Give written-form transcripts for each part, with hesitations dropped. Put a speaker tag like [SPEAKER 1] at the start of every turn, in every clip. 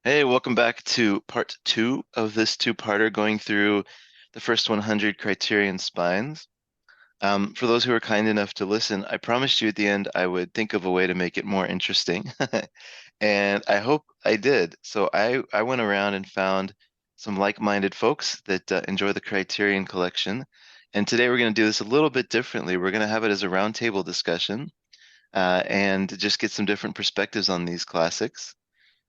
[SPEAKER 1] Hey, welcome back to part two of this two-parter going through the first 100 Criterion spines. For those who are kind enough to listen, I promised you at the end I would think of a way to make it more interesting. And I hope I did. So I went around and found some like-minded folks that enjoy the Criterion collection. And today we're going to do this a little bit differently. We're going to have it as a roundtable discussion and just get some different perspectives on these classics.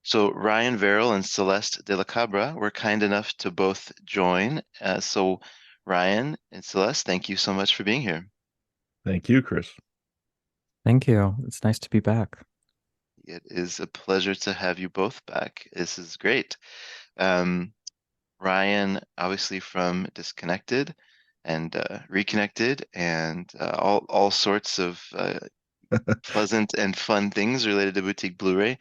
[SPEAKER 1] So Ryan Verrill and Celeste de la Cabra were kind enough to both join. So Ryan and Celeste, thank you so much for being here.
[SPEAKER 2] Thank you, Chris.
[SPEAKER 3] Thank you. It's nice to be back.
[SPEAKER 1] It is a pleasure to have you both back. This is great. Um, Ryan, obviously from Disconnected and Reconnected and all sorts of pleasant and fun things related to boutique Blu-ray.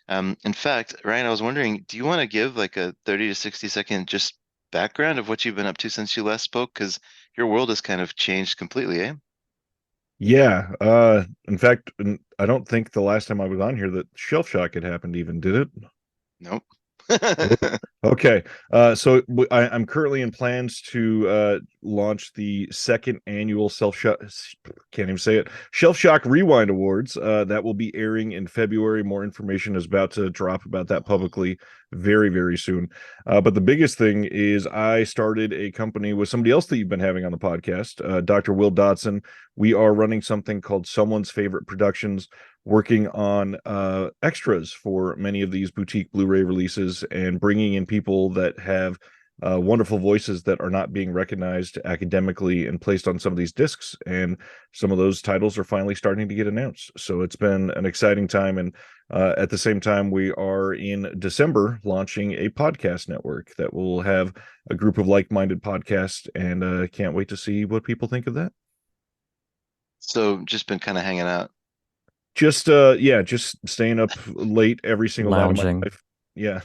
[SPEAKER 1] In fact, Ryan, I was wondering, do you want to give like a 30 to 60-second just background of what you've been up to since you last spoke? Because your world has kind of changed completely, eh?
[SPEAKER 2] Yeah, in fact, I don't think the last time I was on here that Shelf Shock had happened even, did it?
[SPEAKER 1] Nope.
[SPEAKER 2] Oh, okay. I'm currently in plans to launch the second annual Self Shock, can't even say it, Shelf Shock Rewind Awards. That will be airing in February. More information is about to drop about that publicly very, very soon. But the biggest thing is I started a company with somebody else that you've been having on the podcast, Dr. Will Dodson. We are running something called Someone's Favorite Productions, working on extras for many of these boutique Blu-ray releases and bringing in people that have wonderful voices that are not being recognized academically and placed on some of these discs. And some of those titles are finally starting to get announced. So it's been an exciting time. And at the same time, we are in December launching a podcast network that will have a group of like-minded podcasts, and can't wait to see what people think of that.
[SPEAKER 1] So just been kind of hanging out.
[SPEAKER 2] Just yeah, just staying up late every single night of my
[SPEAKER 3] Lounging.
[SPEAKER 2] life. Yeah.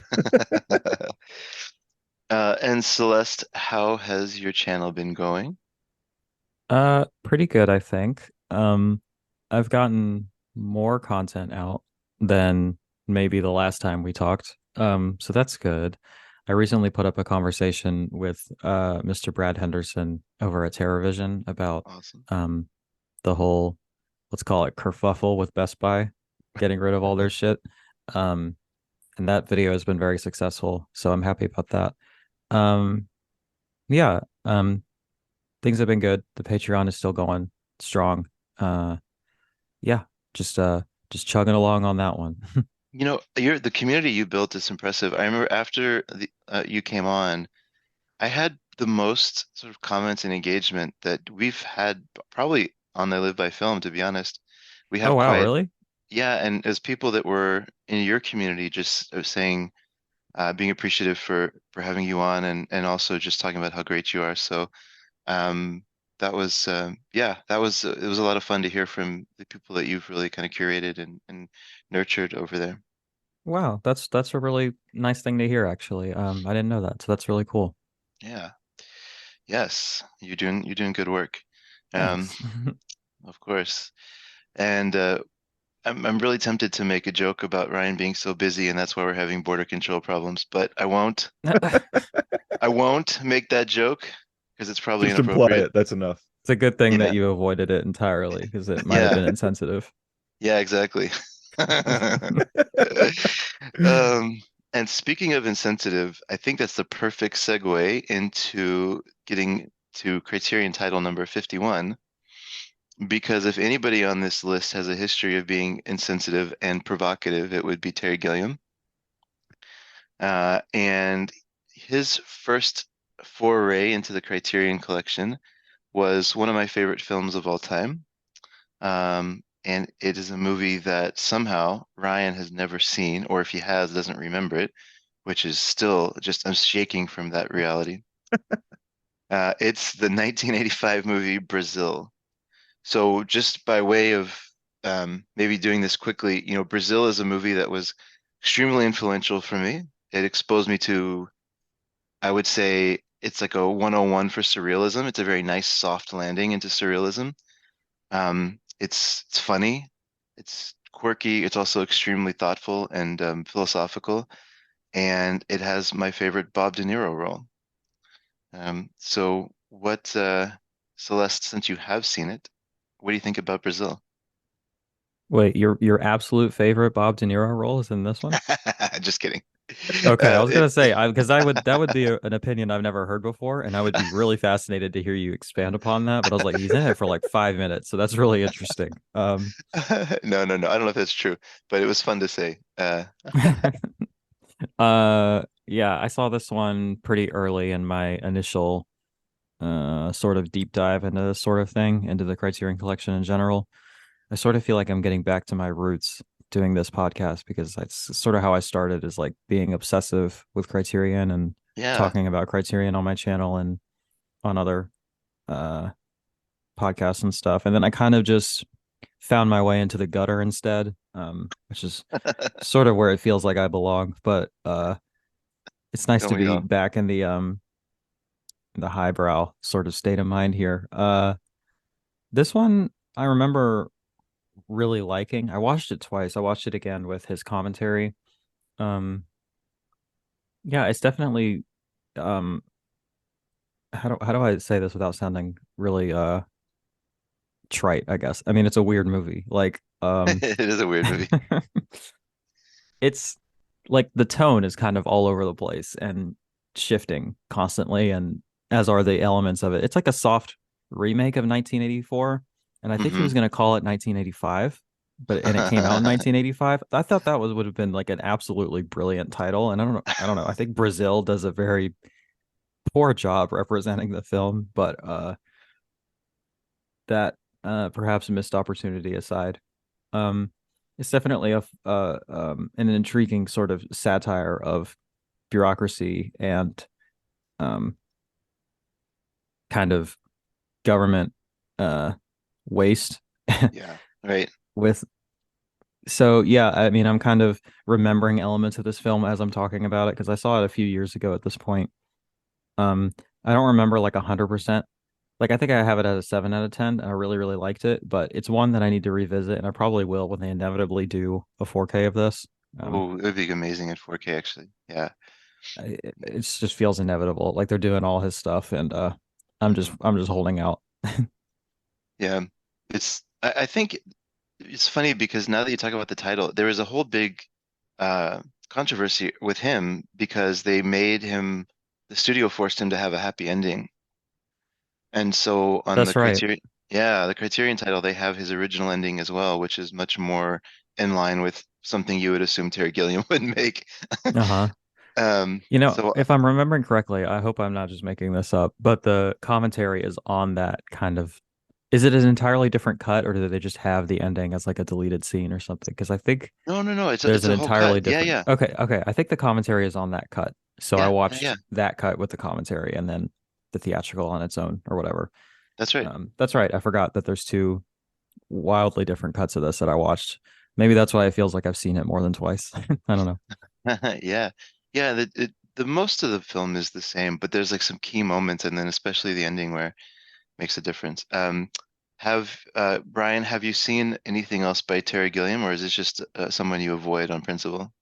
[SPEAKER 1] And Celeste, how has your channel been going?
[SPEAKER 3] Pretty good, I think. I've gotten more content out than maybe the last time we talked. So that's good. I recently put up a conversation with Mr. Brad Henderson over at TerraVision about
[SPEAKER 1] Awesome.
[SPEAKER 3] um the whole, let's call it kerfuffle with Best Buy, getting rid of all their shit. Um, and that video has been very successful, so I'm happy about that. Um, yeah, things have been good. The Patreon is still going strong. Uh, yeah, just just chugging along on that one.
[SPEAKER 1] The community you built is impressive. I remember after you came on, I had the most sort of comments and engagement that we've had probably on the Live by Film, to be honest. We
[SPEAKER 3] Oh
[SPEAKER 1] have
[SPEAKER 3] wow,
[SPEAKER 1] quite,
[SPEAKER 3] really?
[SPEAKER 1] yeah, and as people that were in your community just saying, being appreciative for having you on and also just talking about how great you are. So that was yeah, that was it was a lot of fun to hear from the people that you've really kind of curated and nurtured over there.
[SPEAKER 3] Wow, that's a really nice thing to hear, actually. I didn't know that, so that's really cool.
[SPEAKER 1] Yeah. Yes, you're doing good work. Um,
[SPEAKER 3] Thanks.
[SPEAKER 1] of course. And I'm really tempted to make a joke about Ryan being so busy and that's why we're having border control problems, but I won't. I won't make that joke because it's probably
[SPEAKER 2] Just imply
[SPEAKER 1] inappropriate.
[SPEAKER 2] it. That's enough.
[SPEAKER 3] It's a good thing that
[SPEAKER 1] Yeah.
[SPEAKER 3] you avoided it entirely because it might have
[SPEAKER 1] Yeah.
[SPEAKER 3] been insensitive.
[SPEAKER 1] Yeah, exactly. Um, and speaking of insensitive, I think that's the perfect segue into getting to Criterion title number 51. Because if anybody on this list has a history of being insensitive and provocative, it would be Terry Gilliam. And his first foray into the Criterion collection was one of my favorite films of all time. And it is a movie that somehow Ryan has never seen, or if he has, doesn't remember it, which is still just, I'm shaking from that reality. It's the 1985 movie Brazil. So just by way of maybe doing this quickly, Brazil is a movie that was extremely influential for me. It exposed me to, I would say, it's like a 101 for surrealism. It's a very nice soft landing into surrealism. It's funny, it's quirky, it's also extremely thoughtful and philosophical. and it has my favorite Bob De Niro role. So what, Celeste, since you have seen it, what do you think about Brazil?
[SPEAKER 3] Wait, your absolute favorite Bob De Niro role is in this one?
[SPEAKER 1] Just kidding.
[SPEAKER 3] Okay, I was
[SPEAKER 1] It,
[SPEAKER 3] gonna say because I would that would be an opinion I've never heard before, and I would be really fascinated to hear you expand upon that. But I was like, he's in it for like 5 minutes, so that's really interesting.
[SPEAKER 1] no, no, no. I don't know if that's true, but it was fun to say.
[SPEAKER 3] Yeah, I saw this one pretty early in my initial sort of deep dive into this sort of thing, into the Criterion collection in general. I sort of feel like I'm getting back to my roots doing this podcast because that's sort of how I started, is like being obsessive with Criterion and
[SPEAKER 1] Yeah.
[SPEAKER 3] talking about Criterion on my channel and on other uh podcasts and stuff. And then I kind of just found my way into the gutter instead, which is sort of where it feels like I belong. But it's nice to
[SPEAKER 1] Don't we
[SPEAKER 3] be
[SPEAKER 1] all?
[SPEAKER 3] back in the highbrow sort of state of mind here. This one I remember really liking. I watched it twice. I watched it again with his commentary. Um, yeah, it's definitely um how do I say this without sounding really trite, I guess. I mean, it's a weird movie. Like
[SPEAKER 1] It is a weird movie.
[SPEAKER 3] it's like the tone is kind of all over the place and shifting constantly, and as are the elements of it. It's like a soft remake of 1984, and I think he
[SPEAKER 1] Hmm.
[SPEAKER 3] was going to call it 1985, and it came out in 1985. I thought that would have been like an absolutely brilliant title, and I don't know. I think Brazil does a very poor job representing the film, but that perhaps a missed opportunity aside. Um, it's definitely an intriguing sort of satire of bureaucracy and um, kind of government uh, waste.
[SPEAKER 1] Yeah, right.
[SPEAKER 3] With so yeah, I mean, I'm kind of remembering elements of this film as I'm talking about it because I saw it a few years ago at this point. Um, I don't remember like 100%. Like I think I have it at a 7 out of 10, and I really, really liked it. But it's one that I need to revisit, and I probably will when they inevitably do a 4K of this. Um,
[SPEAKER 1] Oh, it would be amazing in 4K actually. Yeah.
[SPEAKER 3] it just feels inevitable. Like they're doing all his stuff, and I'm just
[SPEAKER 1] Hmm.
[SPEAKER 3] I'm just holding out.
[SPEAKER 1] Yeah. I think it's funny because now that you talk about the title, there was a whole big controversy with him because they made him, the studio forced him to have a happy ending. And so on the
[SPEAKER 3] That's right.
[SPEAKER 1] Criterion, yeah, the Criterion title, they have his original ending as well, which is much more in line with something you would assume Terry Gilliam would make.
[SPEAKER 3] Uh-huh.
[SPEAKER 1] So
[SPEAKER 3] If I'm remembering correctly, I hope I'm not just making this up, but the commentary is on that kind of. Is it an entirely different cut, or do they just have the ending as like a deleted scene or something? Because I think
[SPEAKER 1] no, no, no,
[SPEAKER 3] there's
[SPEAKER 1] it's
[SPEAKER 3] an
[SPEAKER 1] a whole cut.
[SPEAKER 3] entirely
[SPEAKER 1] Yeah,
[SPEAKER 3] different.
[SPEAKER 1] yeah,
[SPEAKER 3] Okay, okay. I think the commentary is on that cut. So I
[SPEAKER 1] yeah, yeah,
[SPEAKER 3] watched
[SPEAKER 1] yeah.
[SPEAKER 3] that cut with the commentary and then the theatrical on its own or whatever.
[SPEAKER 1] That's right.
[SPEAKER 3] That's right. I forgot that there's two wildly different cuts of this that I watched. Maybe that's why it feels like I've seen it more than twice. I don't know.
[SPEAKER 1] Yeah, yeah. The most of the film is the same, but there's like some key moments, and then especially the ending where it makes a difference. Have Brian, have you seen anything else by Terry Gilliam, or is this just someone you avoid on principle?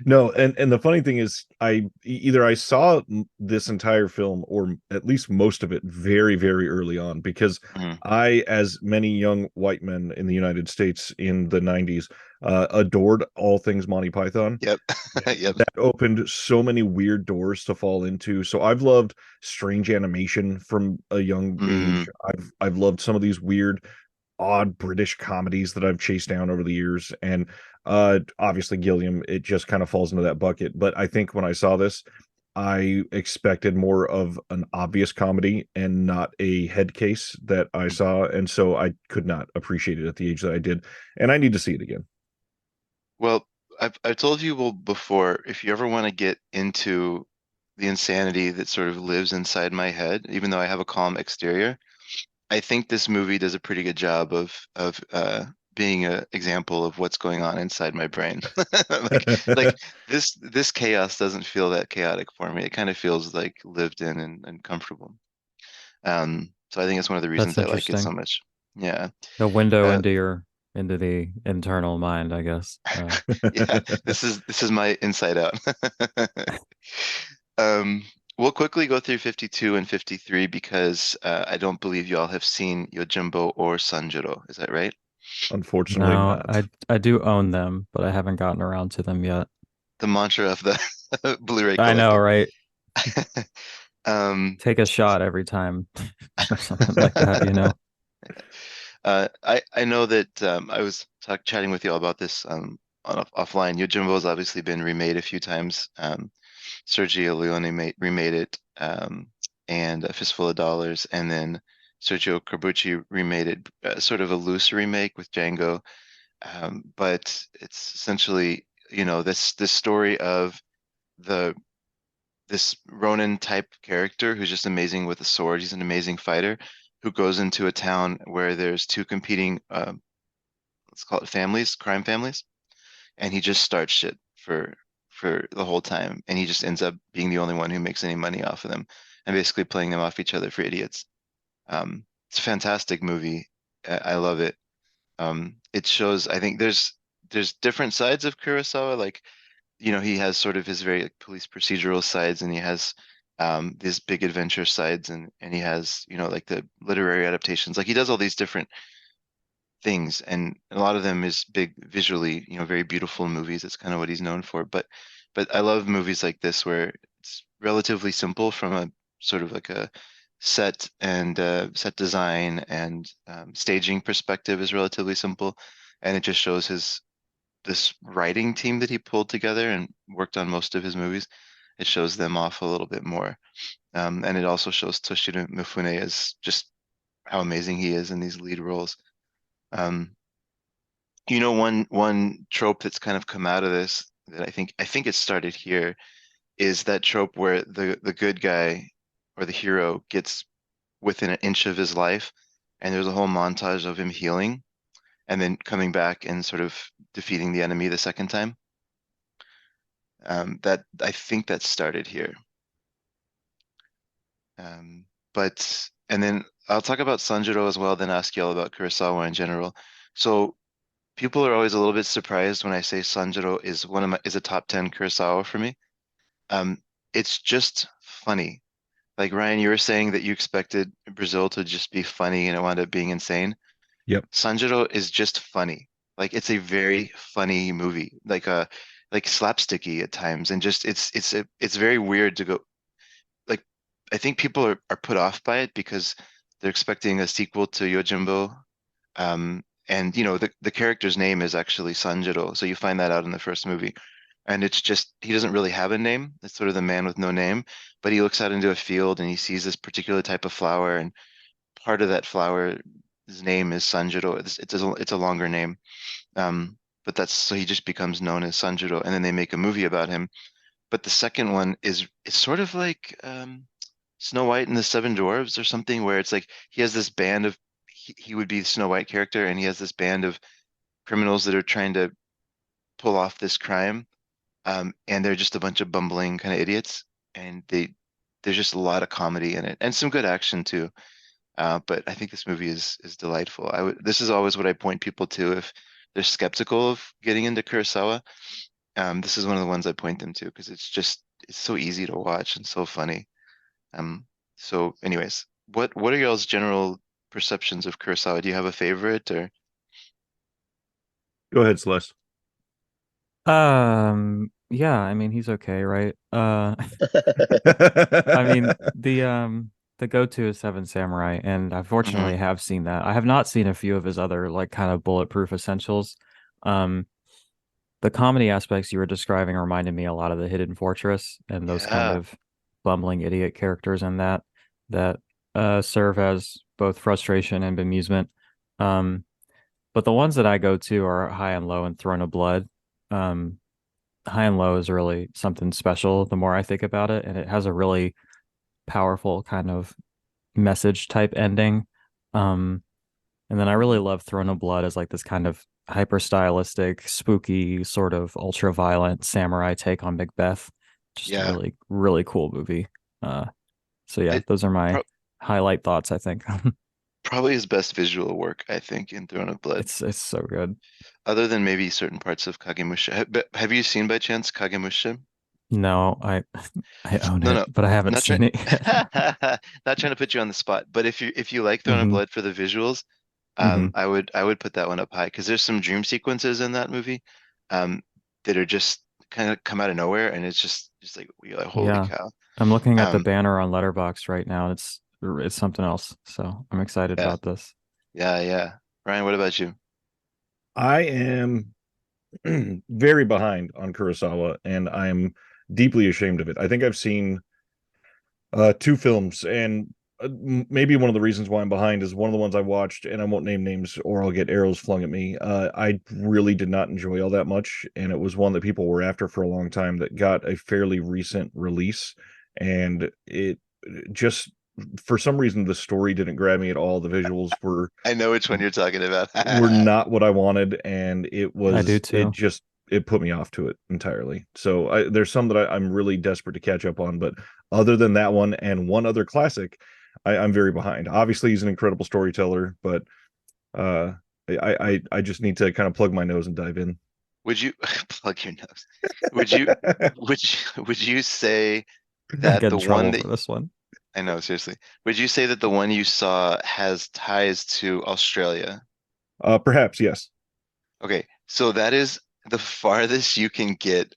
[SPEAKER 2] No, and the funny thing is, either I saw this entire film or at least most of it very, very early on because
[SPEAKER 1] Mhm.
[SPEAKER 2] I, as many young white men in the United States in the 90s, adored all things Monty Python.
[SPEAKER 1] Yep, yep.
[SPEAKER 2] That opened so many weird doors to fall into. So I've loved strange animation from a young age.
[SPEAKER 1] Mm,
[SPEAKER 2] I've loved some of these weird odd British comedies that I've chased down over the years. And obviously Gilliam, it just kind of falls into that bucket. But I think when I saw this, I expected more of an obvious comedy and not a head case that I
[SPEAKER 1] mm.
[SPEAKER 2] saw. And so I could not appreciate it at the age that I did. And I need to see it again.
[SPEAKER 1] Well, I've told you well before, if you ever want to get into the insanity that sort of lives inside my head, even though I have a calm exterior, I think this movie does a pretty good job of being an example of what's going on inside my brain. Like this chaos doesn't feel that chaotic for me. It kind of feels like lived in and comfortable. So I think it's one of the reasons
[SPEAKER 3] That's
[SPEAKER 1] I like it so
[SPEAKER 3] interesting.
[SPEAKER 1] much. Yeah.
[SPEAKER 3] The window
[SPEAKER 1] Uh,
[SPEAKER 3] into your into the internal mind, I guess.
[SPEAKER 1] Yeah, this is my inside out. Um, we'll quickly go through 52 and 53 because I don't believe you all have seen Yojimbo or Sanjuro. Is that right?
[SPEAKER 2] Unfortunately
[SPEAKER 3] No,
[SPEAKER 2] not.
[SPEAKER 3] I do own them, but I haven't gotten around to them yet.
[SPEAKER 1] The mantra of the Blu-ray
[SPEAKER 3] I know,
[SPEAKER 1] collector.
[SPEAKER 3] right?
[SPEAKER 1] Um,
[SPEAKER 3] Take a shot every time or something like that, you know?
[SPEAKER 1] I know that I was chatting with you all about this offline. Yojimbo has obviously been remade a few times. Sergio Leone remade it, and A Fistful of Dollars, and then Sergio Corbucci remade it, sort of a loose remake with Django. But it's essentially, this story of the this Ronin type character who's just amazing with a sword. He's an amazing fighter who goes into a town where there's two competing, let's call it families, crime families, and he just starts shit for the whole time, and he just ends up being the only one who makes any money off of them, and basically playing them off each other for idiots. It's a fantastic movie. I love it. It shows, I think there's different sides of Kurosawa, like he has sort of his very like, police procedural sides, and he has these big adventure sides, and he has like the literary adaptations. Like he does all these different things, and a lot of them is big visually, very beautiful movies. That's kind of what he's known for. But I love movies like this where it's relatively simple from a sort of like a set design and staging perspective is relatively simple, and it just shows his this writing team that he pulled together and worked on most of his movies. It shows them off a little bit more, and it also shows Toshiro Mifune as just how amazing he is in these lead roles. Um, one trope that's kind of come out of this that I think it started here is that trope where the good guy or the hero gets within an inch of his life, and there's a whole montage of him healing and then coming back and sort of defeating the enemy the second time. That I think that started here. Um, and then I'll talk about Sanjuro as well, then ask you all about Kurosawa in general. So people are always a little bit surprised when I say Sanjuro is a top 10 Kurosawa for me. Um, it's just funny. Like Ryan, you were saying that you expected Brazil to just be funny and it wound up being insane.
[SPEAKER 2] Yep.
[SPEAKER 1] Sanjuro is just funny. Like it's a very funny movie, like slapsticky at times, and just it's very weird to go like I think people are put off by it because they're expecting a sequel to Yojimbo. And the character's name is actually Sanjiro, so you find that out in the first movie. And it's just he doesn't really have a name. It's sort of the man with no name, but he looks out into a field and he sees this particular type of flower, and part of that flower's name is Sanjiro. It's a longer name. But that's so he just becomes known as Sanjiro, and then they make a movie about him. But the second one is it's sort of like Snow White and the Seven Dwarves or something, where it's like he has this band of he would be the Snow White character, and he has this band of criminals that are trying to pull off this crime, and they're just a bunch of bumbling kind of idiots, and there's just a lot of comedy in it and some good action too. But I think this movie is delightful. This is always what I point people to if they're skeptical of getting into Kurosawa. This is one of the ones I point them to because it's so easy to watch and so funny. Um, so anyways, what are y'all's general perceptions of Kurosawa? Do you have a favorite or?
[SPEAKER 2] Go ahead, Celeste.
[SPEAKER 3] Yeah, I mean he's okay, right? I mean the go-to is Seven Samurai, and I
[SPEAKER 1] Mhm.
[SPEAKER 3] fortunately have seen that. I have not seen a few of his other like kind of bulletproof essentials. Um, the comedy aspects you were describing reminded me a lot of the Hidden Fortress and those kind
[SPEAKER 1] Yeah,
[SPEAKER 3] of bumbling idiot characters in that serve as both frustration and amusement. Um, but the ones that I go to are High and Low and Throne of Blood. Um, High and Low is really something special the more I think about it, and it has a really powerful kind of message type ending. Um, and then I really love Throne of Blood as like this kind of hyper stylistic, spooky, sort of ultra violent samurai take on Macbeth. Just a
[SPEAKER 1] yeah.
[SPEAKER 3] really, really cool movie. Uh, so yeah,
[SPEAKER 1] It
[SPEAKER 3] those are my
[SPEAKER 1] pro
[SPEAKER 3] highlight thoughts, I think.
[SPEAKER 1] Probably his best visual work, I think, in Throne of Blood.
[SPEAKER 3] It's so good.
[SPEAKER 1] Other than maybe certain parts of Kagemusha. Have you seen by chance Kagemusha?
[SPEAKER 3] No, I own
[SPEAKER 1] No,
[SPEAKER 3] it,
[SPEAKER 1] no,
[SPEAKER 3] but I haven't
[SPEAKER 1] not trying,
[SPEAKER 3] seen it yet.
[SPEAKER 1] not trying to put you on the spot, but if you like Throne of
[SPEAKER 3] hmm
[SPEAKER 1] Blood for the visuals,
[SPEAKER 3] hmm
[SPEAKER 1] I would put that one up high because there's some dream sequences in that movie, um, that are just kind of come out of nowhere, and it's just like you're like, holy
[SPEAKER 3] Yeah.
[SPEAKER 1] cow.
[SPEAKER 3] I'm looking at the
[SPEAKER 1] Um,
[SPEAKER 3] banner on Letterboxd right now, and it's something else. So I'm excited
[SPEAKER 1] yeah,
[SPEAKER 3] about this.
[SPEAKER 1] yeah, yeah. Ryan, what about you?
[SPEAKER 2] I am very behind on Kurosawa, and I'm deeply ashamed of it. I think I've seen two films, and maybe one of the reasons why I'm behind is one of the ones I watched, and I won't name names or I'll get arrows flung at me. I really did not enjoy all that much, and it was one that people were after for a long time that got a fairly recent release, and it just for some reason the story didn't grab me at all. The visuals
[SPEAKER 1] I know which one you're talking about.
[SPEAKER 2] were not what I wanted, and
[SPEAKER 3] I do
[SPEAKER 2] it
[SPEAKER 3] too.
[SPEAKER 2] just it put me off to it entirely. So there's some that I'm really desperate to catch up on, but other than that one and one other classic, I'm very behind. Obviously, he's an incredible storyteller, but uh, I just need to kind of plug my nose and dive in.
[SPEAKER 1] Would you plug your nose? Would you would you say
[SPEAKER 3] You're gonna
[SPEAKER 1] that
[SPEAKER 3] get
[SPEAKER 1] the
[SPEAKER 3] in
[SPEAKER 1] one
[SPEAKER 3] trouble
[SPEAKER 1] that
[SPEAKER 3] for this one.
[SPEAKER 1] I know, seriously. Would you say that the one you saw has ties to Australia?
[SPEAKER 2] Perhaps yes.
[SPEAKER 1] Okay, so that is the farthest you can get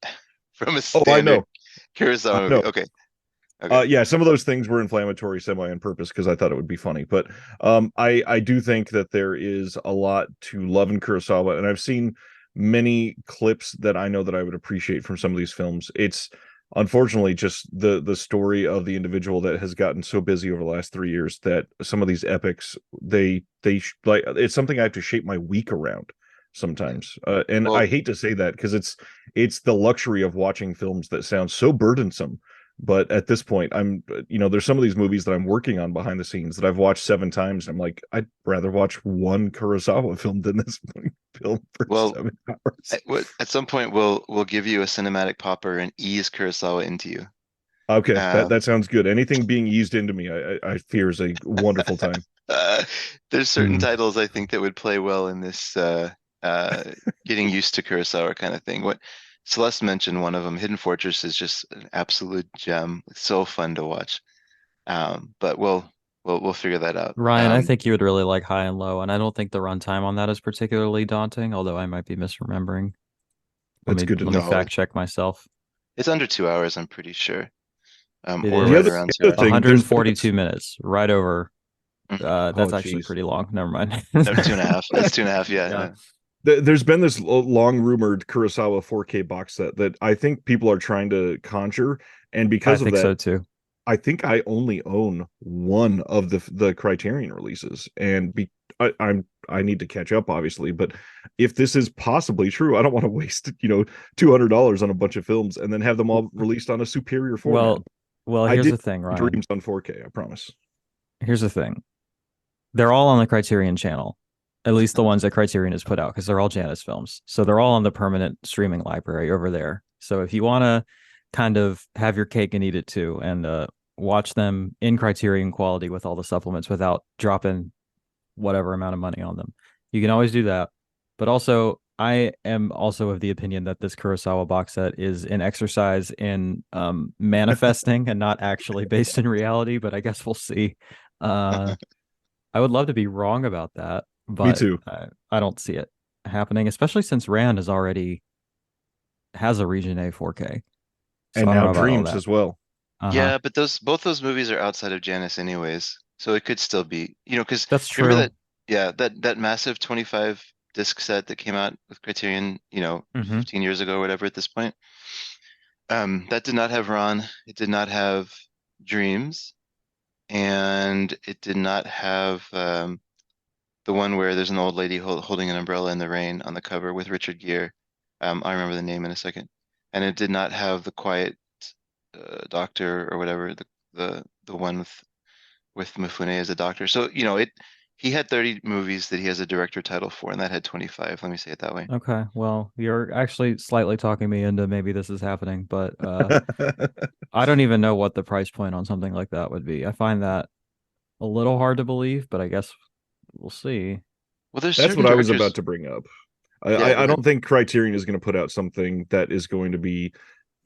[SPEAKER 1] from a
[SPEAKER 2] Oh, I
[SPEAKER 1] standard
[SPEAKER 2] know. I
[SPEAKER 1] Kurosawa
[SPEAKER 2] know.
[SPEAKER 1] movie. Okay, okay.
[SPEAKER 2] Yeah, some of those things were inflammatory semi on purpose because I thought it would be funny. But I do think that there is a lot to love in Kurosawa, and I've seen many clips that I know that I would appreciate from some of these films. It's unfortunately just the story of the individual that has gotten so busy over the last 3 years that some of these epics like it's something I have to shape my week around
[SPEAKER 1] Yeah.
[SPEAKER 2] sometimes. And
[SPEAKER 1] Well,
[SPEAKER 2] I hate to say that because it's the luxury of watching films that sound so burdensome, but at this point there's some of these movies that I'm working on behind the scenes that I've watched 7 times, and I'm like, I'd rather watch one Kurosawa film than this film for
[SPEAKER 1] well,
[SPEAKER 2] 7 hours.
[SPEAKER 1] at some point we'll give you a cinematic popper and ease Kurosawa into you.
[SPEAKER 2] Okay, that
[SPEAKER 1] Um,
[SPEAKER 2] that sounds good. Anything being eased into me, I fear is a wonderful time.
[SPEAKER 1] uh, there's certain
[SPEAKER 3] Hmm.
[SPEAKER 1] titles I think that would play well in this uh, getting used to Kurosawa kind of thing. What Celeste mentioned, one of them, Hidden Fortress, is just an absolute gem. It's so fun to watch. But we'll figure that out.
[SPEAKER 3] Ryan, I think you would really like High and Low, and I don't think the runtime on that is particularly daunting, although I might be misremembering. Let
[SPEAKER 2] That's
[SPEAKER 3] me
[SPEAKER 2] good to
[SPEAKER 3] let me
[SPEAKER 2] know.
[SPEAKER 1] No,
[SPEAKER 3] fact check myself.
[SPEAKER 1] it's under 2 hours, I'm pretty sure.
[SPEAKER 3] It
[SPEAKER 1] Or
[SPEAKER 2] The
[SPEAKER 1] right
[SPEAKER 2] other
[SPEAKER 3] is
[SPEAKER 1] around
[SPEAKER 2] the
[SPEAKER 1] two
[SPEAKER 2] other
[SPEAKER 1] hours.
[SPEAKER 2] thing, there's been
[SPEAKER 3] 142 minutes, right over.
[SPEAKER 1] Mhm.
[SPEAKER 2] oh
[SPEAKER 3] That's actually
[SPEAKER 2] geez.
[SPEAKER 3] pretty long. Never mind.
[SPEAKER 1] No, 2.5. It's 2.5. Yeah,
[SPEAKER 3] Yeah,
[SPEAKER 1] yeah.
[SPEAKER 2] There's been this long rumored Kurosawa 4K box set that I think people are trying to conjure, and
[SPEAKER 3] I
[SPEAKER 2] because of
[SPEAKER 3] think
[SPEAKER 2] that,
[SPEAKER 3] so too.
[SPEAKER 2] I think I only own one of the Criterion releases, and I need to catch up, obviously. But if this is possibly true, I don't want to waste $200 on a bunch of films and then have them all released on a superior format.
[SPEAKER 3] Well, well,
[SPEAKER 2] I
[SPEAKER 3] here's
[SPEAKER 2] did
[SPEAKER 3] the thing, Ryan.
[SPEAKER 2] dreams on 4K, I promise.
[SPEAKER 3] Here's the thing. They're all on the Criterion channel, at least the ones that Criterion has put out, because they're all Janus films. So they're all on the permanent streaming library over there. So if you want to kind of have your cake and eat it too, and watch them in Criterion quality with all the supplements without dropping whatever amount of money on them, you can always do that. But also, I am also of the opinion that this Kurosawa box set is an exercise in manifesting and not actually based in reality. But I guess we'll see. Uh, I would love to be wrong about that,
[SPEAKER 2] Me
[SPEAKER 3] but
[SPEAKER 2] too.
[SPEAKER 3] I don't see it happening, especially since Rand has already has a Region A 4K. So
[SPEAKER 2] And
[SPEAKER 3] I don't
[SPEAKER 2] now
[SPEAKER 3] know about all
[SPEAKER 2] dreams
[SPEAKER 3] that.
[SPEAKER 2] as well.
[SPEAKER 3] Uh-huh.
[SPEAKER 1] Yeah, but both those movies are outside of Janus anyways. So it could still be, because
[SPEAKER 3] That's
[SPEAKER 1] remember
[SPEAKER 3] true.
[SPEAKER 1] that, yeah, that massive 25 disc set that came out with Criterion,
[SPEAKER 3] hmm
[SPEAKER 1] 15 years ago or whatever at this point. That did not have Ron. It did not have Dreams, and it did not have the one where there's an old lady holding an umbrella in the rain on the cover with Richard Gere. I remember the name in a second. And it did not have the Quiet Doctor or whatever, the one with Mifune as a doctor. So, he had 30 movies that he has a director title for, and that had 25. Let me say it that way.
[SPEAKER 3] Okay. Well, you're actually slightly talking me into maybe this is happening, but I don't even know what the price point on something like that would be. I find that a little hard to believe, but I guess we'll see.
[SPEAKER 1] Well, there's
[SPEAKER 2] That's
[SPEAKER 1] certain
[SPEAKER 2] what I was about
[SPEAKER 1] directors.
[SPEAKER 2] to bring up.
[SPEAKER 1] Yeah, go
[SPEAKER 2] I
[SPEAKER 1] ahead.
[SPEAKER 2] don't think Criterion is going to put out something that is going to be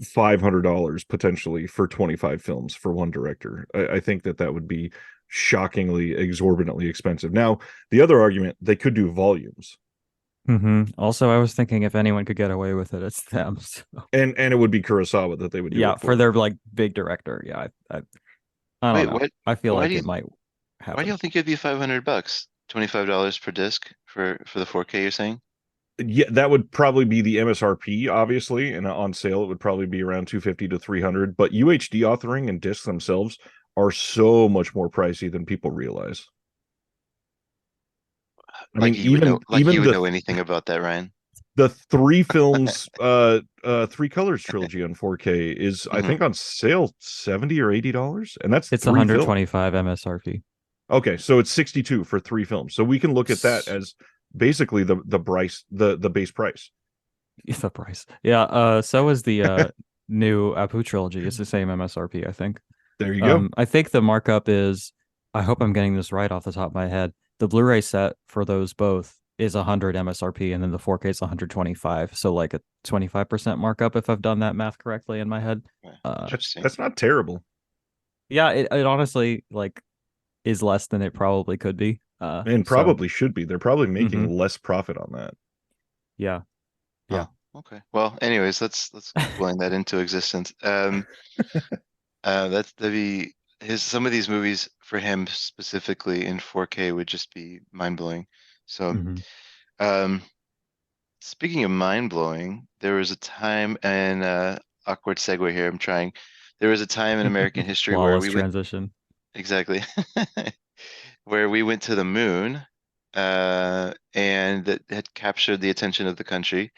[SPEAKER 2] $500 potentially for 25 films for one director. I think that that would be shockingly exorbitantly expensive. Now, the other argument, they could do volumes,
[SPEAKER 3] Also, I was thinking if anyone could get away with it, it's them. So,
[SPEAKER 2] and it would be Kurosawa that they would do
[SPEAKER 3] yeah,
[SPEAKER 2] it
[SPEAKER 3] for
[SPEAKER 2] for.
[SPEAKER 3] their like big director. Yeah, I don't
[SPEAKER 1] Wait,
[SPEAKER 3] know.
[SPEAKER 1] what?
[SPEAKER 3] I feel
[SPEAKER 1] Why
[SPEAKER 3] like
[SPEAKER 1] do
[SPEAKER 3] it
[SPEAKER 1] you
[SPEAKER 3] might
[SPEAKER 1] why do
[SPEAKER 3] happen.
[SPEAKER 1] you think it'd be $500? $25 per disc for the 4K, you're saying?
[SPEAKER 2] Yeah, that would probably be the MSRP, obviously, and on sale it would probably be around 250 to 300. But UHD authoring and discs themselves are so much more pricey than people realize. I mean,
[SPEAKER 1] Like you
[SPEAKER 2] even
[SPEAKER 1] would know anything about that, Ryan.
[SPEAKER 2] the three films three colors trilogy on 4K is I
[SPEAKER 1] Hmm.
[SPEAKER 2] think on sale $70 or $80, and that's
[SPEAKER 3] It's
[SPEAKER 2] three films.
[SPEAKER 3] 125 MSRP.
[SPEAKER 2] Okay, so it's 62 for three films. So we can look at that as basically the price, the base price.
[SPEAKER 3] The price. Yeah, so is the new Apu trilogy. It's the same MSRP, I think.
[SPEAKER 2] There you go.
[SPEAKER 3] I think the markup is, I hope I'm getting this right off the top of my head. The Blu-ray set for those both is 100 MSRP, and then the 4K is 125. So like a 25% markup if I've done that math correctly in my head.
[SPEAKER 1] Yeah,
[SPEAKER 2] That's
[SPEAKER 1] interesting.
[SPEAKER 2] that's not terrible.
[SPEAKER 3] Yeah, it honestly like is less than it probably could be.
[SPEAKER 2] And
[SPEAKER 3] So
[SPEAKER 2] probably should be. They're probably making
[SPEAKER 3] mhm.
[SPEAKER 2] less profit on that.
[SPEAKER 3] Yeah, yeah.
[SPEAKER 1] Oh, okay. Well, anyways, let's keep willing that into existence. That'd be his some of these movies for him specifically in 4K would just be mind blowing. So,
[SPEAKER 3] hmm
[SPEAKER 1] um, speaking of mind blowing, there was a time and awkward segue here. I'm trying. There was a time in American history where
[SPEAKER 3] Flawless
[SPEAKER 1] we went
[SPEAKER 3] transition.
[SPEAKER 1] exactly where we went to the moon, and that had captured the attention of the country.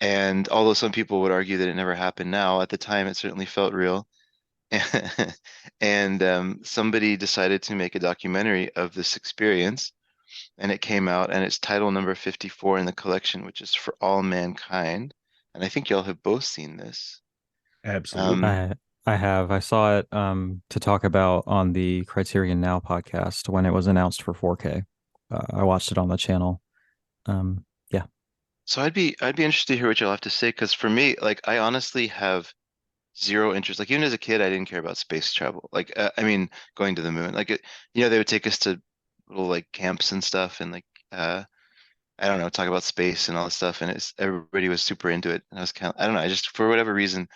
[SPEAKER 1] And although some people would argue that it never happened now, at the time it certainly felt real. And somebody decided to make a documentary of this experience, and it came out, and it's title number 54 in the collection, which is For All Mankind. And I think y'all have both seen this.
[SPEAKER 2] Absolutely.
[SPEAKER 1] Um,
[SPEAKER 3] I saw it to talk about on the Criterion Now podcast when it was announced for 4K. I watched it on the channel. Yeah.
[SPEAKER 1] so I'd be interested to hear what y'all have to say, because for me, like I honestly have zero interest. Like even as a kid, I didn't care about space travel. Like I mean, going to the moon. Like they would take us to little like camps and stuff, and like I don't know, talk about space and all this stuff, and it's everybody was super into it. And I was kind of I don't know, I just for whatever reason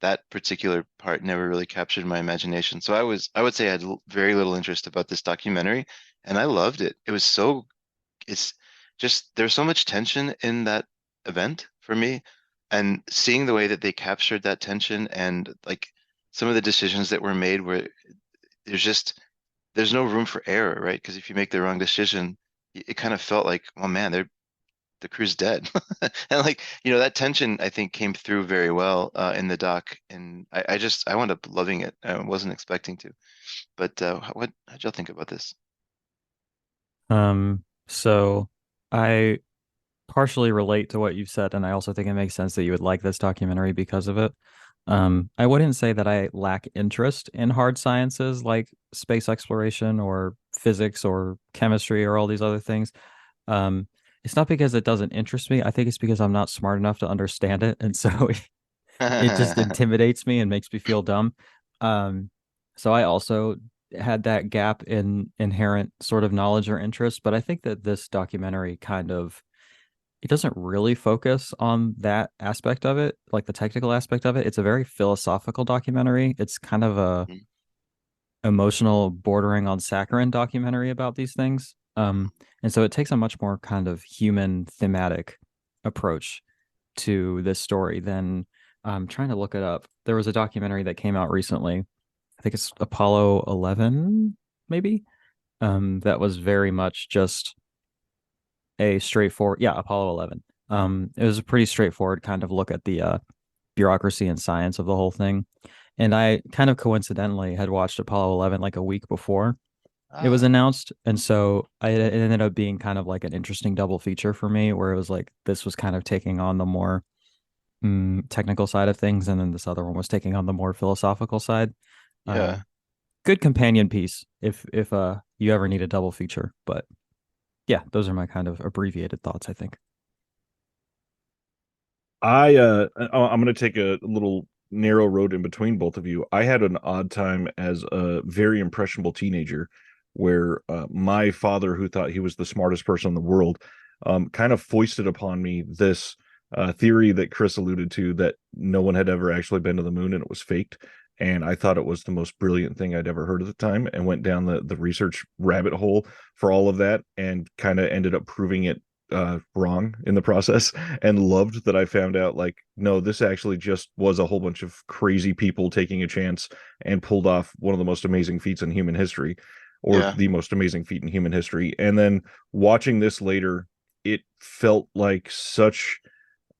[SPEAKER 1] that particular part never really captured my imagination. So I would say I had very little interest about this documentary, and I loved it. It was so it's just there's so much tension in that event for me, and seeing the way that they captured that tension and like some of the decisions that were made where there's just there's no room for error, right? Because if you make the wrong decision, it kind of felt like, oh man, the crew's dead. And like that tension I think came through very well in the doc, and I wound up loving it. I wasn't expecting to, but how'd y'all think about this?
[SPEAKER 3] So I partially relate to what you've said, and I also think it makes sense that you would like this documentary because of it. I wouldn't say that I lack interest in hard sciences like space exploration or physics or chemistry or all these other things. Um, it's not because it doesn't interest me. I think it's because I'm not smart enough to understand it, and so it just intimidates me and makes me feel dumb. Um, so I also had that gap in inherent sort of knowledge or interest, but I think that this documentary kind of it doesn't really focus on that aspect of it, like the technical aspect of it. It's a very philosophical documentary. It's kind of a emotional, bordering on saccharine documentary about these things. And so it takes a much more kind of human thematic approach to this story than I'm trying to look it up. There was a documentary that came out recently. I think it's Apollo 11, maybe. That was very much just a straightforward, yeah, Apollo 11. It was a pretty straightforward kind of look at the bureaucracy and science of the whole thing. And I kind of coincidentally had watched Apollo 11 like a week before it was
[SPEAKER 1] Ah,
[SPEAKER 3] announced. And so it ended up being kind of like an interesting double feature for me where it was like this was kind of taking on the more technical side of things. And then this other one was taking on the more philosophical side. Uh,
[SPEAKER 1] yeah.
[SPEAKER 3] Good companion piece if you ever need a double feature. But Yeah, those are my kind of abbreviated thoughts, I think.
[SPEAKER 2] I'm going to take a little narrow road in between both of you. I had an odd time as a very impressionable teenager where my father, who thought he was the smartest person in the world, kind of foisted upon me this theory that Chris alluded to, that no one had ever actually been to the moon and it was faked. And I thought it was the most brilliant thing I'd ever heard at the time, and went down the research rabbit hole for all of that, and kind of ended up proving it wrong in the process, and loved that I found out, like, no, this actually just was a whole bunch of crazy people taking a chance and pulled off one of the most amazing feats in human history, or
[SPEAKER 1] Yeah.
[SPEAKER 2] the most amazing feat in human history. And then watching this later, it felt like such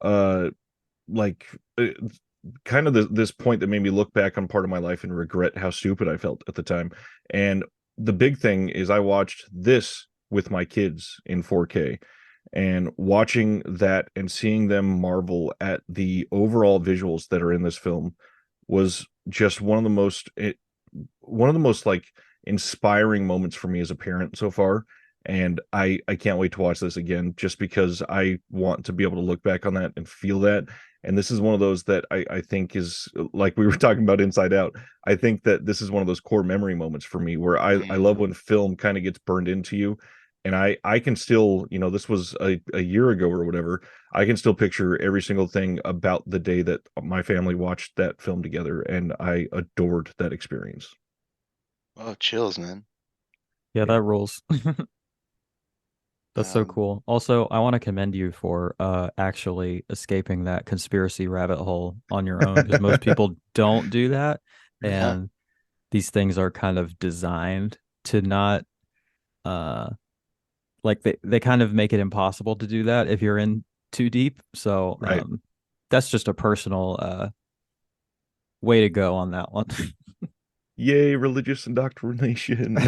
[SPEAKER 2] uh like uh, kind of this point that made me look back on part of my life and regret how stupid I felt at the time. And the big thing is I watched this with my kids in 4K, and watching that and seeing them marvel at the overall visuals that are in this film was just one of the most like inspiring moments for me as a parent so far. And I can't wait to watch this again, just because I want to be able to look back on that and feel that. And this is one of those that I think is, like we were talking about Inside Out, I think that this is one of those core memory moments for me, where I
[SPEAKER 1] Mm.
[SPEAKER 2] love when film kind of gets burned into you. And I can still, this was a year ago or whatever, I can still picture every single thing about the day that my family watched that film together, and I adored that experience.
[SPEAKER 1] Oh, chills, man.
[SPEAKER 3] Yeah,
[SPEAKER 2] Yeah.
[SPEAKER 3] that rules. That's so
[SPEAKER 1] Um,
[SPEAKER 3] cool. Also, I want to commend you for actually escaping that conspiracy rabbit hole on your own, because most people don't do that.
[SPEAKER 1] yeah.
[SPEAKER 3] And these things are kind of designed to not uh like they kind of make it impossible to do that if you're in too deep. So
[SPEAKER 2] Right.
[SPEAKER 3] that's just a personal way to go on that one.
[SPEAKER 2] Yay, religious indoctrination.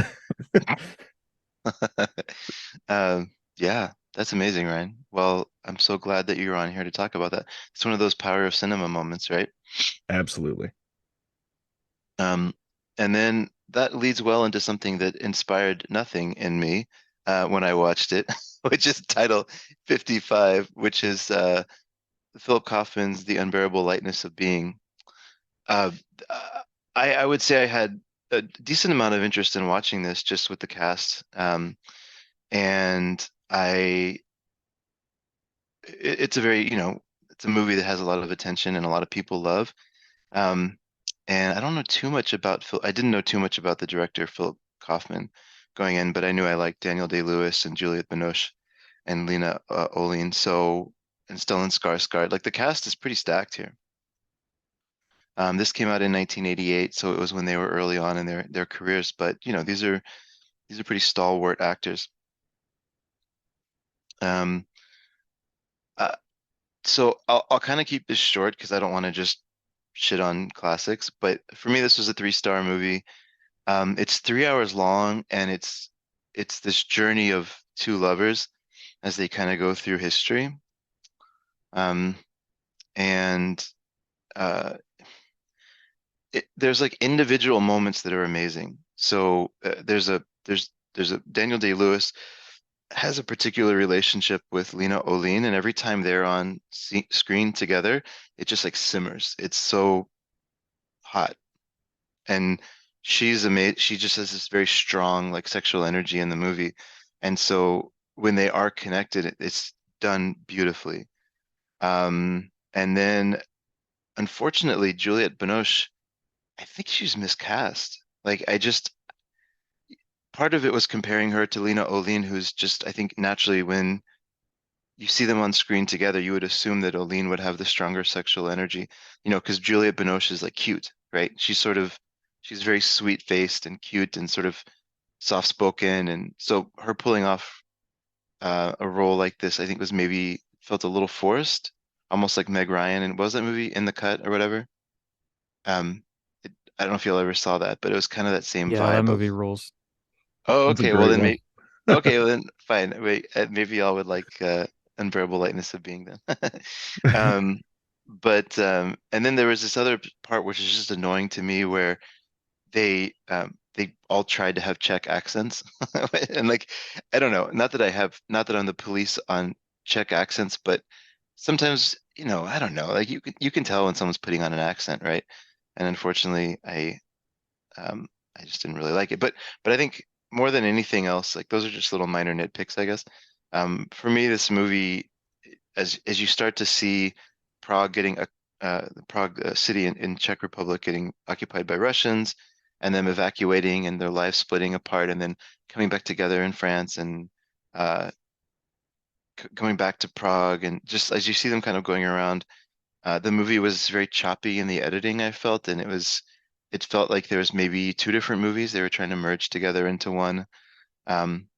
[SPEAKER 1] Yeah, that's amazing, Ryan. Well, I'm so glad that you're on here to talk about that. It's one of those power of cinema moments, right?
[SPEAKER 2] Absolutely.
[SPEAKER 1] Um, and then that leads well into something that inspired nothing in me when I watched it, which is title 55, which is Philip Kaufman's The Unbearable Lightness of Being. Uh, uh, I would say I had a decent amount of interest in watching this just with the cast. And it's a very, it's a movie that has a lot of attention and a lot of people love. Um, and I don't know too much about Phil. I didn't know too much about the director, Philip Kaufman, going in, but I knew I liked Daniel Day-Lewis and Juliette Binoche and Lena Olin. So, and Stellan Skarsgård. Like the cast is pretty stacked here. This came out in 1988, so it was when they were early on in their careers. But these are pretty stalwart actors. Um, uh, so I'll kind of keep this short because I don't want to just shit on classics. But for me, this was a three-star movie. It's 3 hours long, and it's this journey of two lovers as they kind of go through history. Um, and uh, there's like individual moments that are amazing. So there's a Daniel Day-Lewis has a particular relationship with Lena Olin, and every time they're on screen together, it just like simmers. It's so hot, and she's amazing. She just has this very strong like sexual energy in the movie, and so when they are connected, it's done beautifully. And then unfortunately, Juliette Binoche, I think she's miscast. Like I just part of it was comparing her to Lena Olin, who's just I think naturally when you see them on screen together, you would assume that Olin would have the stronger sexual energy, because Juliette Binoche is like cute, right? She's very sweet-faced and cute and sort of soft-spoken, and so her pulling off a role like this, I think was maybe felt a little forced, almost like Meg Ryan. And what was that movie In the Cut or whatever? Um, I don't know if you'll ever saw that, but it was kind of that same
[SPEAKER 3] Yeah, that
[SPEAKER 1] vibe of,
[SPEAKER 3] movie rules.
[SPEAKER 1] oh,
[SPEAKER 2] That's a
[SPEAKER 1] okay, well
[SPEAKER 2] great
[SPEAKER 1] then
[SPEAKER 2] one.
[SPEAKER 1] maybe, okay, well then fine. Wait, maybe y'all would like Unbearable Lightness of Being then. Um, and then there was this other part which is just annoying to me where they they all tried to have Czech accents. And like, I don't know, not that I'm the police on Czech accents, but sometimes, I don't know, like you can tell when someone's putting on an accent, right? And unfortunately, um I just didn't really like it. But I think more than anything else, like those are just little minor nitpicks, I guess. For me, this movie, as you start to see Prague getting the Prague city in Czech Republic getting occupied by Russians, and them evacuating and their lives splitting apart, and then coming back together in France, and uh, going back to Prague, and just as you see them kind of going around, the movie was very choppy in the editing, I felt, and it felt like there was maybe two different movies they were trying to merge together into one. Um,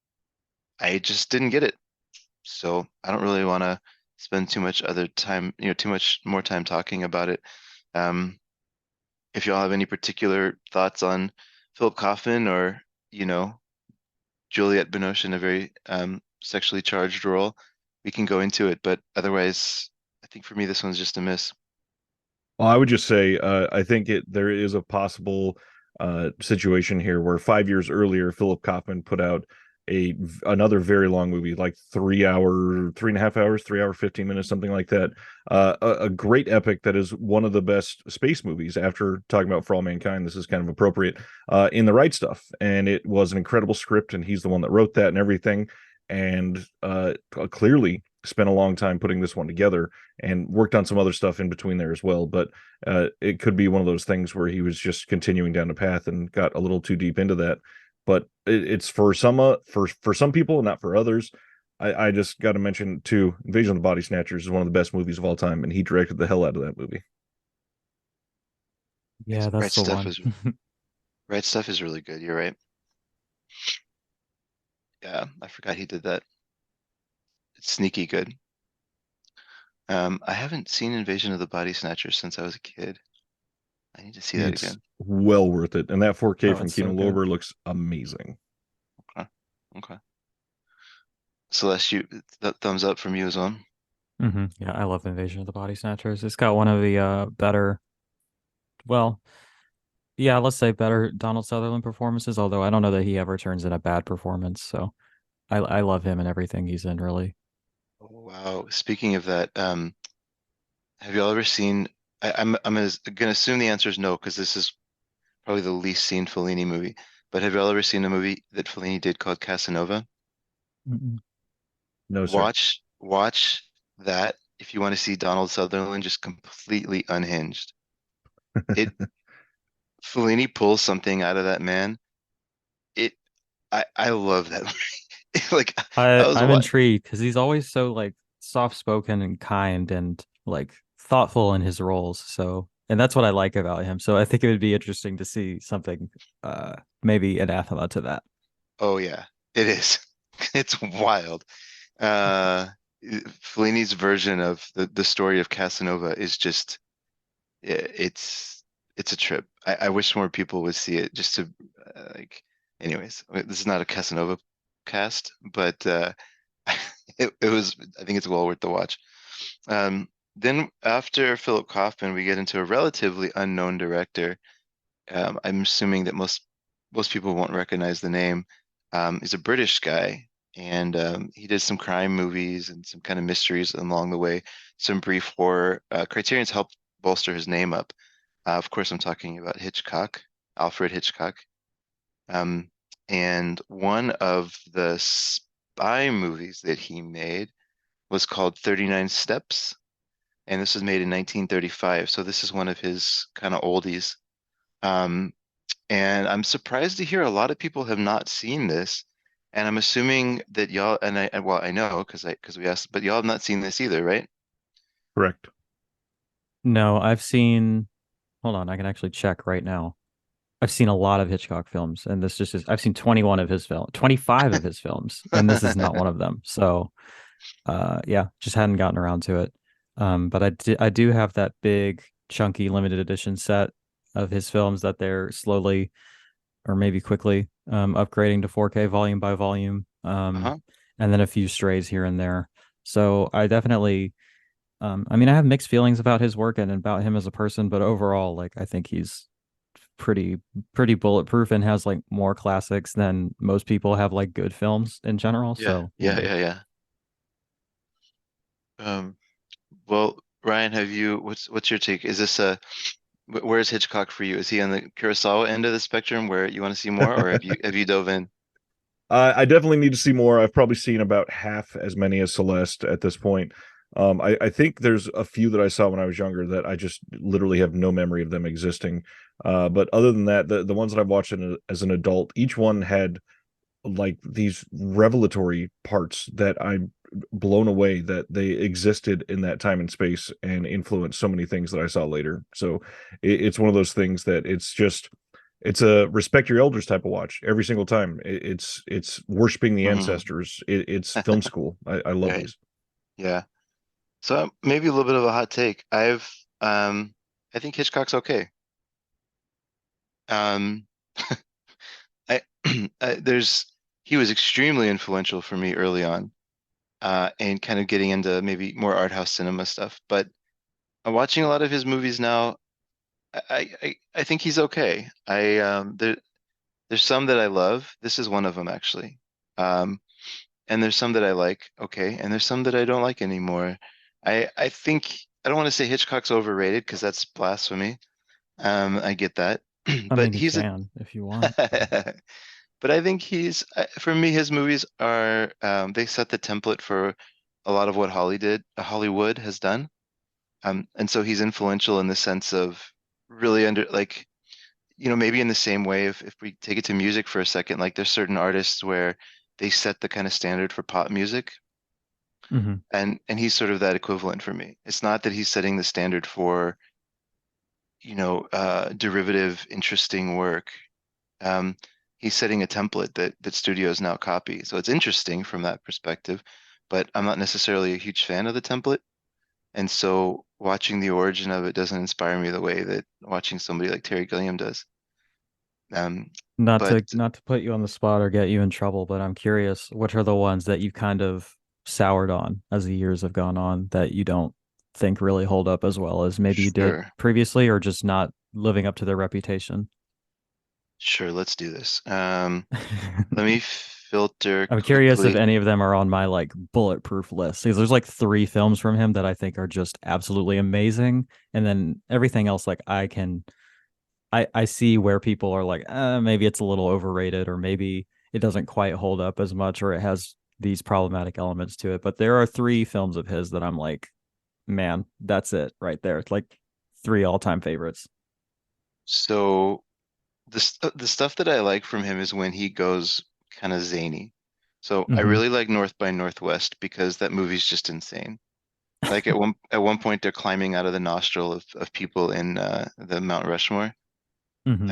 [SPEAKER 1] I just didn't get it. So I don't really want to spend too much other time, too much more time talking about it. Um, if y'all have any particular thoughts on Philip Kaufman or, you know, Juliette Binoche in a very sexually charged role, we can go into it. But otherwise, I think for me, this one's just a miss.
[SPEAKER 2] Well, I would just say I think there is a possible situation here where 5 years earlier Philip Kaufman put out another very long movie, like 3 hour, 3.5 hours, 3 hour 15 minutes, something like that. A great epic that is one of the best space movies. After talking about For All Mankind, this is kind of appropriate. In the Right Stuff, and it was an incredible script, and he's the one that wrote that and everything, and clearly spent a long time putting this one together and worked on some other stuff in between there as well. But it could be one of those things where he was just continuing down the path and got a little too deep into that. But it's for some people, and not for others. I just got to mention too, Invasion of the Body Snatchers is one of the best movies of all time, and he directed the hell out of that movie.
[SPEAKER 3] Yeah,
[SPEAKER 1] Right
[SPEAKER 3] that's the
[SPEAKER 1] Stuff
[SPEAKER 3] one.
[SPEAKER 1] is Right Stuff is really good. You're right. Yeah, I forgot he did that. It's sneaky good. I haven't seen Invasion of the Body Snatchers since I was a kid. I need to see that
[SPEAKER 2] It's
[SPEAKER 1] again.
[SPEAKER 2] well worth it, and that 4K
[SPEAKER 3] Oh,
[SPEAKER 2] from
[SPEAKER 3] it's so
[SPEAKER 2] Kino
[SPEAKER 3] good.
[SPEAKER 2] Lorber looks amazing.
[SPEAKER 1] Okay. Okay. Celeste, thumbs up from you as well.
[SPEAKER 3] Yeah, I love Invasion of the Body Snatchers. It's got one of the better, well, yeah, let's say better Donald Sutherland performances, although I don't know that he ever turns in a bad performance. So I love him and everything he's in, really.
[SPEAKER 1] Oh, wow. Speaking of that, have y'all ever seen? Gonna assume the answer is no, because this is probably the least seen Fellini movie. But have y'all ever seen a movie that Fellini did called Casanova?
[SPEAKER 3] Mm-mm.
[SPEAKER 2] No, sir.
[SPEAKER 1] Watch that if you want to see Donald Sutherland just completely unhinged. It Fellini pulls something out of that man. It I love that movie. Like I was
[SPEAKER 3] I'm
[SPEAKER 1] what?
[SPEAKER 3] intrigued because he's always so like soft spoken and kind and like thoughtful in his roles. So, and that's what I like about him. So I think it would be interesting to see something maybe anathema to that.
[SPEAKER 1] Oh yeah, it is. It's wild. Uh, Fellini's version of the story of Casanova is just it's it's a trip. I wish more people would see it just to like. Anyways, this is not a Casanova cast, but it was. I think it's well worth the watch. Then after Philip Kaufman, we get into a relatively unknown director. I'm assuming that most people won't recognize the name. He's a British guy, and he did some crime movies and some kind of mysteries along the way, some brief horror. Criterion's helped bolster his name up. Of course, I'm talking about Hitchcock, Alfred Hitchcock. Um, and one of the spy movies that he made was called 39 Steps, and this was made in 1935. So this is one of his kind of oldies. Um, and I'm surprised to hear a lot of people have not seen this. And I'm assuming that y'all, well, I know because we asked, but y'all have not seen this either, right?
[SPEAKER 2] Correct.
[SPEAKER 3] No, I've seen, hold on, I can actually check right now. I've seen a lot of Hitchcock films, and this just is, I've seen 21 of his film, 25 of his films, and this is not one of them. So yeah, just hadn't gotten around to it. But I do have that big chunky limited edition set of his films that they're slowly or maybe quickly upgrading to 4K volume by volume.
[SPEAKER 1] Uh-huh.
[SPEAKER 3] And then a few strays here and there. So I definitely I mean I have mixed feelings about his work and about him as a person, but overall like I think he's pretty bulletproof and has like more classics than most people have like good films in general.
[SPEAKER 1] Yeah,
[SPEAKER 3] So,
[SPEAKER 1] yeah, yeah, yeah. Um, well, Ryan, what's your take? Is this where's Hitchcock for you? Is he on the Kurosawa end of the spectrum where you want to see more, or have you dove in?
[SPEAKER 2] I definitely need to see more. I've probably seen about half as many as Celeste at this point. I think there's a few that I saw when I was younger that I just literally have no memory of them existing. But other than that, the ones that I've watched as an adult, each one had like these revelatory parts that I'm blown away that they existed in that time and space and influenced so many things that I saw later. So it's one of those things that it's a respect your elders type of watch every single time. It's worshiping the
[SPEAKER 1] Hmm.
[SPEAKER 2] ancestors. It's film school. I love
[SPEAKER 1] Right.
[SPEAKER 2] these.
[SPEAKER 1] Yeah. So maybe a little bit of a hot take. Um, I think Hitchcock's okay. Um, I, there's he was extremely influential for me early on, and kind of getting into maybe more art house cinema stuff. But I'm watching a lot of his movies now. I think he's okay. There's some that I love. This is one of them actually. Um, and there's some that I like, okay, and there's some that I don't like anymore. I think I don't want to say Hitchcock's overrated because that's blasphemy. I get that,
[SPEAKER 3] I
[SPEAKER 1] but
[SPEAKER 3] mean, you
[SPEAKER 1] he's a
[SPEAKER 3] can if you want.
[SPEAKER 1] but I think for me, his movies are they set the template for a lot of what Hollywood has done. And so he's influential in the sense of really under like, maybe in the same way if we take it to music for a second, like there's certain artists where they set the kind of standard for pop music,
[SPEAKER 3] Hmm.
[SPEAKER 1] and he's sort of that equivalent for me. It's not that he's setting the standard for, derivative, interesting work. Um, he's setting a template that studios now copy. So it's interesting from that perspective, but I'm not necessarily a huge fan of the template. And so watching the origin of it doesn't inspire me the way that watching somebody like Terry Gilliam does. Um, but
[SPEAKER 3] Not to put you on the spot or get you in trouble, but I'm curious, which are the ones that you kind of soured on as the years have gone on that you don't think really hold up as well as maybe you did
[SPEAKER 1] sure,
[SPEAKER 3] previously or just not living up to their reputation?
[SPEAKER 1] sure, let's do this. Let me filter
[SPEAKER 3] I'm curious if
[SPEAKER 1] quickly.
[SPEAKER 3] any of them are on my like bulletproof list because there's like three films from him that I think are just absolutely amazing, and then everything else like I see where people are like, maybe it's a little overrated, or maybe it doesn't quite hold up as much, or it has these problematic elements to it. But there are three films of his that I'm like, man, that's it right there. It's like three all-time favorites.
[SPEAKER 1] So the stuff that I like from him is when he goes kind of zany. So I
[SPEAKER 3] Hmm.
[SPEAKER 1] really like North by Northwest because that movie's just insane. Like at one point they're climbing out of the nostril of people in the Mount Rushmore.
[SPEAKER 3] Hmm.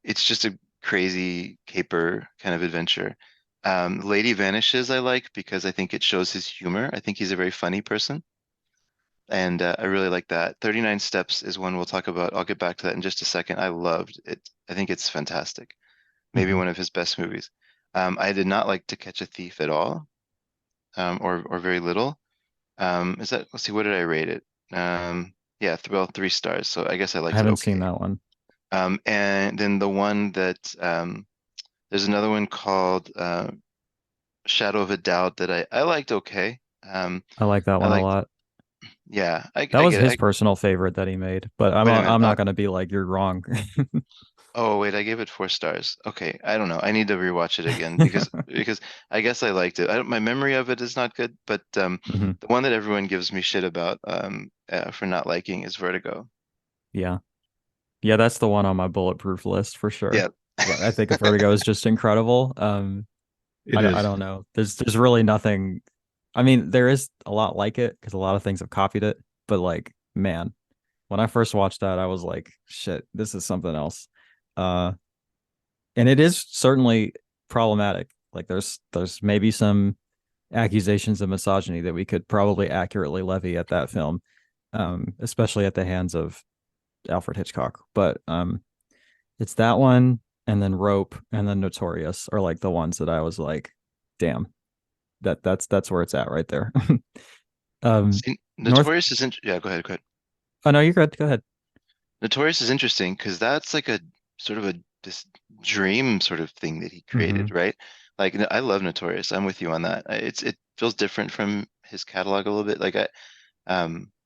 [SPEAKER 1] It's just a crazy caper kind of adventure. Lady Vanishes I like because I think it shows his humor. I think he's a very funny person, and I really like that. 39 Steps is one we'll talk about. I'll get back to that in just a second. I loved it. I think it's fantastic. Maybe
[SPEAKER 3] Hmm.
[SPEAKER 1] one of his best movies. I did not like To Catch a Thief at all, or very little. Let's see, what did I rate it? Yeah, well, 3 stars. So I guess I
[SPEAKER 3] I
[SPEAKER 1] liked it
[SPEAKER 3] haven't seen
[SPEAKER 1] okay.
[SPEAKER 3] that one.
[SPEAKER 1] And then the one that there's another one called Shadow of a Doubt that I liked okay.
[SPEAKER 3] I like that
[SPEAKER 1] I
[SPEAKER 3] one a
[SPEAKER 1] liked,
[SPEAKER 3] lot.
[SPEAKER 1] yeah,
[SPEAKER 3] That
[SPEAKER 1] I
[SPEAKER 3] was
[SPEAKER 1] get it.
[SPEAKER 3] his personal favorite that he made, but
[SPEAKER 1] Wait a minute.
[SPEAKER 3] I'm not gonna be like you're wrong.
[SPEAKER 1] Oh wait, I gave it 4 stars. Okay, I don't know. I need to rewatch it again because I guess I liked it. My memory of it is not good, but
[SPEAKER 3] Hmm.
[SPEAKER 1] the one that everyone gives me shit about for not liking is Vertigo.
[SPEAKER 3] Yeah. Yeah, that's the one on my bulletproof list for sure.
[SPEAKER 1] Yeah.
[SPEAKER 3] I think Vertigo is just incredible.
[SPEAKER 2] It
[SPEAKER 3] I
[SPEAKER 2] is.
[SPEAKER 3] don't know. There's really nothing. I mean, there is a lot like it because a lot of things have copied it, but like, man, when I first watched that, I was like, shit, this is something else. Uh, and it is certainly problematic. Like, there's maybe some accusations of misogyny that we could probably accurately levy at that film, especially at the hands of Alfred Hitchcock. But it's that one, and then Rope, and then Notorious are like the ones that I was like, damn, that's where it's at right there. um,
[SPEAKER 1] See,
[SPEAKER 3] North.
[SPEAKER 1] Notorious is yeah, go ahead, go ahead.
[SPEAKER 3] Oh no, you're good. Go ahead.
[SPEAKER 1] Notorious is interesting because that's like a sort of this dream sort of thing that he
[SPEAKER 3] Hmm.
[SPEAKER 1] created, right? Like I love Notorious. I'm with you on that. It feels different from his catalog a little bit.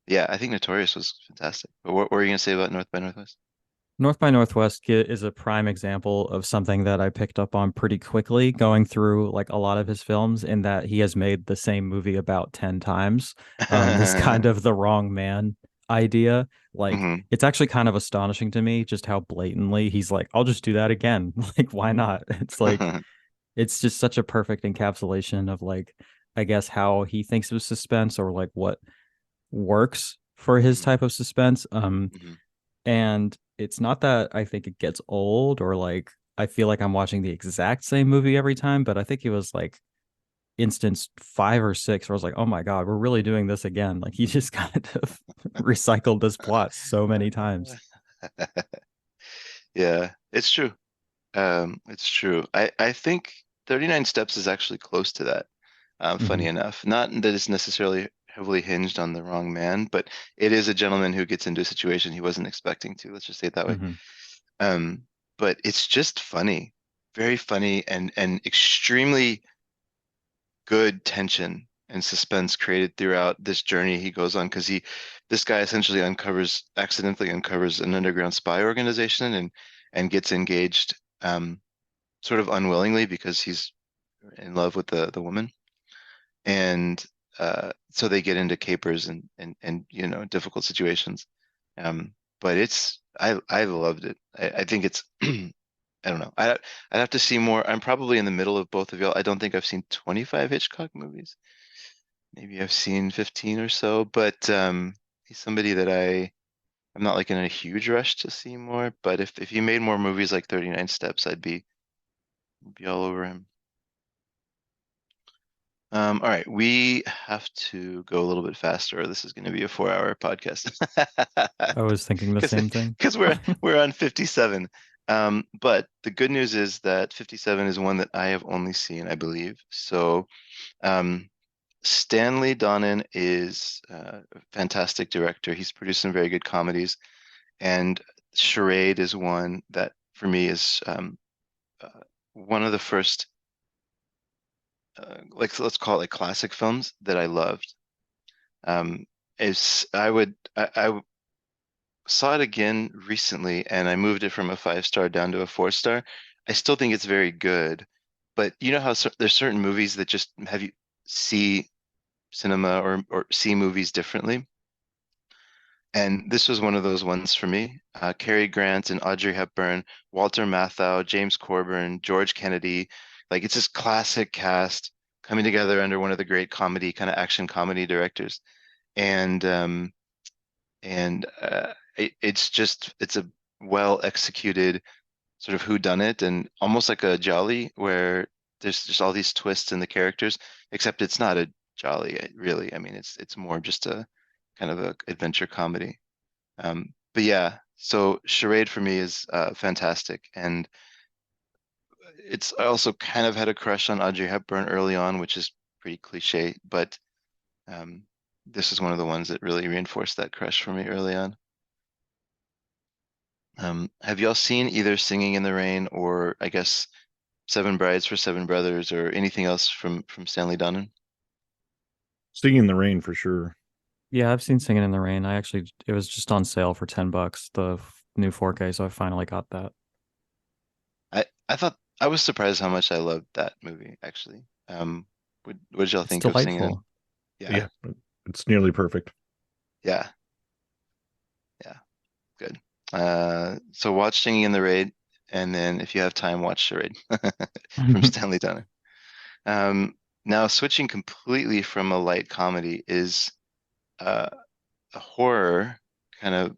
[SPEAKER 1] Yeah, I think Notorious was fantastic. But what were you gonna say about North by Northwest?
[SPEAKER 3] North by Northwest is a prime example of something that I picked up on pretty quickly going through like a lot of his films, in that he has made the same movie about 10 times. This kind of the wrong man idea. Like,
[SPEAKER 1] hmm
[SPEAKER 3] it's actually kind of astonishing to me just how blatantly he's like, I'll just do that again. Like, why not? It's like, it's just such a perfect encapsulation of like, I guess, how he thinks of suspense, or like what works for his
[SPEAKER 1] hmm
[SPEAKER 3] type of suspense.
[SPEAKER 1] hmm
[SPEAKER 3] And it's not that I think it gets old, or like I feel like I'm watching the exact same movie every time, but I think it was like instance 5 or 6 where I was like, oh my God, we're really doing this again. Like, he just kind of recycled this plot so many times.
[SPEAKER 1] Yeah, it's true. It's true. I think 39 Steps is actually close to that. Funny
[SPEAKER 3] Hmm.
[SPEAKER 1] enough, not that it's necessarily heavily hinged on the wrong man, but it is a gentleman who gets into a situation he wasn't expecting to. Let's just say it that way.
[SPEAKER 3] Hmm.
[SPEAKER 1] Um, but it's just funny, very funny, and extremely good tension and suspense created throughout this journey he goes on because this guy essentially accidentally uncovers an underground spy organization and gets engaged sort of unwillingly because he's in love with the woman. And so they get into capers and difficult situations. But I loved it. I think it's I don't know. I'd have to see more. I'm probably in the middle of both of y'all. I don't think I've seen 25 Hitchcock movies. Maybe I've seen 15 or so, but he's somebody that I'm not like in a huge rush to see more. But if he made more movies like 39 Steps, I'd be all over him. All right, we have to go a little bit faster, or this is going to be a 4-hour podcast.
[SPEAKER 3] I was thinking the
[SPEAKER 1] Because
[SPEAKER 3] same thing.
[SPEAKER 1] because we're on 57. But the good news is that 57 is one that I have only seen, I believe. So um, Stanley Donen is a fantastic director. He's produced some very good comedies, and Charade is one that for me is uh, one of the first, like let's call it like classic films that I loved. Um, is I saw it again recently, and I moved it from a 5-star down to a 4-star. I still think it's very good, but you know how there's certain movies that just have you see cinema or see movies differently. And this was one of those ones for me. Cary Grant and Audrey Hepburn, Walter Matthau, James Coburn, George Kennedy. Like it's this classic cast coming together under one of the great comedy, kind of action comedy directors. And it's a well executed sort of whodunit and almost like a jolly where there's just all these twists in the characters, except it's not a jolly, really. I mean, it's more just a kind of a adventure comedy. But yeah, so Charade for me is fantastic, and I also kind of had a crush on Audrey Hepburn early on, which is pretty cliche, but um, this is one of the ones that really reinforced that crush for me early on. Have y'all seen either Singing in the Rain or I guess Seven Brides for Seven Brothers or anything else from Stanley Donen?
[SPEAKER 2] Singing in the Rain for sure.
[SPEAKER 3] Yeah, I've seen Singing in the Rain. It was just on sale for $10, the new 4K, so I finally got that.
[SPEAKER 1] I thought I was surprised how much I loved that movie actually. What did y'all
[SPEAKER 3] It's
[SPEAKER 1] think of Singing in?
[SPEAKER 3] delightful.
[SPEAKER 1] Yeah,
[SPEAKER 2] Yeah, it's nearly perfect.
[SPEAKER 1] yeah, yeah, good. So watch Singing in the Rain, and then if you have time, watch Charade from Stanley Donen. Um, Now switching completely from a light comedy is uh, a horror kind of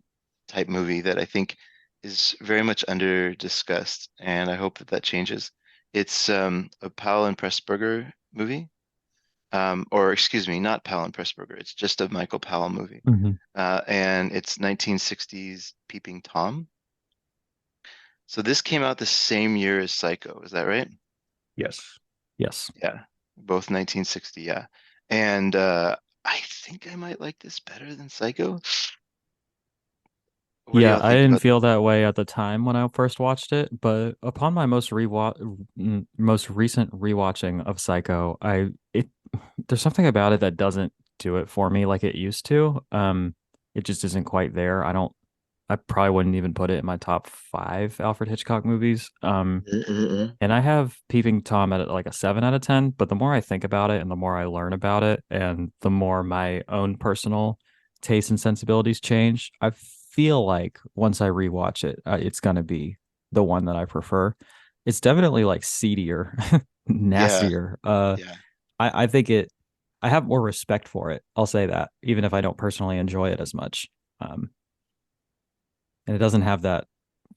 [SPEAKER 1] type movie that I think is very much under discussed, and I hope that that changes. It's a Powell and Pressburger movie, or excuse me, not Powell and Pressburger. It's just a Michael Powell movie,
[SPEAKER 3] Mhm.
[SPEAKER 1] and it's 1960s Peeping Tom. So this came out the same year as Psycho. Is that right?
[SPEAKER 2] Yes.
[SPEAKER 3] Yes.
[SPEAKER 1] Yeah, both 1960. Yeah, and I think I might like this better than Psycho. What do
[SPEAKER 3] Yeah,
[SPEAKER 1] y'all
[SPEAKER 3] I
[SPEAKER 1] think
[SPEAKER 3] didn't
[SPEAKER 1] about?
[SPEAKER 3] feel that way at the time when I first watched it, but upon my most recent rewatching of Psycho, there's something about it that doesn't do it for me like it used to. It just isn't quite there. I probably wouldn't even put it in my top five Alfred Hitchcock movies. And I have Peeping Tom at like a 7 out of 10, but the more I think about it and the more I learn about it and the more my own personal tastes and sensibilities change, I feel like once I rewatch it, it's going to be the one that I prefer. It's definitely like seedier,
[SPEAKER 1] Yeah,
[SPEAKER 3] nastier.
[SPEAKER 1] yeah.
[SPEAKER 3] I think I have more respect for it. I'll say that, even if I don't personally enjoy it as much. Um, and it doesn't have that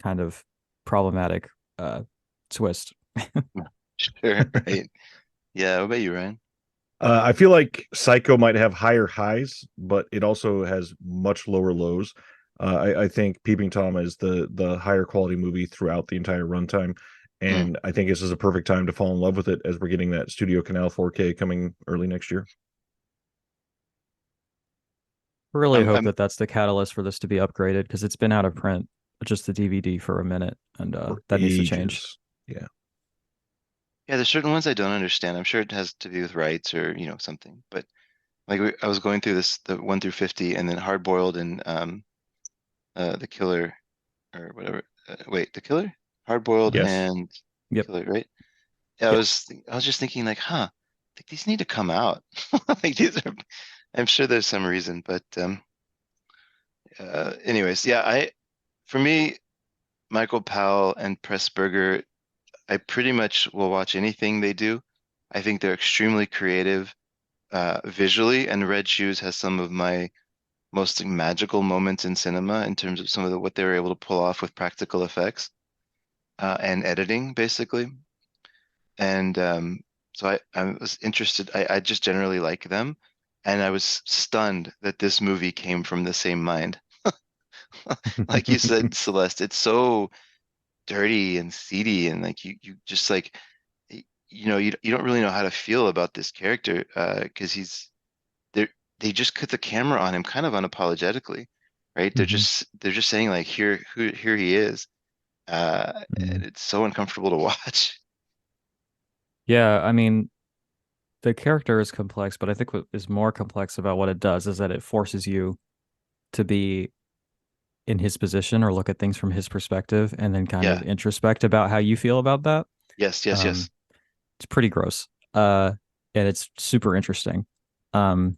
[SPEAKER 3] kind of problematic uh twist.
[SPEAKER 1] Sure, right. Yeah, what about you, Ryan?
[SPEAKER 2] I feel like Psycho might have higher highs, but it also has much lower lows. I think Peeping Tom is the higher quality movie throughout the entire runtime,
[SPEAKER 1] Mm.
[SPEAKER 2] and I think this is a perfect time to fall in love with it as we're getting that Studio Canal 4K coming early next year.
[SPEAKER 3] Really
[SPEAKER 1] I'm,
[SPEAKER 3] hope
[SPEAKER 1] I'm
[SPEAKER 3] that that's the catalyst for this to be upgraded because it's been out of print, just the DVD for a minute, and
[SPEAKER 2] For
[SPEAKER 3] that needs to change.
[SPEAKER 2] ages. Yeah.
[SPEAKER 1] yeah, there's certain ones I don't understand. I'm sure it has to do with rights or, something. But like I was going through this, the 1 through 50, and then Hard Boiled and the Killer or whatever. Wait, the Killer? Hard Boiled
[SPEAKER 2] Yes.
[SPEAKER 1] and
[SPEAKER 3] Yep.
[SPEAKER 1] Killer, right? Yeah,
[SPEAKER 3] Yep.
[SPEAKER 1] I was just thinking like, huh, like these need to come out. Like these are, I'm sure there's some reason, but anyways, yeah, for me, Michael Powell and Pressburger, I pretty much will watch anything they do. I think they're extremely creative visually, and Red Shoes has some of my most magical moments in cinema in terms of some of what they were able to pull off with practical effects and editing, basically. And so I was interested. I just generally like them, and I was stunned that this movie came from the same mind. Like you said, Celeste, it's so dirty and seedy, and like you just like you don't really know how to feel about this character because they they just put the camera on him kind of unapologetically, right?
[SPEAKER 3] Hmm.
[SPEAKER 1] They're just saying like here he is, and
[SPEAKER 3] Hmm.
[SPEAKER 1] it's so uncomfortable to watch.
[SPEAKER 3] Yeah, I mean, the character is complex, but I think what is more complex about what it does is that it forces you to be in his position or look at things from his perspective and then kind of
[SPEAKER 1] Yeah.
[SPEAKER 3] introspect about how you feel about that.
[SPEAKER 1] Yes. Yes.
[SPEAKER 3] Um,
[SPEAKER 1] Yes.
[SPEAKER 3] it's pretty gross. And it's super interesting. Um,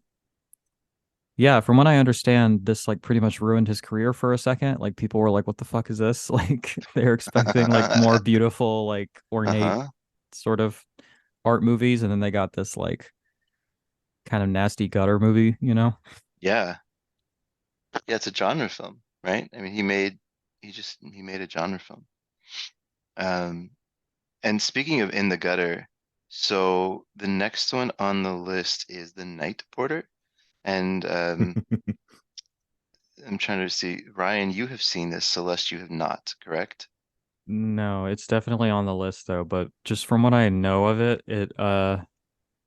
[SPEAKER 3] yeah, from what I understand, this like pretty much ruined his career for a second. Like people were like, "What the fuck is this?" Like they're expecting like more beautiful, like ornate
[SPEAKER 1] Uh-huh.
[SPEAKER 3] sort of art movies, and then they got this like kind of nasty gutter movie, you know?
[SPEAKER 1] Yeah. Yeah, it's a genre film, right? I mean, he made a genre film. Um, and speaking of In the Gutter, so the next one on the list is The Night Porter. And I'm trying to see, Ryan, you have seen this, Celeste, you have not, correct?
[SPEAKER 3] No, it's definitely on the list though, but just from what I know of it,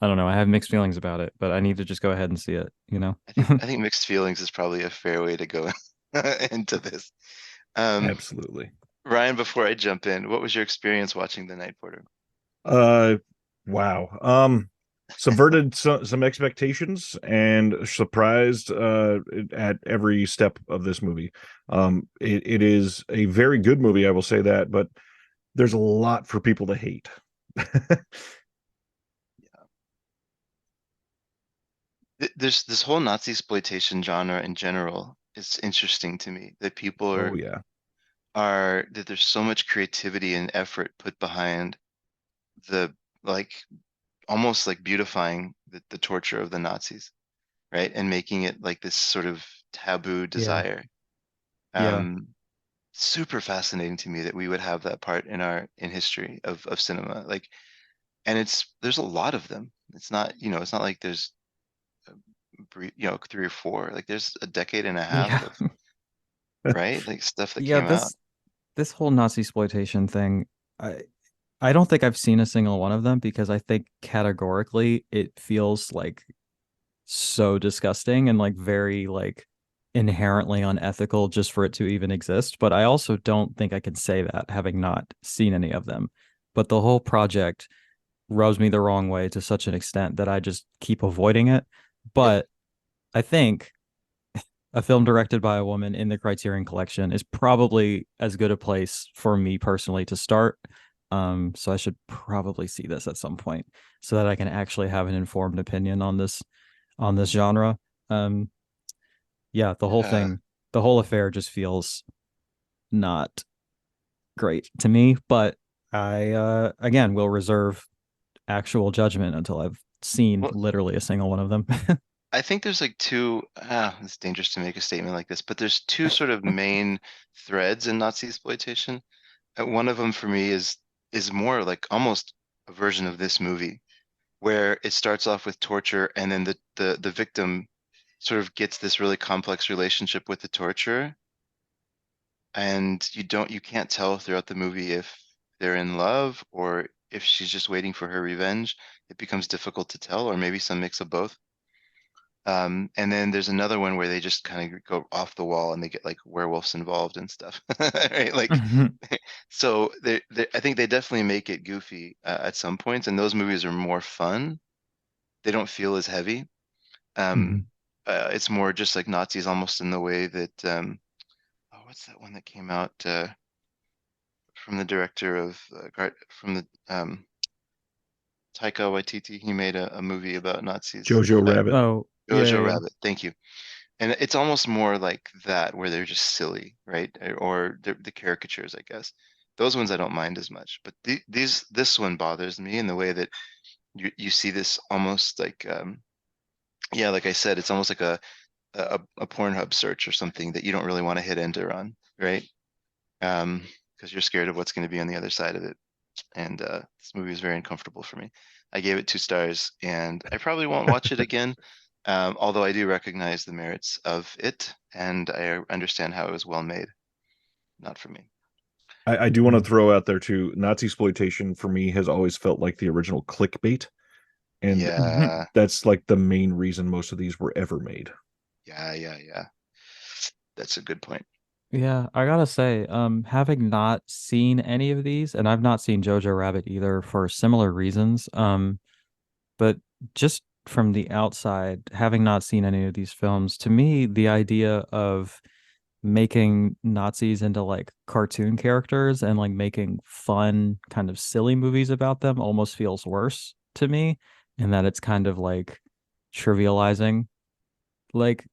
[SPEAKER 3] I don't know, I have mixed feelings about it, but I need to just go ahead and see it, you know?
[SPEAKER 1] I think mixed feelings is probably a fair way to go into this. Um,
[SPEAKER 2] Absolutely.
[SPEAKER 1] Ryan, before I jump in, what was your experience watching The Night Porter?
[SPEAKER 2] Uh, wow. Subverted some expectations and surprised at every step of this movie. It is a very good movie, I will say that, but there's a lot for people to hate.
[SPEAKER 1] There's this whole Nazi exploitation genre in general is interesting to me that people
[SPEAKER 2] Oh yeah.
[SPEAKER 1] are that there's so much creativity and effort put behind the like almost like beautifying the torture of the Nazis, right? And making it like this sort of taboo
[SPEAKER 3] Yeah.
[SPEAKER 1] desire.
[SPEAKER 3] Yeah.
[SPEAKER 1] Um, Super fascinating to me that we would have that part in history of cinema. Like, and there's a lot of them. It's not like there's 3 or 4. Like there's a decade and a half
[SPEAKER 3] Yeah.
[SPEAKER 1] of, right? Like stuff that
[SPEAKER 3] Yeah,
[SPEAKER 1] came out.
[SPEAKER 3] this whole Nazi exploitation thing, I I don't think I've seen a single one of them because I think categorically it feels like so disgusting and like very like inherently unethical just for it to even exist. But I also don't think I can say that having not seen any of them. But the whole project rubs me the wrong way to such an extent that I just keep avoiding it.
[SPEAKER 1] Yep.
[SPEAKER 3] But I think a film directed by a woman in the Criterion Collection is probably as good a place for me personally to start. So I should probably see this at some point so that I can actually have an informed opinion on this genre. Um, yeah,
[SPEAKER 1] Yeah.
[SPEAKER 3] the whole affair just feels not great to me, but I again will reserve actual judgment until I've seen
[SPEAKER 1] Well,
[SPEAKER 3] literally a single one of them.
[SPEAKER 1] I think there's like two, it's dangerous to make a statement like this, but there's two sort of main threads in Nazi exploitation. One of them for me is more like almost a version of this movie, where it starts off with torture and then the victim sort of gets this really complex relationship with the torturer, and you can't tell throughout the movie if they're in love or if she's just waiting for her revenge. It becomes difficult to tell, or maybe some mix of both. And then there's another one where they just kind of go off the wall and they get like werewolves involved and stuff, right? Like, so I think they definitely make it goofy at some points, and those movies are more fun. They don't feel as heavy. Um,
[SPEAKER 3] Mhm.
[SPEAKER 1] it's more just like Nazis, almost in the way that oh, what's that one that came out from the director of from the Taika Waititi? He made a movie about Nazis.
[SPEAKER 2] Jojo Rabbit.
[SPEAKER 3] Oh, yeah,
[SPEAKER 1] Jojo
[SPEAKER 3] yeah,
[SPEAKER 1] Rabbit. Thank you. And it's almost more like that, where they're just silly, right? Or the caricatures, I guess. Those ones I don't mind as much, but this one bothers me in the way that you see this almost like yeah, like I said, it's almost like a Pornhub search or something that you don't really want to hit enter on, right? Because you're scared of what's going to be on the other side of it. And this movie is very uncomfortable for me. I gave it 2 stars, and I probably won't watch it again. Although I do recognize the merits of it, and I understand how it was well made. Not for me.
[SPEAKER 2] I do want to
[SPEAKER 3] Mhm.
[SPEAKER 2] throw out there too, Nazi exploitation for me has always felt like the original clickbait, and
[SPEAKER 3] Mhm.
[SPEAKER 1] Yeah,
[SPEAKER 2] that's like the main reason most of these were ever made.
[SPEAKER 1] yeah. That's a good point.
[SPEAKER 3] Yeah, I gotta say, having not seen any of these, and I've not seen Jojo Rabbit either for similar reasons, but just from the outside, having not seen any of these films, to me, the idea of making Nazis into like cartoon characters and like making fun, kind of silly movies about them almost feels worse to me, in that it's kind of like trivializing like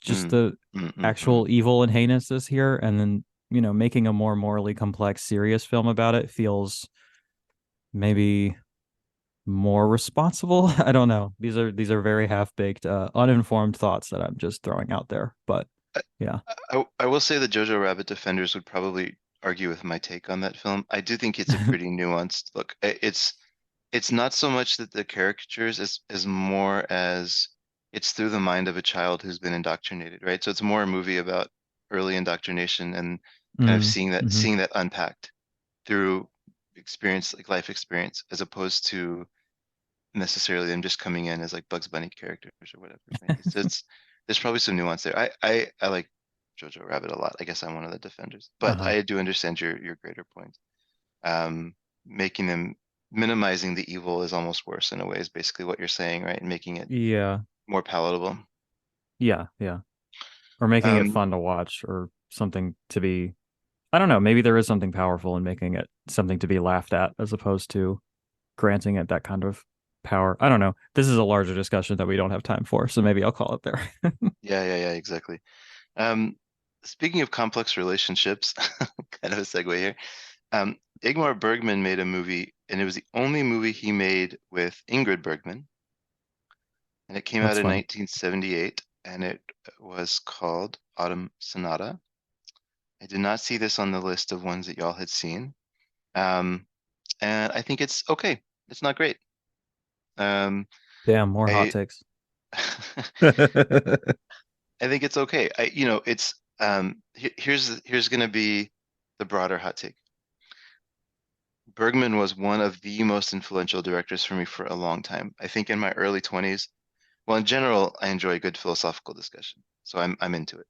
[SPEAKER 3] just
[SPEAKER 1] Mm,
[SPEAKER 3] the
[SPEAKER 1] mm.
[SPEAKER 3] actual evil and heinousness here, and then making a more morally complex, serious film about it feels maybe more responsible. I don't know. These are very half-baked, uninformed thoughts that I'm just throwing out there. But
[SPEAKER 1] I,
[SPEAKER 3] yeah.
[SPEAKER 1] I will say the Jojo Rabbit defenders would probably argue with my take on that film. I do think it's a pretty nuanced look. It's not so much that the caricatures as more as it's through the mind of a child who's been indoctrinated, right? So it's more a movie about early indoctrination and kind of
[SPEAKER 3] Mm, hmm.
[SPEAKER 1] seeing that unpacked through experience, like life experience, as opposed to necessarily them just coming in as like Bugs Bunny characters or whatever it might be. So it's there's probably some nuance there. I like Jojo Rabbit a lot. I guess I'm one of the defenders, but
[SPEAKER 3] Uh-huh.
[SPEAKER 1] I do understand your greater point. Um, Making them minimizing the evil is almost worse in a way, is basically what you're saying, right? And making it
[SPEAKER 3] Yeah.
[SPEAKER 1] more palatable.
[SPEAKER 3] Yeah, yeah. Or making it
[SPEAKER 1] Um,
[SPEAKER 3] fun to watch, or something to be, I don't know, maybe there is something powerful in making it something to be laughed at as opposed to granting it that kind of power. I don't know. This is a larger discussion that we don't have time for, so maybe I'll call it there.
[SPEAKER 1] yeah, exactly. Um, Speaking of complex relationships, kind of a segue here. Ingmar Bergman made a movie, and it was the only movie he made with Ingrid Bergman, and it came out
[SPEAKER 3] That's
[SPEAKER 1] in
[SPEAKER 3] fun.
[SPEAKER 1] 1978, and it was called Autumn Sonata. I did not see this on the list of ones that y'all had seen, um, and I think it's okay. It's not great. Um,
[SPEAKER 3] Damn, more hot
[SPEAKER 1] I
[SPEAKER 3] takes.
[SPEAKER 1] I think it's okay. It's here's gonna be the broader hot take. Bergman was one of the most influential directors for me for a long time. I think in my early 20s, well, in general, I enjoy good philosophical discussion, so I'm into it.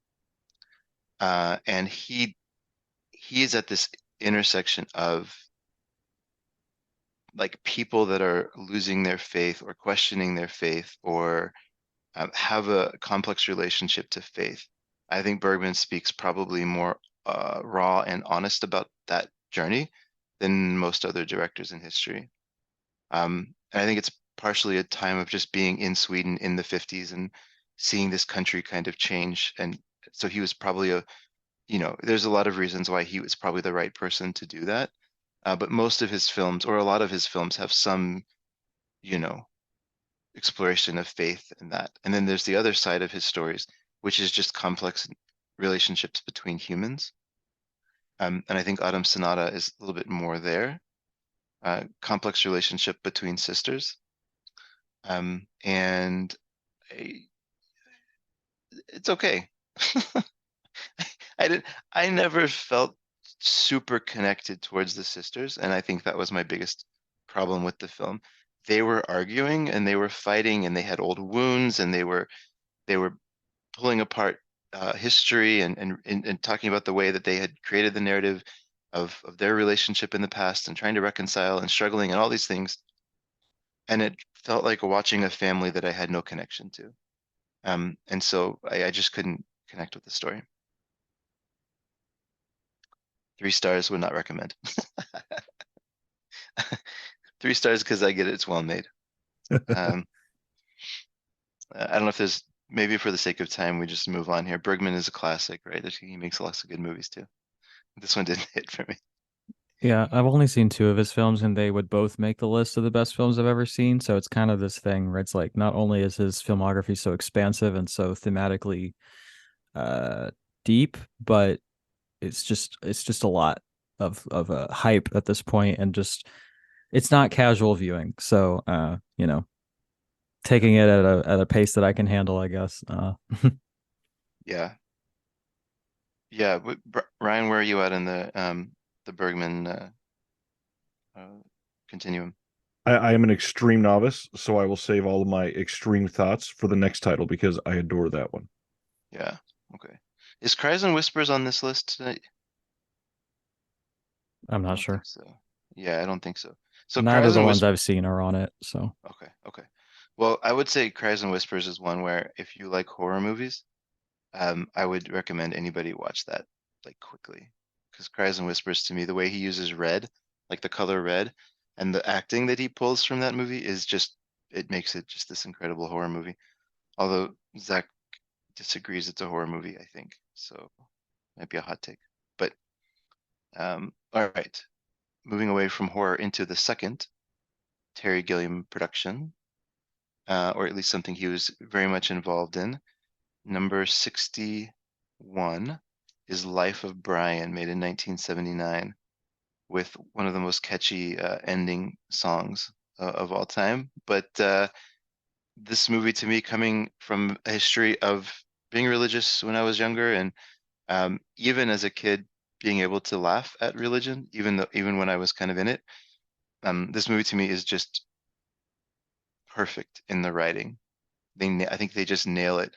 [SPEAKER 1] And he is at this intersection of like people that are losing their faith or questioning their faith or have a complex relationship to faith. I think Bergman speaks probably more raw and honest about that journey than most other directors in history. And I think it's partially a time of just being in Sweden in the 50s and seeing this country kind of change. And so he was probably there's a lot of reasons why he was probably the right person to do that. But most of his films, or a lot of his films, have some, you know, exploration of faith in that. And then there's the other side of his stories, which is just complex relationships between humans. And I think Autumn Sonata is a little bit more there. Complex relationship between sisters. And I, it's okay. I didn't I never felt super connected towards the sisters, and I think that was my biggest problem with the film. They were arguing and they were fighting and they had old wounds and they were pulling apart history and talking about the way that they had created the narrative of their relationship in the past and trying to reconcile and struggling and all these things. And it felt like watching a family that I had no connection to. And so I just couldn't connect with the story. 3 stars would not recommend. 3 stars because I get it, it's well made. Um, I don't know if there's maybe for the sake of time we just move on here. Bergman is a classic, right? He makes lots of good movies too. This one didn't hit for me.
[SPEAKER 3] Yeah, I've only seen two of his films, and they would both make the list of the best films I've ever seen. So it's kind of this thing where it's like not only is his filmography so expansive and so thematically uh deep, but it's just a lot of hype at this point, and just it's not casual viewing. So taking it at a pace that I can handle, I guess.
[SPEAKER 1] Yeah, yeah. Ryan, where are you at in the Bergman uh, continuum?
[SPEAKER 2] I am an extreme novice, so I will save all of my extreme thoughts for the next title because I adore that one.
[SPEAKER 1] Yeah, okay. Is Cries and Whispers on this list tonight?
[SPEAKER 3] I'm
[SPEAKER 1] I
[SPEAKER 3] not
[SPEAKER 1] don't think
[SPEAKER 3] sure.
[SPEAKER 1] so. Yeah, I don't think so. So
[SPEAKER 3] Neither of
[SPEAKER 1] Cries
[SPEAKER 3] the
[SPEAKER 1] and
[SPEAKER 3] ones
[SPEAKER 1] Whispers.
[SPEAKER 3] I've seen are on it. So
[SPEAKER 1] Okay, okay. Well, I would say Cries and Whispers is one where if you like horror movies, I would recommend anybody watch that like quickly. Because Cries and Whispers to me, the way he uses red, like the color red, and the acting that he pulls from that movie is just it makes it just this incredible horror movie. Although Zach disagrees it's a horror movie, I think. So might be a hot take. But all right. Moving away from horror into the second Terry Gilliam production, or at least something he was very much involved in. Number 61 is Life of Brian, made in 1979, with one of the most catchy ending songs of all time. But this movie, to me, coming from a history of being religious when I was younger, and even as a kid, being able to laugh at religion, even when I was kind of in it, this movie to me is just perfect in the writing. I think they just nail it.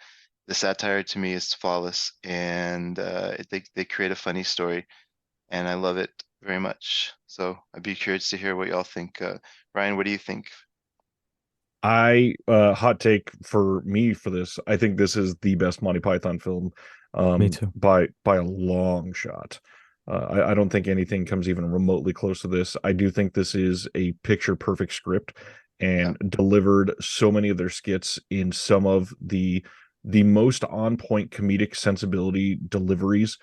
[SPEAKER 1] The satire to me is flawless, and they create a funny story, and I love it very much. So I'd be curious to hear what y'all think. Ryan, what do you think?
[SPEAKER 2] I hot take for me for this. I think this is the best Monty Python film
[SPEAKER 3] me too.
[SPEAKER 2] by a long shot. I don't think anything comes even remotely close to this. I do think this is a picture perfect script
[SPEAKER 1] Yeah,
[SPEAKER 2] and delivered so many of their skits in some of the most on point comedic sensibility deliveries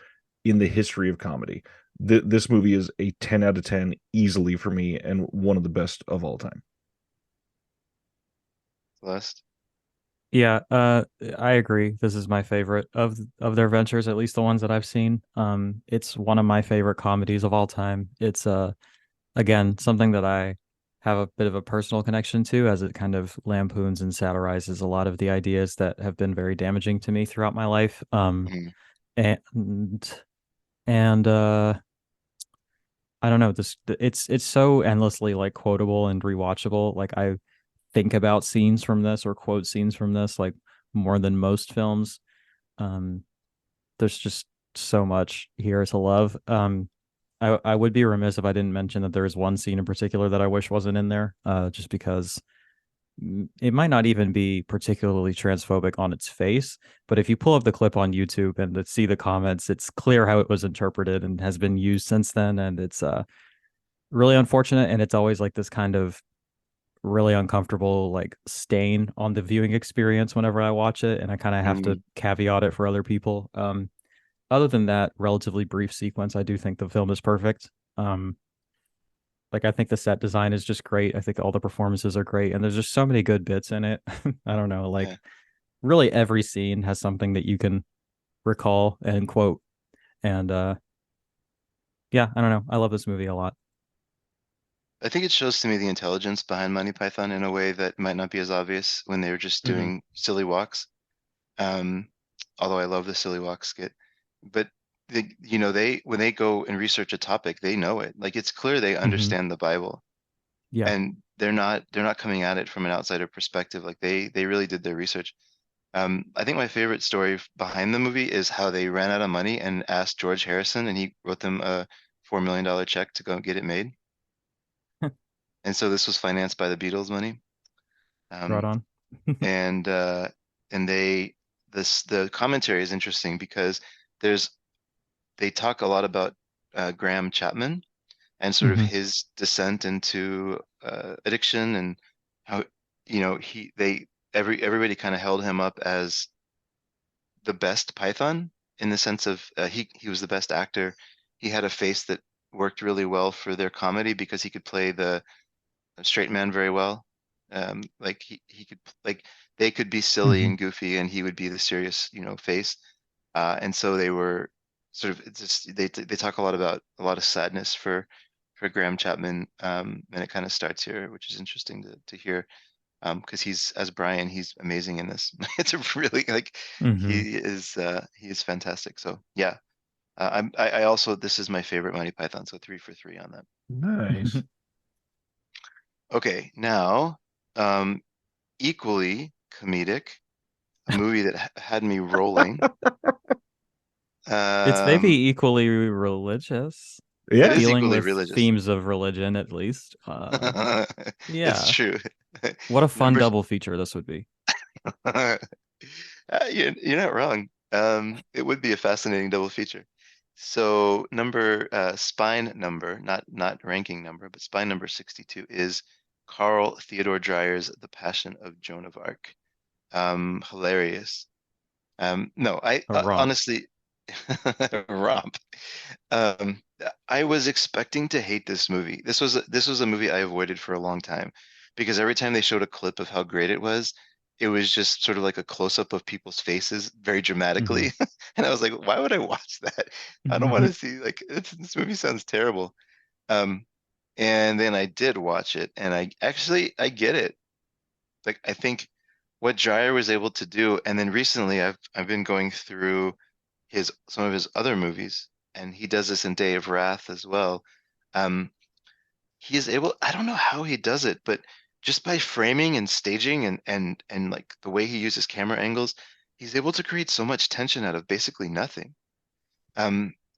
[SPEAKER 2] in the history of comedy. This movie is a 10 out of 10 easily for me and one of the best of all time.
[SPEAKER 1] Celeste.
[SPEAKER 3] Yeah, I agree. This is my favorite of their ventures, at least the ones that I've seen. It's one of my favorite comedies of all time. It's again something that I have a bit of a personal connection to, as it kind of lampoons and satirizes a lot of the ideas that have been very damaging to me throughout my life.
[SPEAKER 1] Mhm.
[SPEAKER 3] And and I don't know, this it's so endlessly like quotable and rewatchable. Like I think about scenes from this or quote scenes from this like more than most films. Um, there's just so much here to love. I would be remiss if I didn't mention that there is one scene in particular that I wish wasn't in there, just because it might not even be particularly transphobic on its face, but if you pull up the clip on YouTube and see the comments, it's clear how it was interpreted and has been used since then, and it's really unfortunate, and it's always like this kind of really uncomfortable like stain on the viewing experience whenever I watch it, and I kind of have to
[SPEAKER 1] Mm,
[SPEAKER 3] caveat it for other people. Other than that relatively brief sequence, I do think the film is perfect. Um, like I think the set design is just great. I think all the performances are great, and there's just so many good bits in it. I don't know, like
[SPEAKER 1] yeah.
[SPEAKER 3] really every scene has something that you can recall and quote. And yeah, I don't know. I love this movie a lot.
[SPEAKER 1] I think it shows to me the intelligence behind Monty Python in a way that might not be as obvious when they were just
[SPEAKER 3] Hmm.
[SPEAKER 1] doing silly walks. Um, although I love the silly walk skit, but they when they go and research a topic, they know it. Like it's clear they
[SPEAKER 3] Hmm.
[SPEAKER 1] understand the Bible,
[SPEAKER 3] Yeah.
[SPEAKER 1] and they're not coming at it from an outsider perspective. Like they really did their research. I think my favorite story behind the movie is how they ran out of money and asked George Harrison, and he wrote them a $4 million check to go get it made. And so this was financed by the Beatles money.
[SPEAKER 3] Right
[SPEAKER 1] Um,
[SPEAKER 3] on.
[SPEAKER 1] and uh, and the commentary is interesting because there's they talk a lot about Graham Chapman and sort of
[SPEAKER 3] Hmm.
[SPEAKER 1] his descent into addiction and how he they everybody kind of held him up as the best Python in the sense of he was the best actor. He had a face that worked really well for their comedy because he could play the straight man very well. Like he could like they could be silly
[SPEAKER 3] Hmm.
[SPEAKER 1] and goofy and he would be the serious, face. And so they were sort of it's just they talk a lot about a lot of sadness for Graham Chapman. And it kind of starts here, which is interesting to hear. Because he's as Brian, he's amazing in this. It's a really like
[SPEAKER 3] Hmm.
[SPEAKER 1] he is fantastic. So yeah, I also this is my favorite Monty Python. So 3 for 3 on that.
[SPEAKER 2] Nice.
[SPEAKER 1] Okay, now equally comedic, a movie that had me rolling.
[SPEAKER 3] It's maybe
[SPEAKER 1] Um,
[SPEAKER 3] equally religious,
[SPEAKER 1] it
[SPEAKER 2] Yeah.
[SPEAKER 1] is
[SPEAKER 3] dealing
[SPEAKER 1] equally
[SPEAKER 3] with
[SPEAKER 1] religious.
[SPEAKER 3] themes of religion at least.
[SPEAKER 1] It's
[SPEAKER 3] Yeah.
[SPEAKER 1] true.
[SPEAKER 3] What a fun
[SPEAKER 1] Number,
[SPEAKER 3] double feature this would be.
[SPEAKER 1] you're not wrong. It would be a fascinating double feature. So spine number, not ranking number, but spine number 62 is Carl Theodor Dreyer's The Passion of Joan of Arc. Hilarious. No, I
[SPEAKER 3] A romp.
[SPEAKER 1] honestly, romp. Um, I was expecting to hate this movie. This was a movie I avoided for a long time because every time they showed a clip of how great it was just sort of like a close-up of people's faces very
[SPEAKER 3] Hmm.
[SPEAKER 1] dramatically. And I was like, why would I watch that? I don't want to see like this movie sounds terrible. Um, and then I did watch it and I get it. Like I think what Dreyer was able to do, and then recently I've been going through his some of his other movies, and he does this in Day of Wrath as well. Um, he is able, I don't know how he does it, but just by framing and staging and like the way he uses camera angles, he's able to create so much tension out of basically nothing.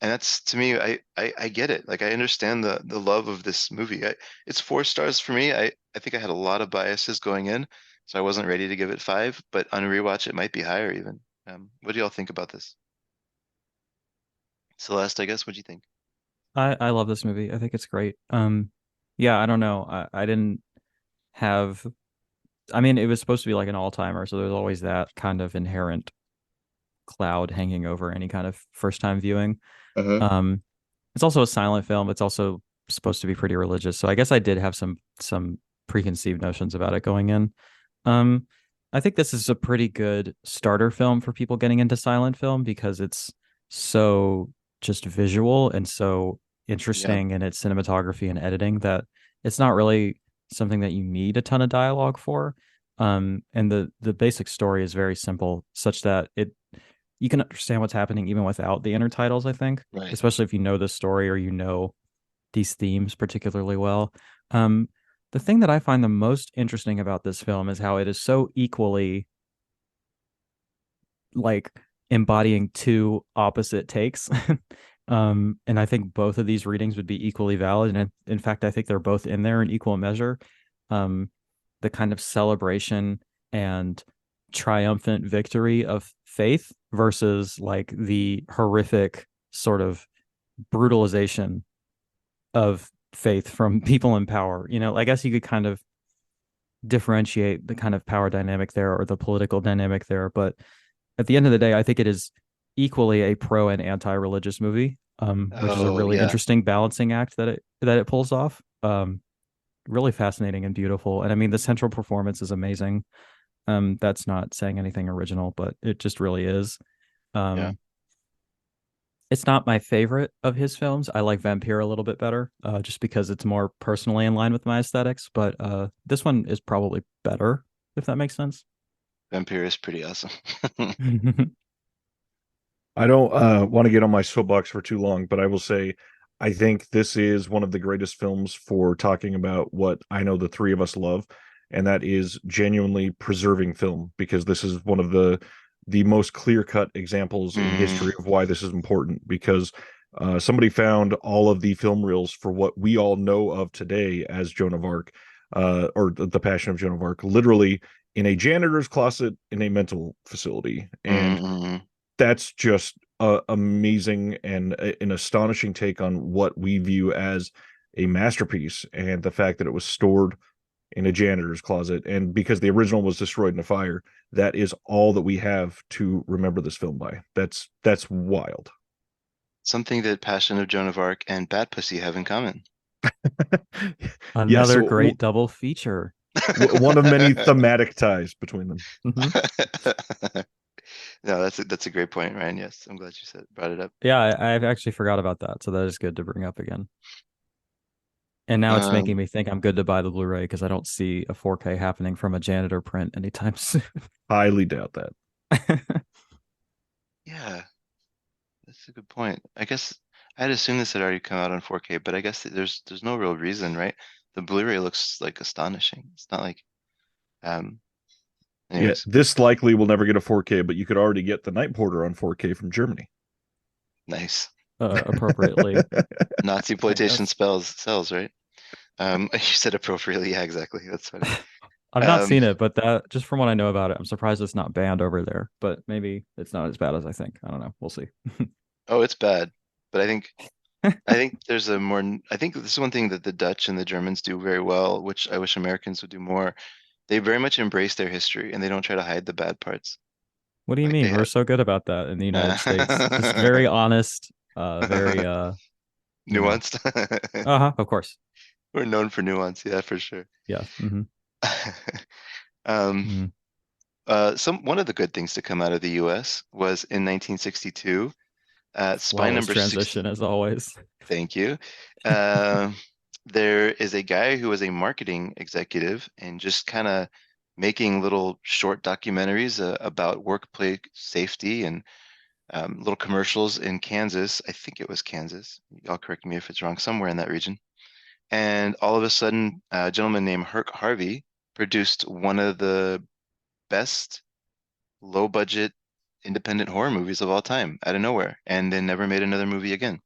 [SPEAKER 1] And that's to me, I get it. Like I understand the love of this movie. It's 4 stars for me. I think I had a lot of biases going in, so I wasn't ready to give it 5, but on rewatch it might be higher even. What do y'all think about this? Celeste, I guess, what do you think?
[SPEAKER 3] I love this movie. I think it's great. Yeah, I don't know. I didn't have. I mean, it was supposed to be like an all-timer, so there's always that kind of inherent cloud hanging over any kind of first-time viewing.
[SPEAKER 1] Uh-huh.
[SPEAKER 3] Um, it's also a silent film. It's also supposed to be pretty religious, so I guess I did have some preconceived notions about it going in. Um, I think this is a pretty good starter film for people getting into silent film because it's so just visual and so
[SPEAKER 1] Yeah,
[SPEAKER 3] interesting in its cinematography and editing that it's not really something that you need a ton of dialogue for. And the basic story is very simple, such that it you can understand what's happening even without the inner titles, I think,
[SPEAKER 1] right.
[SPEAKER 3] especially if you know the story or you know these themes particularly well. Um, the thing that I find the most interesting about this film is how it is so equally like embodying two opposite takes. And I think both of these readings would be equally valid. And in fact, I think they're both in there in equal measure. Um, the kind of celebration and triumphant victory of faith versus like the horrific sort of brutalization of faith from people in power. I guess you could kind of differentiate the kind of power dynamic there or the political dynamic there, but at the end of the day, I think it is equally a pro and anti-religious movie, which is a
[SPEAKER 1] Oh
[SPEAKER 3] really
[SPEAKER 1] yeah,
[SPEAKER 3] interesting balancing act that it pulls off. Really fascinating and beautiful. And I mean, the central performance is amazing. That's not saying anything original, but it just really is.
[SPEAKER 1] yeah.
[SPEAKER 3] Um, it's not my favorite of his films. I like Vampire a little bit better, just because it's more personally in line with my aesthetics. But this one is probably better, if that makes sense.
[SPEAKER 1] Vampire is pretty awesome.
[SPEAKER 2] I don't want to get on my soapbox for too long, but I will say I think this is one of the greatest films for talking about what I know the three of us love, and that is genuinely preserving film, because this is one of the most clear-cut examples in
[SPEAKER 1] Mm,
[SPEAKER 2] history of why this is important, because somebody found all of the film reels for what we all know of today as Joan of Arc, or the Passion of Joan of Arc, literally in a janitor's closet in a mental facility. And
[SPEAKER 1] mm.
[SPEAKER 2] that's just amazing and an astonishing take on what we view as a masterpiece, and the fact that it was stored in a janitor's closet, and because the original was destroyed in a fire, that is all that we have to remember this film by. That's wild.
[SPEAKER 1] Something that Passion of Joan of Arc and Bad Pussy have in common.
[SPEAKER 2] Yes,
[SPEAKER 3] Another great double feature.
[SPEAKER 2] one of many thematic ties between them.
[SPEAKER 3] Mhm.
[SPEAKER 1] No, that's a great point, Ryan. Yes, I'm glad you brought it up.
[SPEAKER 3] Yeah, I've actually forgot about that, so that is good to bring up again. And now it's making
[SPEAKER 1] Um,
[SPEAKER 3] me think I'm good to buy the Blu-ray because I don't see a 4K happening from a janitor print anytime soon.
[SPEAKER 2] Highly doubt that.
[SPEAKER 1] yeah, that's a good point. I guess I had assumed this had already come out on 4K, but I guess there's no real reason, right? The Blu-ray looks like astonishing. It's not like um
[SPEAKER 2] Yeah,
[SPEAKER 1] anyways,
[SPEAKER 2] this likely will never get a 4K, but you could already get the Night Porter on 4K from Germany.
[SPEAKER 1] nice.
[SPEAKER 3] Appropriately,
[SPEAKER 1] Nazi
[SPEAKER 3] I
[SPEAKER 1] exploitation
[SPEAKER 3] guess.
[SPEAKER 1] spells sells, right? You said appropriately. Yeah, exactly. That's funny.
[SPEAKER 3] I've not
[SPEAKER 1] Um,
[SPEAKER 3] seen it, but that just from what I know about it, I'm surprised it's not banned over there. But maybe it's not as bad as I think. I don't know. We'll see.
[SPEAKER 1] oh, it's bad, but I think there's a more. I think this is one thing that the Dutch and the Germans do very well, which I wish Americans would do more. They very much embrace their history and they don't try to hide the bad parts.
[SPEAKER 3] What do you
[SPEAKER 1] Like
[SPEAKER 3] mean?
[SPEAKER 1] they
[SPEAKER 3] We're
[SPEAKER 1] have
[SPEAKER 3] so good about that in the United States. Just very honest, very you know.
[SPEAKER 1] nuanced.
[SPEAKER 3] Uh-huh, of course.
[SPEAKER 1] We're known for nuance, yeah, for sure.
[SPEAKER 3] Yeah. Hmm.
[SPEAKER 1] Um,
[SPEAKER 3] Hmm.
[SPEAKER 1] one of the good things to come out of the U.S. was in 1962, spy
[SPEAKER 3] Flawless
[SPEAKER 1] number
[SPEAKER 3] transition
[SPEAKER 1] 60.
[SPEAKER 3] as always.
[SPEAKER 1] Thank you. Uh, there is a guy who was a marketing executive and just kind of making little short documentaries about workplace safety and little commercials in Kansas. I think it was Kansas. Y'all correct me if it's wrong, somewhere in that region. And all of a sudden, a gentleman named Herc Harvey produced one of the best low budget independent horror movies of all time out of nowhere, and then never made another movie again.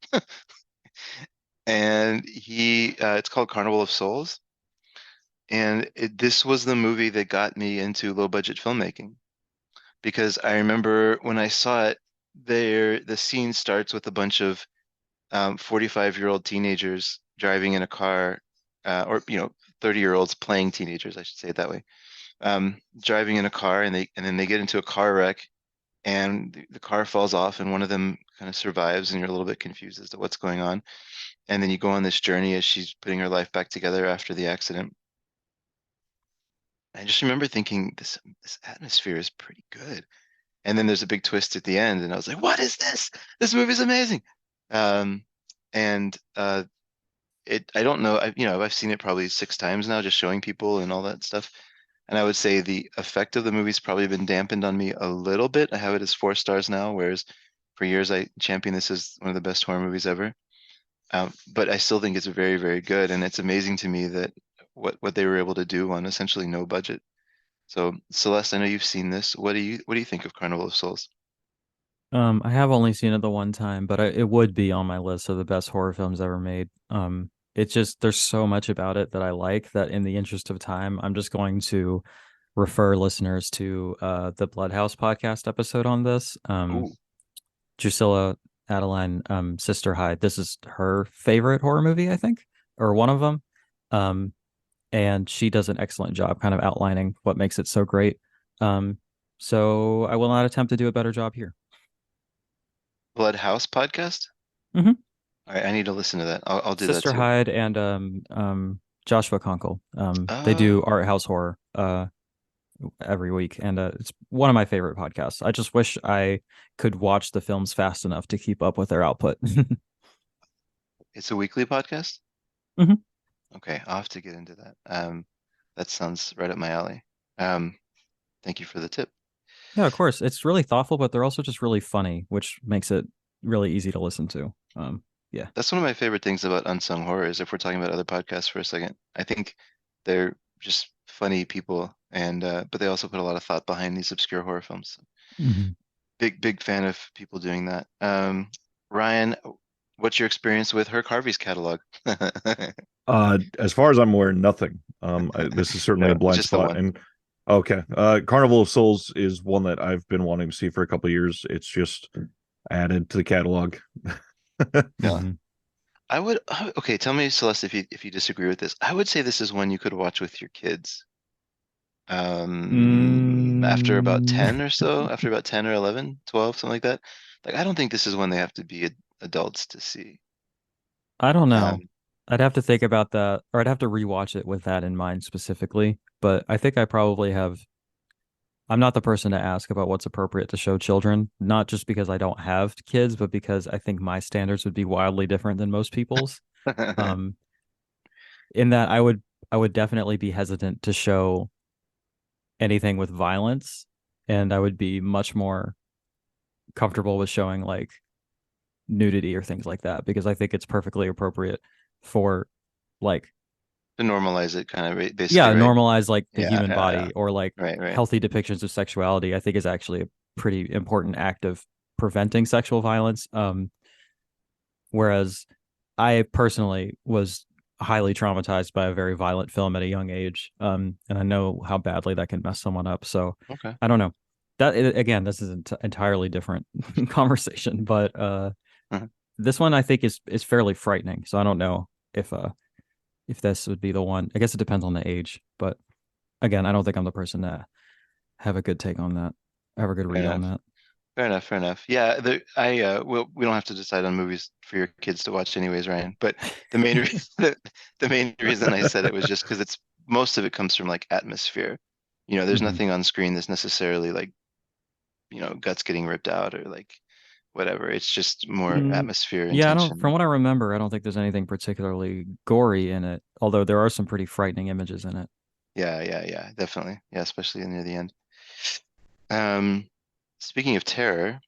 [SPEAKER 1] And it's called Carnival of Souls. And this was the movie that got me into low budget filmmaking because I remember when I saw it, the scene starts with a bunch of 45-year-old teenagers driving in a car, or 30-year-olds playing teenagers, I should say it that way, driving in a car, and then they get into a car wreck, and the car falls off, and one of them kind of survives, and you're a little bit confused as to what's going on, and then you go on this journey as she's putting her life back together after the accident. I just remember thinking this atmosphere is pretty good, and then there's a big twist at the end, and I was like, "What is this? This movie's amazing!" Um, and I don't know. I've seen it probably 6 times now, just showing people and all that stuff. And I would say the effect of the movie's probably been dampened on me a little bit. I have it as 4 stars now, whereas for years I championed this as one of the best horror movies ever. But I still think it's very, very good, and it's amazing to me that what they were able to do on essentially no budget. So Celeste, I know you've seen this. What do you think of Carnival of Souls?
[SPEAKER 3] I have only seen it the one time, but it would be on my list of the best horror films ever made. It's just there's so much about it that I like that in the interest of time, I'm just going to refer listeners to the Bloodhouse podcast episode on this.
[SPEAKER 1] Ooh,
[SPEAKER 3] Drusilla Adeline, Sister Hyde. This is her favorite horror movie, I think, or one of them. Um, and she does an excellent job kind of outlining what makes it so great. Um, so I will not attempt to do a better job here.
[SPEAKER 1] Blood House podcast.
[SPEAKER 3] Hmm.
[SPEAKER 1] All right, I need to listen to that. I'll do that
[SPEAKER 3] Sister
[SPEAKER 1] too.
[SPEAKER 3] Hyde and Joshua Conkle. They do
[SPEAKER 1] Oh,
[SPEAKER 3] art house horror every week, and it's one of my favorite podcasts. I just wish I could watch the films fast enough to keep up with their output.
[SPEAKER 1] it's a weekly podcast.
[SPEAKER 3] Hmm.
[SPEAKER 1] Okay, I'll have to get into that. That sounds right up my alley. Um, thank you for the tip.
[SPEAKER 3] Yeah, of course. It's really thoughtful, but they're also just really funny, which makes it really easy to listen to. Yeah.
[SPEAKER 1] That's one of my favorite things about unsung horrors. If we're talking about other podcasts for a second, I think they're just funny people, and but they also put a lot of thought behind these obscure horror films.
[SPEAKER 3] Mhm.
[SPEAKER 1] Big fan of people doing that. Ryan, what's your experience with Herc Harvey's catalog?
[SPEAKER 2] As far as I'm aware, nothing. This is certainly a
[SPEAKER 1] No,
[SPEAKER 2] blind
[SPEAKER 1] just the
[SPEAKER 2] spot.
[SPEAKER 1] one.
[SPEAKER 2] And okay, Carnival of Souls is one that I've been wanting to see for a couple of years. It's just added to the catalog.
[SPEAKER 1] Yeah.
[SPEAKER 3] Mhm.
[SPEAKER 1] Okay, tell me, Celeste, if you disagree with this. I would say this is one you could watch with your kids. After about
[SPEAKER 3] Mm,
[SPEAKER 1] 10 or so, after about 10 or 11, 12, something like that. Like, I don't think this is one they have to be adults to see.
[SPEAKER 3] I don't know.
[SPEAKER 1] Um,
[SPEAKER 3] I'd have to think about that, or I'd have to rewatch it with that in mind specifically. But I think I probably have. I'm not the person to ask about what's appropriate to show children, not just because I don't have kids, but because I think my standards would be wildly different than most people's. Um, in that I would definitely be hesitant to show anything with violence, and I would be much more comfortable with showing like nudity or things like that because I think it's perfectly appropriate for like
[SPEAKER 1] to normalize it, kind of, basically,
[SPEAKER 3] yeah,
[SPEAKER 1] right?
[SPEAKER 3] normalize like the
[SPEAKER 1] Yeah,
[SPEAKER 3] human
[SPEAKER 1] yeah, yeah.
[SPEAKER 3] body or like
[SPEAKER 1] Right, right.
[SPEAKER 3] healthy depictions of sexuality. I think is actually a pretty important act of preventing sexual violence. Whereas I personally was highly traumatized by a very violent film at a young age. And I know how badly that can mess someone up. So
[SPEAKER 1] Okay.
[SPEAKER 3] I don't know. Again, this is an entirely different conversation, but
[SPEAKER 1] Uh-huh.
[SPEAKER 3] this one I think is fairly frightening. So I don't know if this would be the one. I guess it depends on the age, but again, I don't think I'm the person to have a good take on that. Have a good
[SPEAKER 1] Fair
[SPEAKER 3] read on
[SPEAKER 1] enough.
[SPEAKER 3] that.
[SPEAKER 1] Fair enough. Fair enough. Yeah, we don't have to decide on movies for your kids to watch anyways, Ryan. But the main reason the main reason I said it was just because it's most of it comes from like atmosphere. There's
[SPEAKER 3] Hmm.
[SPEAKER 1] nothing on screen that's necessarily like, guts getting ripped out or like whatever. It's just more
[SPEAKER 3] Mm,
[SPEAKER 1] atmosphere and
[SPEAKER 3] yeah, I don't. From
[SPEAKER 1] tension.
[SPEAKER 3] what I remember, I don't think there's anything particularly gory in it. Although there are some pretty frightening images in it.
[SPEAKER 1] Yeah, yeah, yeah, definitely. Yeah, especially near the end. Um, Speaking of terror,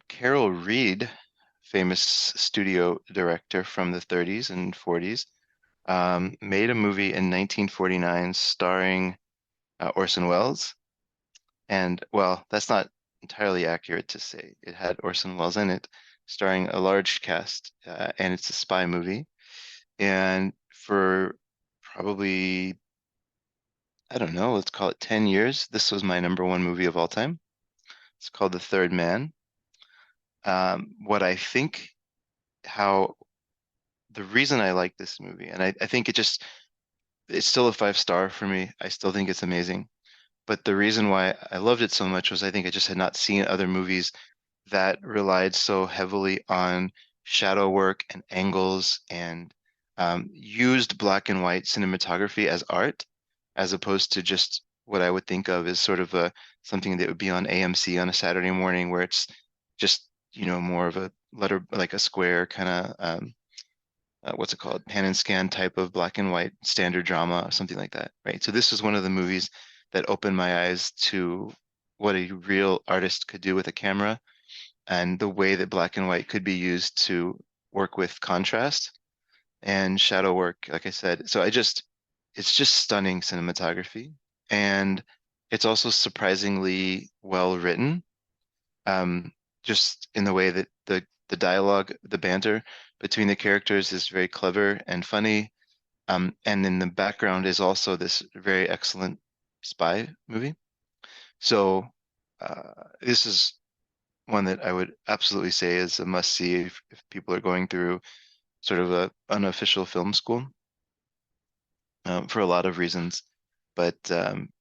[SPEAKER 1] Carol Reed, famous studio director from the 30s and 40s, made a movie in 1949 starring Orson Welles. And well, that's not entirely accurate to say. It had Orson Welles in it, starring a large cast, and it's a spy movie. And for probably, I don't know, let's call it 10 years, this was my number one movie of all time. It's called The Third Man. What I think, how the reason I like this movie, and I think it's still a 5 star for me. I still think it's amazing. But the reason why I loved it so much was I think I just had not seen other movies that relied so heavily on shadow work and angles and used black and white cinematography as art, as opposed to just what I would think of as sort of something that would be on AMC on a Saturday morning, where it's just more of a letter like a square kind of what's it called, pan and scan type of black and white standard drama or something like that, right? So this was one of the movies that opened my eyes to what a real artist could do with a camera and the way that black and white could be used to work with contrast and shadow work, like I said. It's just stunning cinematography. And it's also surprisingly well written. just in the way that the dialogue, the banter between the characters is very clever and funny. And in the background is also this very excellent spy movie. So this is one that I would absolutely say is a must see if people are going through sort of a unofficial film school, for a lot of reasons. But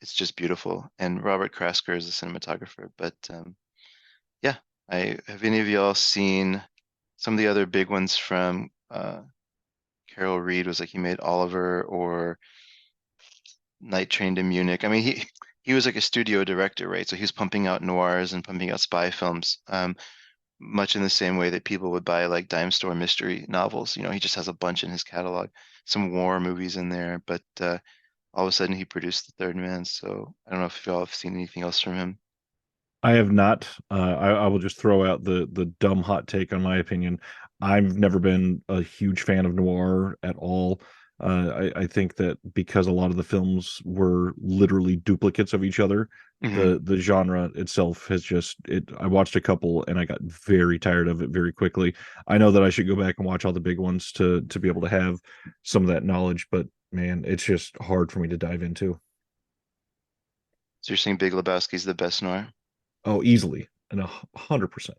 [SPEAKER 1] it's just beautiful. And Robert Krasker is a cinematographer. But yeah, have any of y'all seen some of the other big ones from Carol Reed? Was like he made Oliver or Night Train to Munich. I mean, he was like a studio director, right? So he was pumping out noirs and pumping out spy films, much in the same way that people would buy like dime store mystery novels. You know, he just has a bunch in his catalog, some war movies in there, but all of a sudden he produced The Third Man. So I don't know if y'all have seen anything else from him.
[SPEAKER 2] I have not. I will just throw out the dumb hot take on my opinion. I've never been a huge fan of noir at all. I think that because a lot of the films were literally duplicates of each other,
[SPEAKER 1] Hmm.
[SPEAKER 2] the genre itself has just it. I watched a couple and I got very tired of it very quickly. I know that I should go back and watch all the big ones to be able to have some of that knowledge, but man, it's just hard for me to dive into.
[SPEAKER 1] So you're saying Big Lebowski's the best noir?
[SPEAKER 2] Oh, easily and 100%.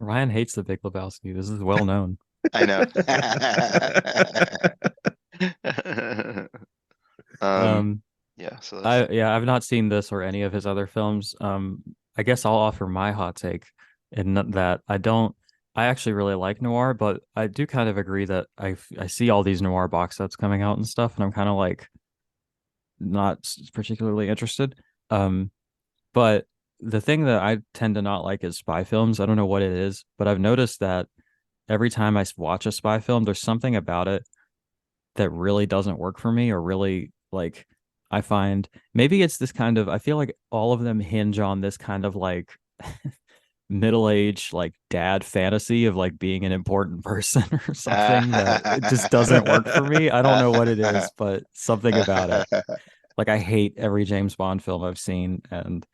[SPEAKER 3] Ryan hates the Big Lebowski. This is well known.
[SPEAKER 1] I know. Um,
[SPEAKER 3] Um,
[SPEAKER 1] yeah, so that's
[SPEAKER 3] I've not seen this or any of his other films. I guess I'll offer my hot take in that I actually really like noir, but I do kind of agree that I see all these noir box sets coming out and stuff, and I'm kind of like not particularly interested. Um, but the thing that I tend to not like is spy films. I don't know what it is, but I've noticed that every time I watch a spy film, there's something about it that really doesn't work for me, or really like I find maybe it's this kind of I feel like all of them hinge on this kind of like middle-aged like dad fantasy of like being an important person or something that it just doesn't work for me. I don't know what it is, but something about it. Like I hate every James Bond film I've seen, and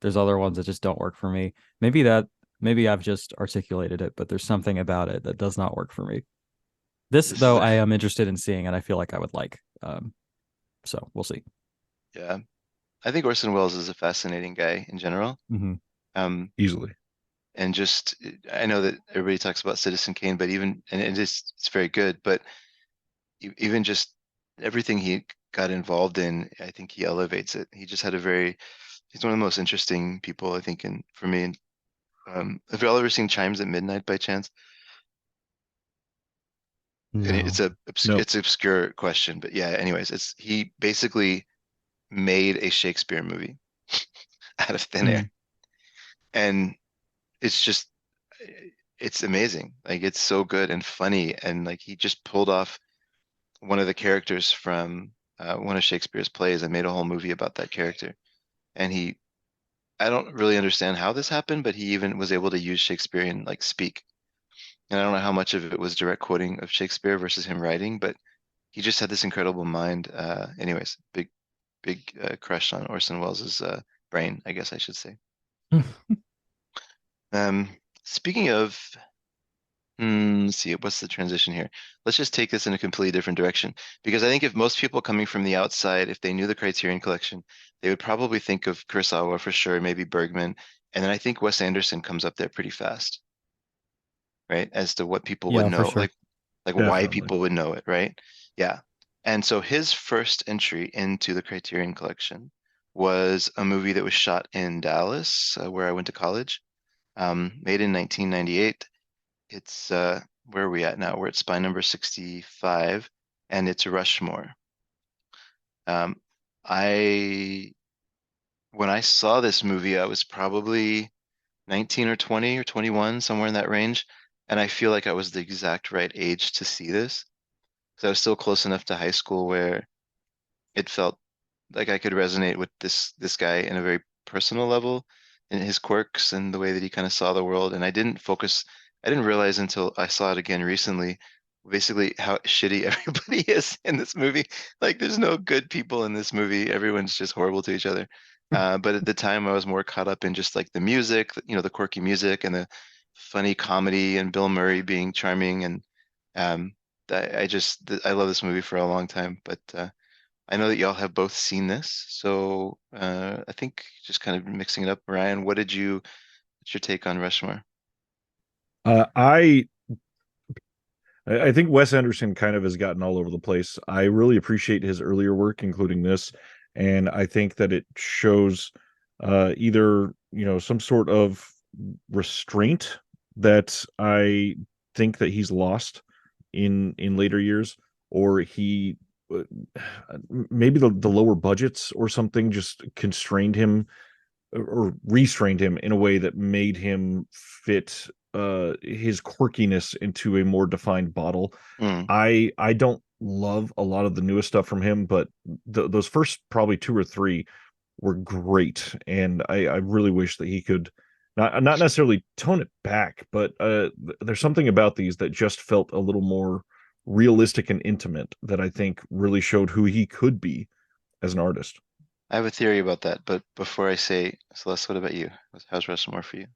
[SPEAKER 3] there's other ones that just don't work for me. Maybe I've just articulated it, but there's something about it that does not work for me. This
[SPEAKER 1] This is
[SPEAKER 3] though I am interested in seeing, and I feel like I would like. So we'll see.
[SPEAKER 1] yeah. I think Orson Welles is a fascinating guy in general.
[SPEAKER 3] Hmm.
[SPEAKER 1] Um,
[SPEAKER 2] Easily.
[SPEAKER 1] and just I know that everybody talks about Citizen Kane, but even and it's very good, but even just everything he got involved in, I think he elevates it. He just had a very he's one of the most interesting people, I think, in for me. And have you all ever seen Chimes at Midnight by chance? And
[SPEAKER 3] No.
[SPEAKER 2] Nope.
[SPEAKER 1] it's obscure question, but yeah. Anyways, it's he basically made a Shakespeare movie out of thin air,
[SPEAKER 3] Mm.
[SPEAKER 1] and it's just it's amazing. Like it's so good and funny, and like he just pulled off one of the characters from one of Shakespeare's plays and made a whole movie about that character. And I don't really understand how this happened, but he even was able to use Shakespearean like speak. And I don't know how much of it was direct quoting of Shakespeare versus him writing, but he just had this incredible mind. Anyways, big crush on Orson Welles's brain, I guess I should say. Um, speaking of, let's see, what's the transition here? Let's just take this in a completely different direction because I think if most people coming from the outside, if they knew the Criterion Collection, they would probably think of Kurosawa for sure, maybe Bergman, and then I think Wes Anderson comes up there pretty fast, right? As to what people would
[SPEAKER 3] Yeah, for
[SPEAKER 1] know,
[SPEAKER 3] sure.
[SPEAKER 1] like why
[SPEAKER 2] Definitely.
[SPEAKER 1] people would know it, right? Yeah. And so his first entry into the Criterion Collection was a movie that was shot in Dallas, where I went to college, made in 1998. It's where are we at now? We're at spy number 65, and it's Rushmore. Um, I when I saw this movie, I was probably 19 or 20 or 21, somewhere in that range, and I feel like I was the exact right age to see this because I was still close enough to high school where it felt like I could resonate with this guy in a very personal level in his quirks and the way that he kind of saw the world. And I didn't realize until I saw it again recently, basically how shitty everybody is in this movie. Like there's no good people in this movie. Everyone's just horrible to each other. But at the time, I was more caught up in just like the music, the quirky music and the funny comedy and Bill Murray being charming. And um, I love this movie for a long time. But I know that y'all have both seen this, so I think just kind of mixing it up. Ryan, what's your take on Rushmore?
[SPEAKER 2] Uh, I I think Wes Anderson kind of has gotten all over the place. I really appreciate his earlier work, including this, and I think that it shows either some sort of restraint that I think that he's lost in later years, or he uh, maybe the lower budgets or something just constrained him or restrained him in a way that made him fit his quirkiness into a more defined bottle.
[SPEAKER 1] Mm.
[SPEAKER 2] I don't love a lot of the newest stuff from him, but those first probably two or three were great, and I really wish that he could not necessarily tone it back, but there's something about these that just felt a little more realistic and intimate that I think really showed who he could be as an artist.
[SPEAKER 1] I have a theory about that, but before I say, Celeste, what about you? How's Rushmore for you?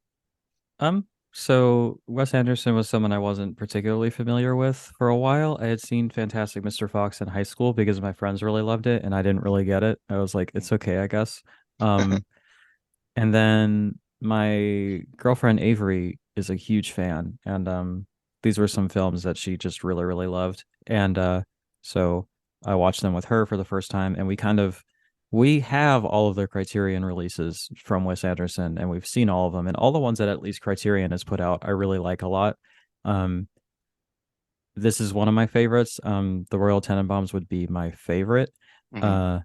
[SPEAKER 3] So Wes Anderson was someone I wasn't particularly familiar with for a while. I had seen Fantastic Mr. Fox in high school because my friends really loved it and I didn't really get it. I was like, it's okay, I guess. Um, and then my girlfriend Avery is a huge fan, and these were some films that she just really, really loved. And so I watched them with her for the first time, and we have all of their Criterion releases from Wes Anderson, and we've seen all of them, and all the ones that at least Criterion has put out, I really like a lot. Um, this is one of my favorites. The Royal Tenenbaums would be my favorite.
[SPEAKER 1] Hmm.
[SPEAKER 3] Uh,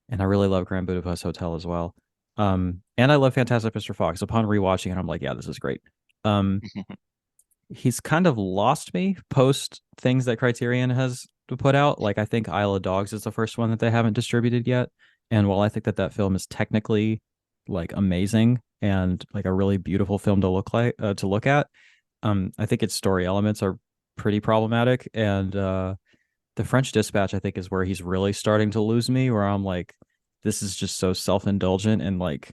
[SPEAKER 3] and I really love Grand Budapest Hotel as well. And I love Fantastic Mr. Fox. Upon rewatching it, I'm like, yeah, this is great. Um, he's kind of lost me post things that Criterion has to put out. Like I think Isle of Dogs is the first one that they haven't distributed yet. And while I think that that film is technically like amazing and like a really beautiful film to look at, I think its story elements are pretty problematic. And the French Dispatch, I think, is where he's really starting to lose me, where I'm like, this is just so self-indulgent and like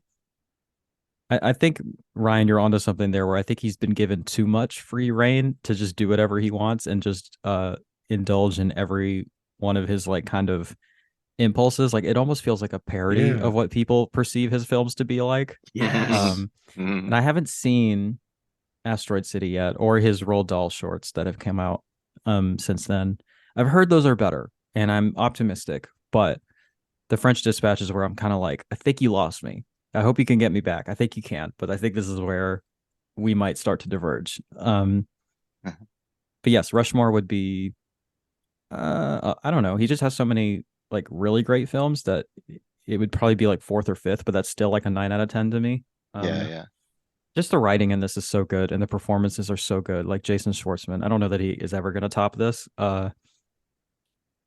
[SPEAKER 3] I think Ryan, you're onto something there where I think he's been given too much free reign to just do whatever he wants and just indulge in every one of his like kind of impulses. Like it almost feels like a parody
[SPEAKER 2] Yeah.
[SPEAKER 3] of what people perceive his films to be like.
[SPEAKER 2] Yes.
[SPEAKER 3] And I haven't seen Asteroid City yet or his Roald Dahl shorts that have come out since then. I've heard those are better and I'm optimistic, but the French Dispatch is where I'm kind of like, I think you lost me. I hope you can get me back. I think you can, but I think this is where we might start to diverge. But yes, Rushmore would be I don't know. He just has so many like really great films that it would probably be like fourth or fifth, but that's still like a 9 out of 10 to me.
[SPEAKER 1] Yeah,
[SPEAKER 3] Um,
[SPEAKER 1] yeah.
[SPEAKER 3] just the writing in this is so good and the performances are so good. Like Jason Schwartzman, I don't know that he is ever going to top this.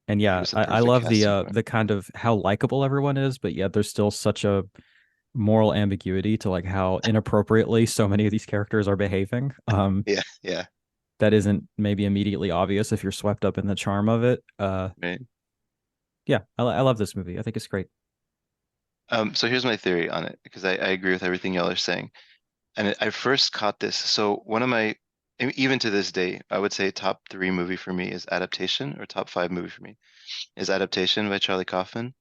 [SPEAKER 3] And
[SPEAKER 1] He
[SPEAKER 3] yeah,
[SPEAKER 1] was a
[SPEAKER 3] I
[SPEAKER 1] perfect
[SPEAKER 3] love
[SPEAKER 1] casting for it.
[SPEAKER 3] the kind of how likable everyone is, but yet there's still such a moral ambiguity to like how inappropriately so many of these characters are behaving.
[SPEAKER 1] Yeah, yeah,
[SPEAKER 3] That isn't maybe immediately obvious if you're swept up in the charm of it.
[SPEAKER 1] right.
[SPEAKER 3] Yeah, I love this movie. I think it's great.
[SPEAKER 1] So here's my theory on it because I agree with everything y'all are saying. And I first caught this. So one of my, even to this day, I would say top three movie for me is Adaptation, or top five movie for me is Adaptation by Charlie Kaufman.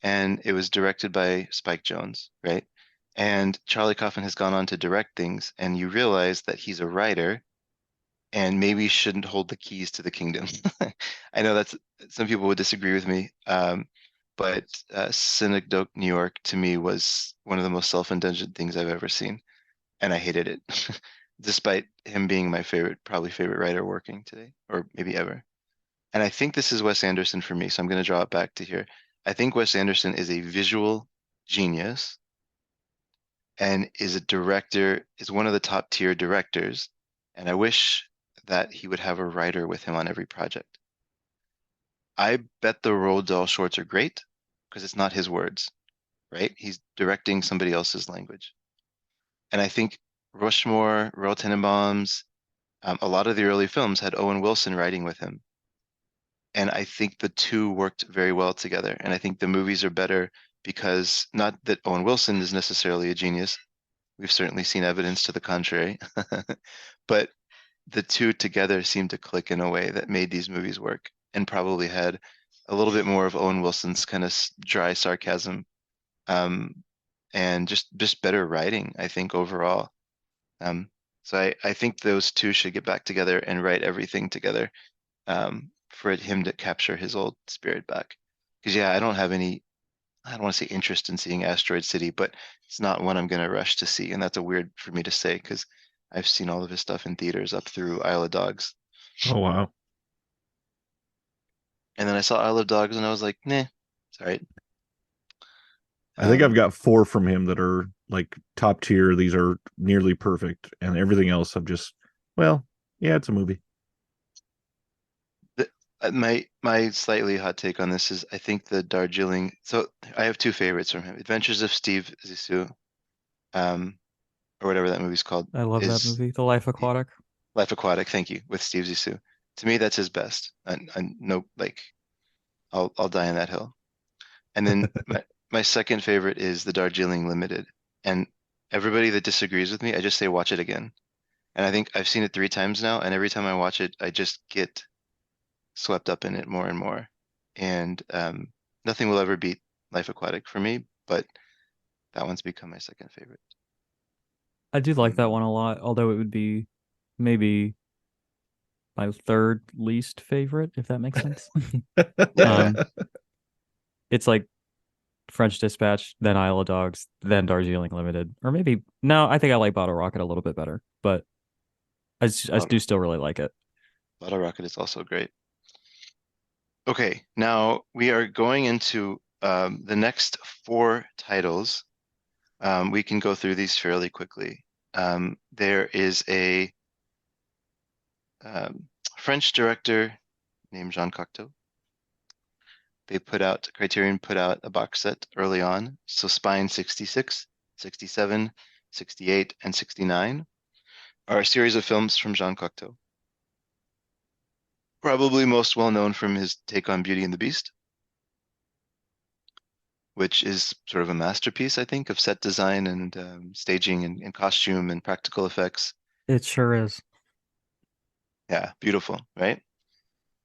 [SPEAKER 1] And it was directed by Spike Jonze, right? And Charlie Kaufman has gone on to direct things, and you realize that he's a writer and maybe shouldn't hold the keys to the kingdom. I know that's some people would disagree with me, but Synecdoche, New York, to me was one of the most self-indulgent things I've ever seen, and I hated it, despite him being my favorite, probably favorite writer working today, or maybe ever. And I think this is Wes Anderson for me, so I'm going to draw it back to here. I think Wes Anderson is a visual genius and is one of the top tier directors. And I wish that he would have a writer with him on every project. I bet the Roald Dahl shorts are great because it's not his words, right? He's directing somebody else's language. And I think Rushmore, Royal Tenenbaums, a lot of the early films had Owen Wilson writing with him. And I think the two worked very well together. And I think the movies are better because not that Owen Wilson is necessarily a genius. We've certainly seen evidence to the contrary. But the two together seemed to click in a way that made these movies work and probably had a little bit more of Owen Wilson's kind of dry sarcasm, um, and just better writing, I think, overall. Um, so I think those two should get back together and write everything together, for him to capture his old spirit back. Because yeah, I don't want to say interest in seeing Asteroid City, but it's not one I'm going to rush to see. And that's a weird for me to say because I've seen all of his stuff in theaters up through Isle of Dogs.
[SPEAKER 2] Oh wow.
[SPEAKER 1] And then I saw Isle of Dogs and I was like, nah, it's all right.
[SPEAKER 2] I think I've
[SPEAKER 1] Um,
[SPEAKER 2] got 4 from him that are like top tier. These are nearly perfect, and everything else I've just, well, yeah, it's a movie.
[SPEAKER 1] my slightly hot take on this is I think the Darjeeling. So I have two favorites from him: Adventures of Steve Zissou, um, or whatever that movie's called,
[SPEAKER 3] I love that
[SPEAKER 1] is
[SPEAKER 3] movie, The Life Aquatic.
[SPEAKER 1] Life Aquatic. Thank you, with Steve Zissou. To me, that's his best. And no, like I'll die on that hill. And then my second favorite is the Darjeeling Limited. And everybody that disagrees with me, I just say watch it again. And I think I've seen it 3 times now, and every time I watch it, I just get swept up in it more and more. And nothing will ever beat Life Aquatic for me, but that one's become my second favorite.
[SPEAKER 3] I do like that
[SPEAKER 1] Um,
[SPEAKER 3] one a lot, although it would be maybe my third least favorite, if that makes sense.
[SPEAKER 1] yeah,
[SPEAKER 3] Um, it's like French Dispatch, then Isle of Dogs, then Darjeeling Limited, or maybe no, I think I like Bottle Rocket a little bit better, but I
[SPEAKER 1] Bottle,
[SPEAKER 3] do still really like it.
[SPEAKER 1] Bottle Rocket is also great. Okay, now we are going into the next 4 titles. We can go through these fairly quickly. There is a um, French director named Jean Cocteau. Criterion put out a box set early on. So Spine 66, 67, 68, and 69 are a series of films from Jean Cocteau. Probably most well known from his take on Beauty and the Beast, which is sort of a masterpiece, I think, of set design and staging and costume and practical effects.
[SPEAKER 3] It sure is.
[SPEAKER 1] Yeah, beautiful, right?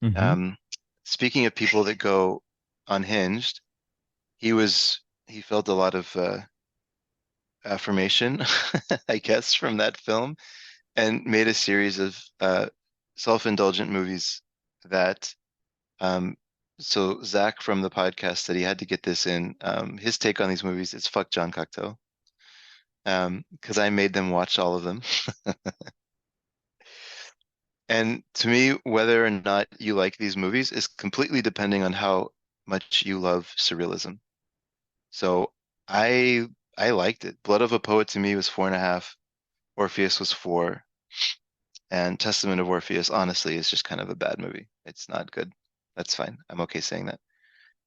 [SPEAKER 3] Hmm.
[SPEAKER 1] Um, Speaking of people that go unhinged, he was he felt a lot of affirmation, I guess, from that film, and made a series of self-indulgent movies that. Um, so Zach from the podcast said he had to get this in. His take on these movies is fuck John Cocteau, because I made them watch all of them. And to me, whether or not you like these movies is completely depending on how much you love surrealism. So I I liked it. Blood of a Poet to me was 4.5. Orpheus was 4. And Testament of Orpheus, honestly, is just kind of a bad movie. It's not good. That's fine. I'm okay saying that.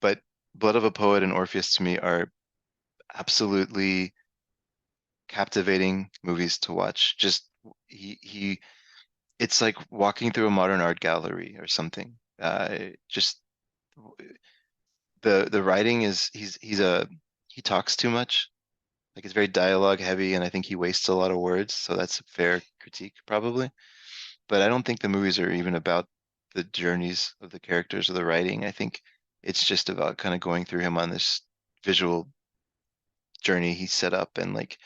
[SPEAKER 1] But Blood of a Poet and Orpheus to me are absolutely captivating movies to watch. Just he it's like walking through a modern art gallery or something. Just the writing is he talks too much. Like it's very dialogue heavy, and I think he wastes a lot of words. So that's a fair critique, probably. But I don't think the movies are even about the journeys of the characters or the writing. I think it's just about kind of going through him on this visual journey he set up, and like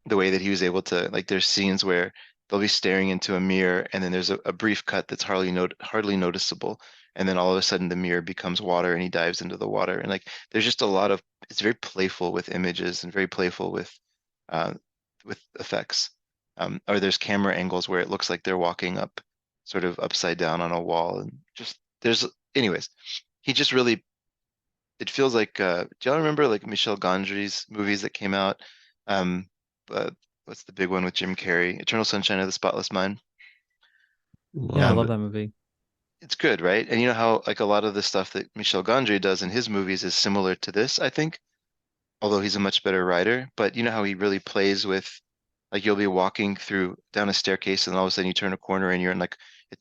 [SPEAKER 1] the way that he was able to, like, there's scenes where they'll be staring into a mirror and then there's a brief cut that's hardly noticeable, and then all of a sudden the mirror becomes water and he dives into the water, and like there's just a lot of, it's very playful with images and very playful uh with effects. Or there's camera angles where it looks like they're walking up sort of upside down on a wall, and just there's, anyways, he just really, it feels like, do y'all remember like Michel Gondry's movies that came out? Um, uh, what's the big one with Jim Carrey? Eternal Sunshine of the Spotless Mind.
[SPEAKER 3] Yeah, I
[SPEAKER 2] Love
[SPEAKER 3] love
[SPEAKER 1] Um,
[SPEAKER 2] it.
[SPEAKER 3] that movie.
[SPEAKER 1] it's good, right? And you know how like a lot of the stuff that Michel Gondry does in his movies is similar to this, I think, although he's a much better writer. But you know how he really plays with, like, you'll be walking through down a staircase and all of a sudden you turn a corner and you're in like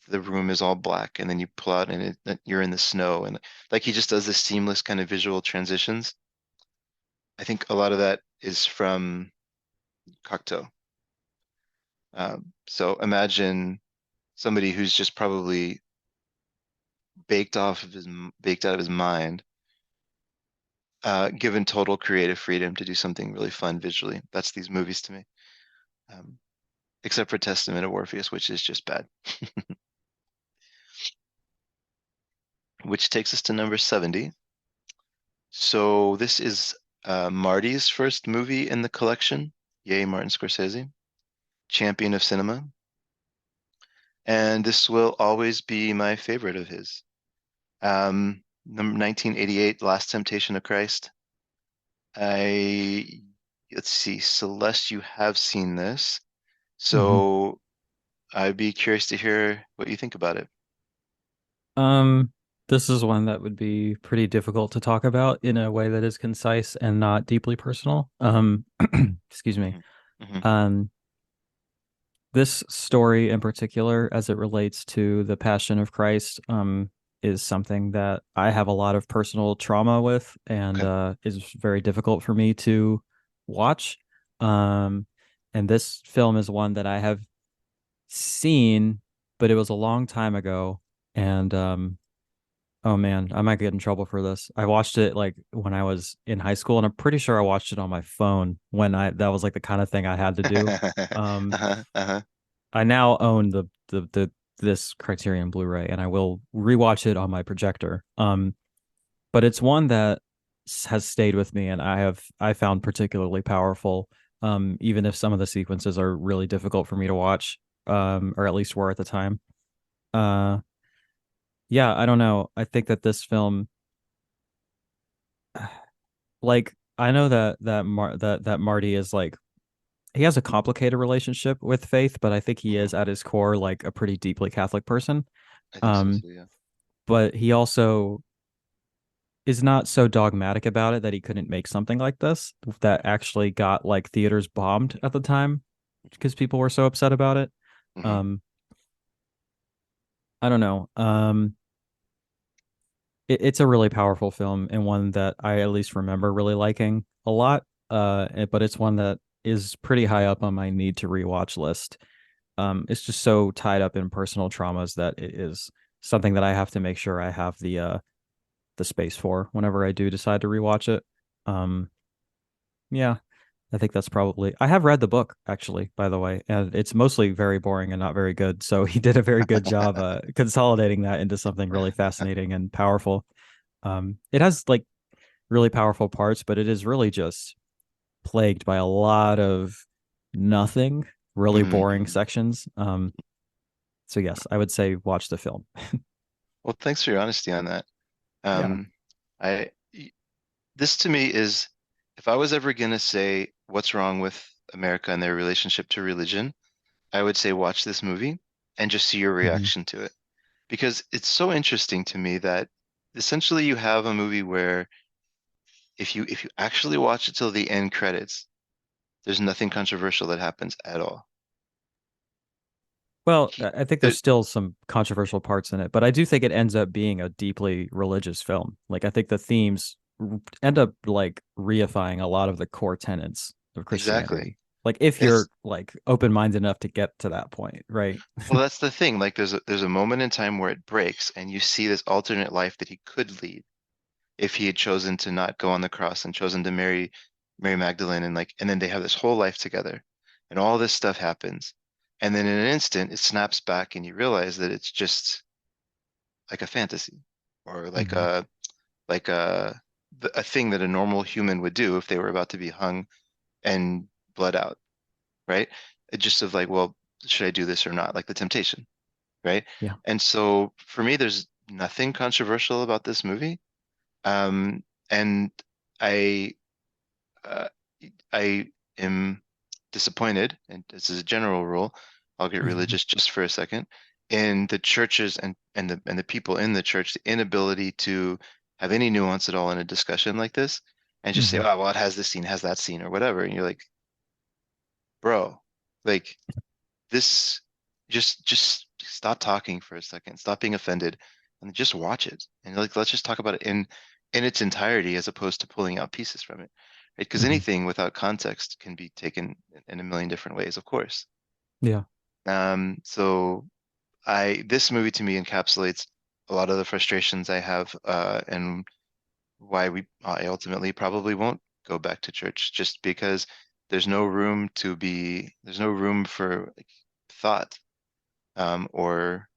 [SPEAKER 1] the room is all black, and then you pull out and you're in the snow, and like he just does this seamless kind of visual transitions. I think a lot of that is from Cocteau. So imagine somebody who's just probably baked out of his mind, given total creative freedom to do something really fun visually. That's these movies to me. Um, except for Testament of Orpheus, which is just bad. Which takes us to number 70. So this is Marty's first movie in the collection. Yay, Martin Scorsese, champion of cinema. And this will always be my favorite of his. Number 1988, Last Temptation of Christ. I let's see, Celeste, you have seen this,
[SPEAKER 3] Mhm.
[SPEAKER 1] so I'd be curious to hear what you think about it.
[SPEAKER 3] Um, this is one that would be pretty difficult to talk about in a way that is concise and not deeply personal. Excuse me.
[SPEAKER 1] Hmm. Hmm.
[SPEAKER 3] Um, this story in particular, as it relates to the Passion of Christ, is something that I have a lot of personal trauma with and
[SPEAKER 1] Okay.
[SPEAKER 3] is very difficult for me to watch. Um, and this film is one that I have seen, but it was a long time ago. And oh man, I might get in trouble for this. I watched it like when I was in high school, and I'm pretty sure I watched it on my phone when I that was like the kind of thing I had to do. Um,
[SPEAKER 1] Uh-huh. Uh-huh.
[SPEAKER 3] I now own the this Criterion Blu-ray, and I will rewatch it on my projector. But it's one that has stayed with me, and I found particularly powerful. Even if some of the sequences are really difficult for me to watch, or at least were at the time. Uh, yeah, I don't know. I think that this film, like, I know that Marty is like he has a complicated relationship with faith, but I think he
[SPEAKER 1] Hmm.
[SPEAKER 3] is at his core like a pretty deeply Catholic person.
[SPEAKER 1] I think so
[SPEAKER 3] Um,
[SPEAKER 1] too, yeah.
[SPEAKER 3] but he also is not so dogmatic about it that he couldn't make something like this that actually got like theaters bombed at the time because people were so upset about it.
[SPEAKER 1] Hmm.
[SPEAKER 3] Um, I don't know. It's a really powerful film and one that I at least remember really liking a lot. But it's one that is pretty high up on my need to rewatch list. It's just so tied up in personal traumas that it is something that I have to make sure I have the space for whenever I do decide to rewatch it. Um, yeah, I think that's probably. I have read the book actually, by the way, and it's mostly very boring and not very good. So he did a very good job consolidating that into something really fascinating and powerful. It has like really powerful parts, but it is really just plagued by a lot of nothing, really boring
[SPEAKER 1] Hmm.
[SPEAKER 3] sections. So yes, I would say watch the film.
[SPEAKER 1] Well, thanks for your honesty on that.
[SPEAKER 3] Yeah.
[SPEAKER 1] Um, I this to me is, if I was ever gonna say what's wrong with America and their relationship to religion, I would say watch this movie and just see your
[SPEAKER 3] Hmm.
[SPEAKER 1] reaction to it. Because it's so interesting to me that essentially you have a movie where if you actually watch it till the end credits, there's nothing controversial that happens at all.
[SPEAKER 3] Well, I think there's
[SPEAKER 1] There,
[SPEAKER 3] still some controversial parts in it, but I do think it ends up being a deeply religious film. Like I think the themes end up like reifying a lot of the core tenets of
[SPEAKER 1] exactly.
[SPEAKER 3] Christianity. Like if you're
[SPEAKER 1] It's
[SPEAKER 3] like open-minded enough to get to that point, right?
[SPEAKER 1] well, that's the thing. Like there's a moment in time where it breaks and you see this alternate life that he could lead if he had chosen to not go on the cross and chosen to marry Mary Magdalene, and then they have this whole life together and all this stuff happens. And then in an instant it snaps back and you realize that it's just like a fantasy, or
[SPEAKER 3] Hmm.
[SPEAKER 1] like a thing that a normal human would do if they were about to be hung and bled out, right? It just of like, well, should I do this or not? Like the temptation, right?
[SPEAKER 3] Yeah.
[SPEAKER 1] And so for me, there's nothing controversial about this movie. And I uh, I am disappointed, and this is a general rule, I'll get
[SPEAKER 3] Hmm.
[SPEAKER 1] religious just for a second, in the churches and the people in the church, the inability to have any nuance at all in a discussion like this, and just say,
[SPEAKER 3] Hmm.
[SPEAKER 1] oh, well, it has this scene, has that scene, or whatever. And you're like, bro, like this, just stop talking for a second, stop being offended, and just watch it. And like, let's just talk about it in its entirety as opposed to pulling out pieces from it. Because
[SPEAKER 3] Mhm.
[SPEAKER 1] anything without context can be taken in a million different ways, of course.
[SPEAKER 3] Yeah.
[SPEAKER 1] So this movie to me encapsulates a lot of the frustrations I have, and why I ultimately probably won't go back to church, just because there's no room for like thought, or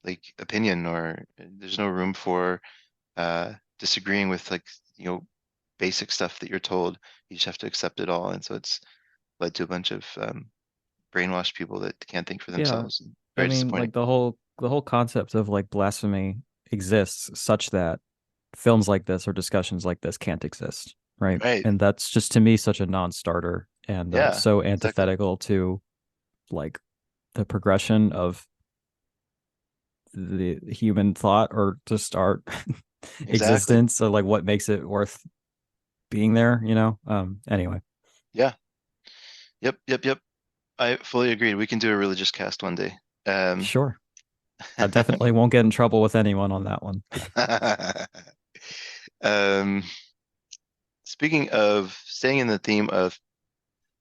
[SPEAKER 1] like opinion, or there's no room for disagreeing with, like, basic stuff that you're told. You just have to accept it all, and so it's led to a bunch of brainwashed people that can't think for
[SPEAKER 3] Yeah.
[SPEAKER 1] themselves.
[SPEAKER 3] I
[SPEAKER 1] Very
[SPEAKER 3] mean,
[SPEAKER 1] disappointing.
[SPEAKER 3] like the whole concept of like blasphemy exists such that films like this or discussions like this can't exist, right?
[SPEAKER 1] Right.
[SPEAKER 3] And that's just to me such a non-starter and
[SPEAKER 1] Yeah,
[SPEAKER 3] so
[SPEAKER 1] exactly.
[SPEAKER 3] antithetical to like the progression of the human thought or just our
[SPEAKER 1] Exactly.
[SPEAKER 3] existence. So like what makes it worth being there, you know? Anyway,
[SPEAKER 1] Yeah. Yep, yep, yep. I fully agree. We can do a religious cast one day. Um,
[SPEAKER 3] sure. I definitely won't get in trouble with anyone on that one.
[SPEAKER 1] um, Speaking of staying in the theme of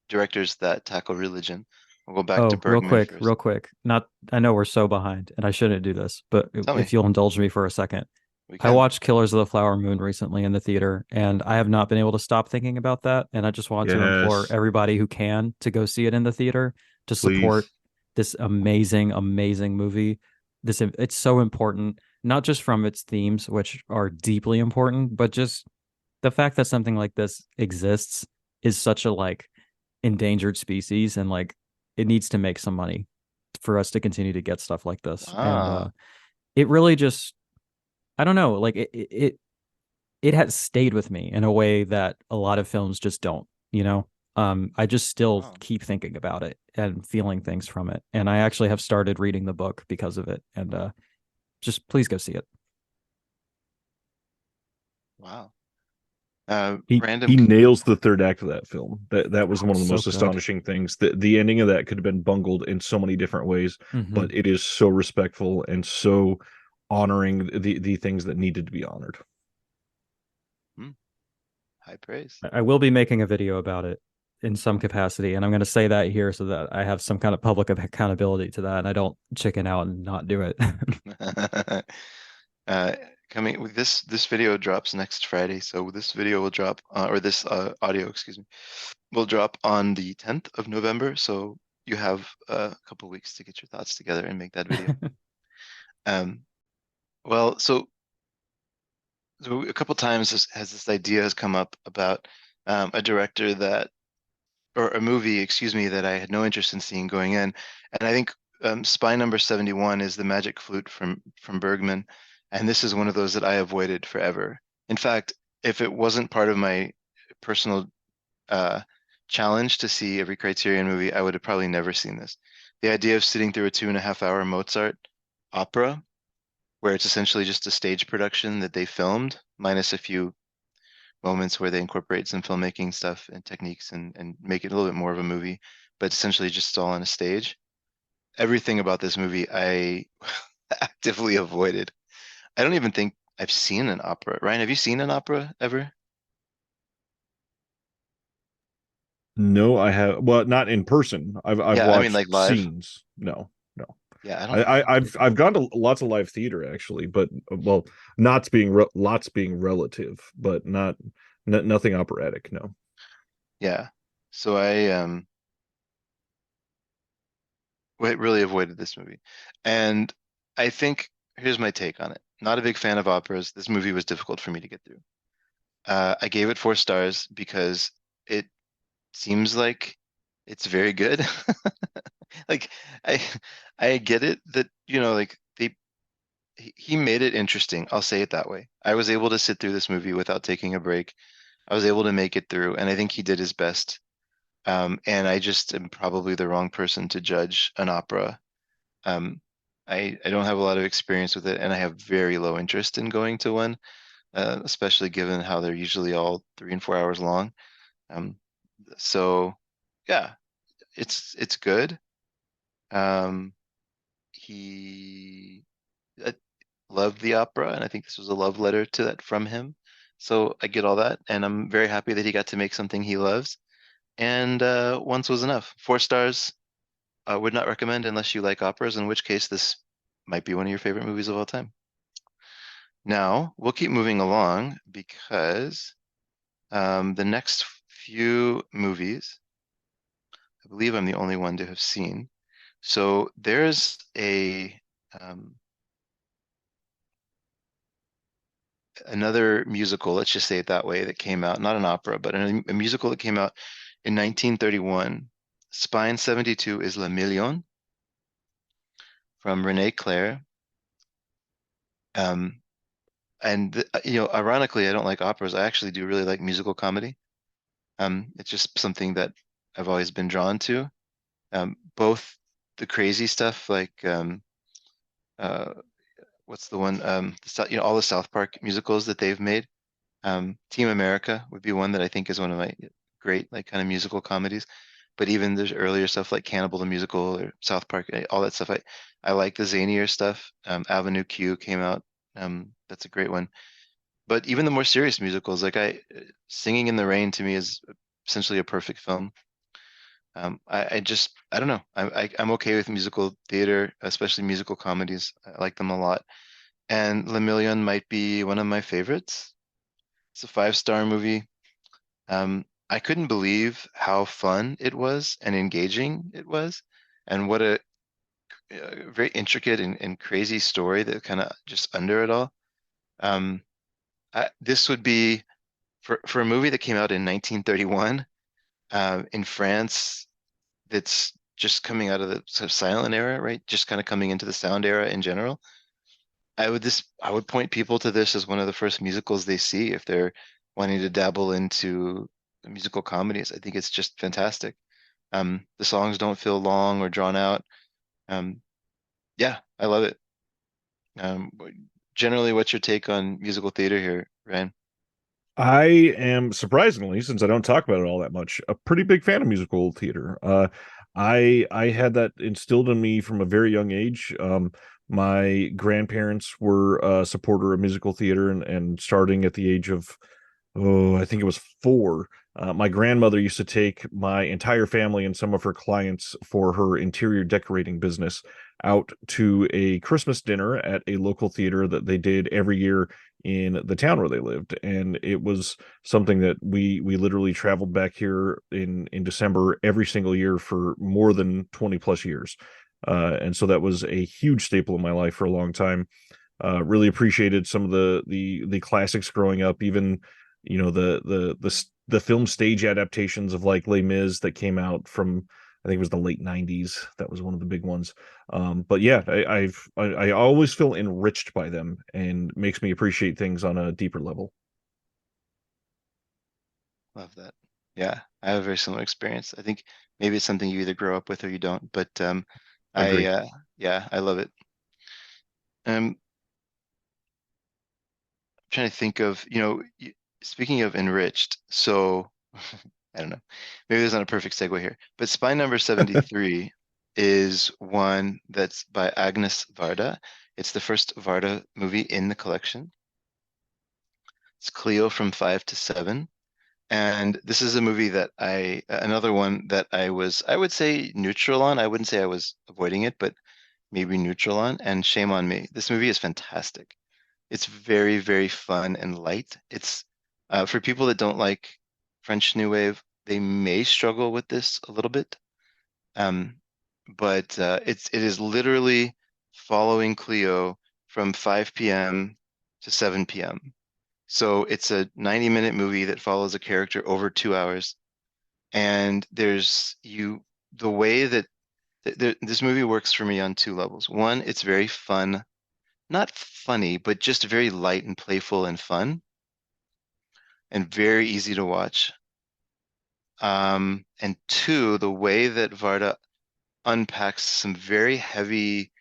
[SPEAKER 1] directors that tackle religion, we'll go back to
[SPEAKER 3] Oh,
[SPEAKER 1] Bergman
[SPEAKER 3] real
[SPEAKER 1] first.
[SPEAKER 3] quick. Not, I know we're so behind and I shouldn't do this, but
[SPEAKER 1] Tell
[SPEAKER 3] if
[SPEAKER 1] me,
[SPEAKER 3] you'll indulge me for a second.
[SPEAKER 1] we
[SPEAKER 3] I
[SPEAKER 1] can.
[SPEAKER 3] watched Killers of the Flower Moon recently in the theater, and I have not been able to stop thinking about that. And I just want to implore
[SPEAKER 2] Yes,
[SPEAKER 3] everybody who can to go see it in the theater to support
[SPEAKER 2] please.
[SPEAKER 3] this amazing, amazing movie. It's so important, not just from its themes, which are deeply important, but just the fact that something like this exists is such a like endangered species, and like it needs to make some money for us to continue to get stuff like this. And
[SPEAKER 1] Ah,
[SPEAKER 3] it really just I don't know, like it has stayed with me in a way that a lot of films just don't, you know? I just still
[SPEAKER 1] wow,
[SPEAKER 3] keep thinking about it and feeling things from it. And I actually have started reading the book because of it. And just please go see it.
[SPEAKER 1] wow.
[SPEAKER 2] He
[SPEAKER 1] Random.
[SPEAKER 2] nails the third act of that film. That was
[SPEAKER 3] Oh,
[SPEAKER 2] one of
[SPEAKER 3] it's
[SPEAKER 2] the
[SPEAKER 3] so
[SPEAKER 2] most
[SPEAKER 3] good.
[SPEAKER 2] astonishing things. The ending of that could have been bungled in so many different ways,
[SPEAKER 3] Hmm.
[SPEAKER 2] but it is so respectful and so honoring the things that needed to be honored.
[SPEAKER 1] Hmm, high praise.
[SPEAKER 3] I will be making a video about it in some capacity. And I'm going to say that here so that I have some kind of public accountability to that and I don't chicken out and not do it.
[SPEAKER 1] uh, Coming with this video drops next Friday, so this video will drop, or this audio, excuse me, will drop on the 10th of November. So you have a couple weeks to get your thoughts together and make that video. Um, well, so a couple times this idea has come up about a director that, or a movie, excuse me, that I had no interest in seeing going in, and I think Spy Number 71 is the Magic Flute from Bergman, and this is one of those that I avoided forever. In fact, if it wasn't part of my personal uh, challenge to see every Criterion movie, I would have probably never seen this. The idea of sitting through a 2.5 hour Mozart opera, where it's essentially just a stage production that they filmed, minus a few moments where they incorporate some filmmaking stuff and techniques, and make it a little bit more of a movie, but essentially just all on a stage. Everything about this movie I actively avoided. I don't even think I've seen an opera. Ryan, have you seen an opera ever?
[SPEAKER 2] No, I have well, not in person. I've
[SPEAKER 1] Yeah, I mean
[SPEAKER 2] watched
[SPEAKER 1] like live.
[SPEAKER 2] scenes. No, no.
[SPEAKER 1] Yeah, I don't
[SPEAKER 2] I,
[SPEAKER 1] think
[SPEAKER 2] I I've gone to lots of live theater actually, but well, lots being relative, but not nothing operatic. No.
[SPEAKER 1] yeah. So I really avoided this movie. And I think here's my take on it. Not a big fan of operas. This movie was difficult for me to get through. I gave it 4 stars because it seems like it's very good. Like I I get it that, like he made it interesting. I'll say it that way. I was able to sit through this movie without taking a break. I was able to make it through, and I think he did his best. And I just am probably the wrong person to judge an opera. Um, I don't have a lot of experience with it, and I have very low interest in going to one, especially given how they're usually all 3 and 4 hours long. Um, so yeah, it's good. Um, he loved the opera, and I think this was a love letter to that from him. So I get all that, and I'm very happy that he got to make something he loves. And once was enough. 4 stars. Would not recommend unless you like operas, in which case this might be one of your favorite movies of all time. Now we'll keep moving along because the next few movies, I believe I'm the only one to have seen. So there's um, another musical, let's just say it that way, that came out, not an opera, but a musical that came out in 1931. Spine 72 is Le Million from René Clair. Um, ironically, I don't like operas. I actually do really like musical comedy. It's just something that I've always been drawn to. Both the crazy stuff like uh, what's the one? All the South Park musicals that they've made. Team America would be one that I think is one of my great like kind of musical comedies. But even there's earlier stuff like Cannibal the Musical or South Park, all that stuff. I like the zanier stuff. Avenue Q came out. That's a great one. But even the more serious musicals, like Singing in the Rain to me is essentially a perfect film. I don't know. I'm okay with musical theater, especially musical comedies. I like them a lot. And Le Million might be one of my favorites. It's a 5 star movie. I couldn't believe how fun it was and engaging it was, and what a very intricate and crazy story that kind of just under it all. Um, this would be for a movie that came out in 1931 in France. That's just coming out of the sort of silent era, right? Just kind of coming into the sound era in general. I would point people to this as one of the first musicals they see if they're wanting to dabble into musical comedies. I think it's just fantastic. The songs don't feel long or drawn out. Um, yeah, I love it. Um, Generally, what's your take on musical theater here, Ryan?
[SPEAKER 2] I am surprisingly, since I don't talk about it all that much, a pretty big fan of musical theater. I had that instilled in me from a very young age. My grandparents were a supporter of musical theater, and starting at the age of, oh, I think it was 4. My grandmother used to take my entire family and some of her clients for her interior decorating business out to a Christmas dinner at a local theater that they did every year in the town where they lived. And it was something that we literally traveled back here in December every single year for more than 20 plus years. And so that was a huge staple in my life for a long time. Really appreciated some of the classics growing up, even the film stage adaptations of like Les Mis that came out from, I think it was the late 90s. That was one of the big ones. But yeah, I always feel enriched by them and makes me appreciate things on a deeper level.
[SPEAKER 1] Love that. Yeah, I have a very similar experience. I think maybe it's something you either grow up with or you don't, but I
[SPEAKER 2] Agree.
[SPEAKER 1] yeah, I love it. Um, Trying to think of, speaking of enriched, so I don't know. Maybe there's not a perfect segue here, but Spy Number 73 is one that's by Agnes Varda. It's the first Varda movie in the collection. It's Cleo from 5 to 7. And this is a movie that another one that I would say neutral on. I wouldn't say I was avoiding it, but maybe neutral on. And shame on me. This movie is fantastic. It's very, very fun and light. It's for people that don't like French New Wave, they may struggle with this a little bit. Um, but it is literally following Cleo from 5 p.m. to 7 p.m. So it's a 90-minute movie that follows a character over 2 hours. And the way that this movie works for me on 2 levels. One, it's very fun, not funny, but just very light and playful and fun and very easy to watch. And two, the way that Varda unpacks some very heavy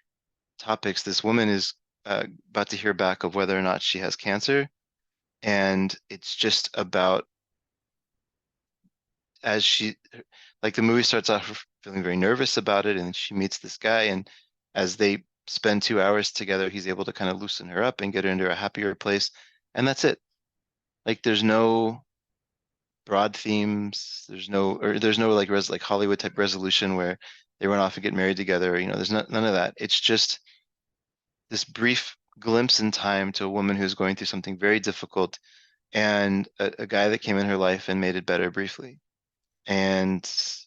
[SPEAKER 1] topics. This woman is about to hear back of whether or not she has cancer. And it's just about as she, like the movie starts off feeling very nervous about it, and she meets this guy, and as they spend 2 hours together, he's able to kind of loosen her up and get her into a happier place, and that's it. Like there's no broad themes. There's no like Hollywood type resolution where they run off and get married together. There's none of that. It's just this brief glimpse in time to a woman who's going through something very difficult and a guy that came in her life and made it better briefly. And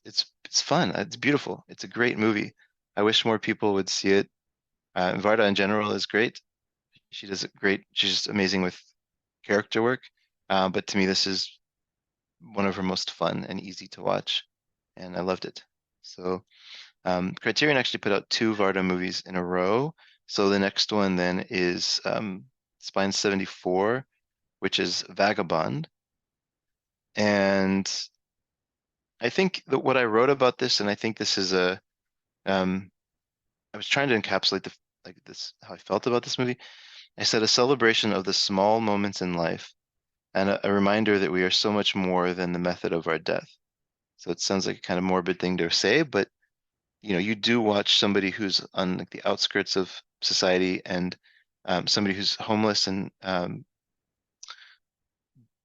[SPEAKER 1] it's fun. It's beautiful. It's a great movie. I wish more people would see it. Varda in general is great. She does it great. She's just amazing with character work. But to me, this is one of her most fun and easy to watch, and I loved it. So Criterion actually put out two Varda movies in a row. So the next one then is Spine 74, which is Vagabond. And I think that what I wrote about this, and I think this is um, I was trying to encapsulate how I felt about this movie. I said a celebration of the small moments in life and a reminder that we are so much more than the method of our death. So it sounds like a kind of morbid thing to say, but you do watch somebody who's on like the outskirts of society and somebody who's homeless and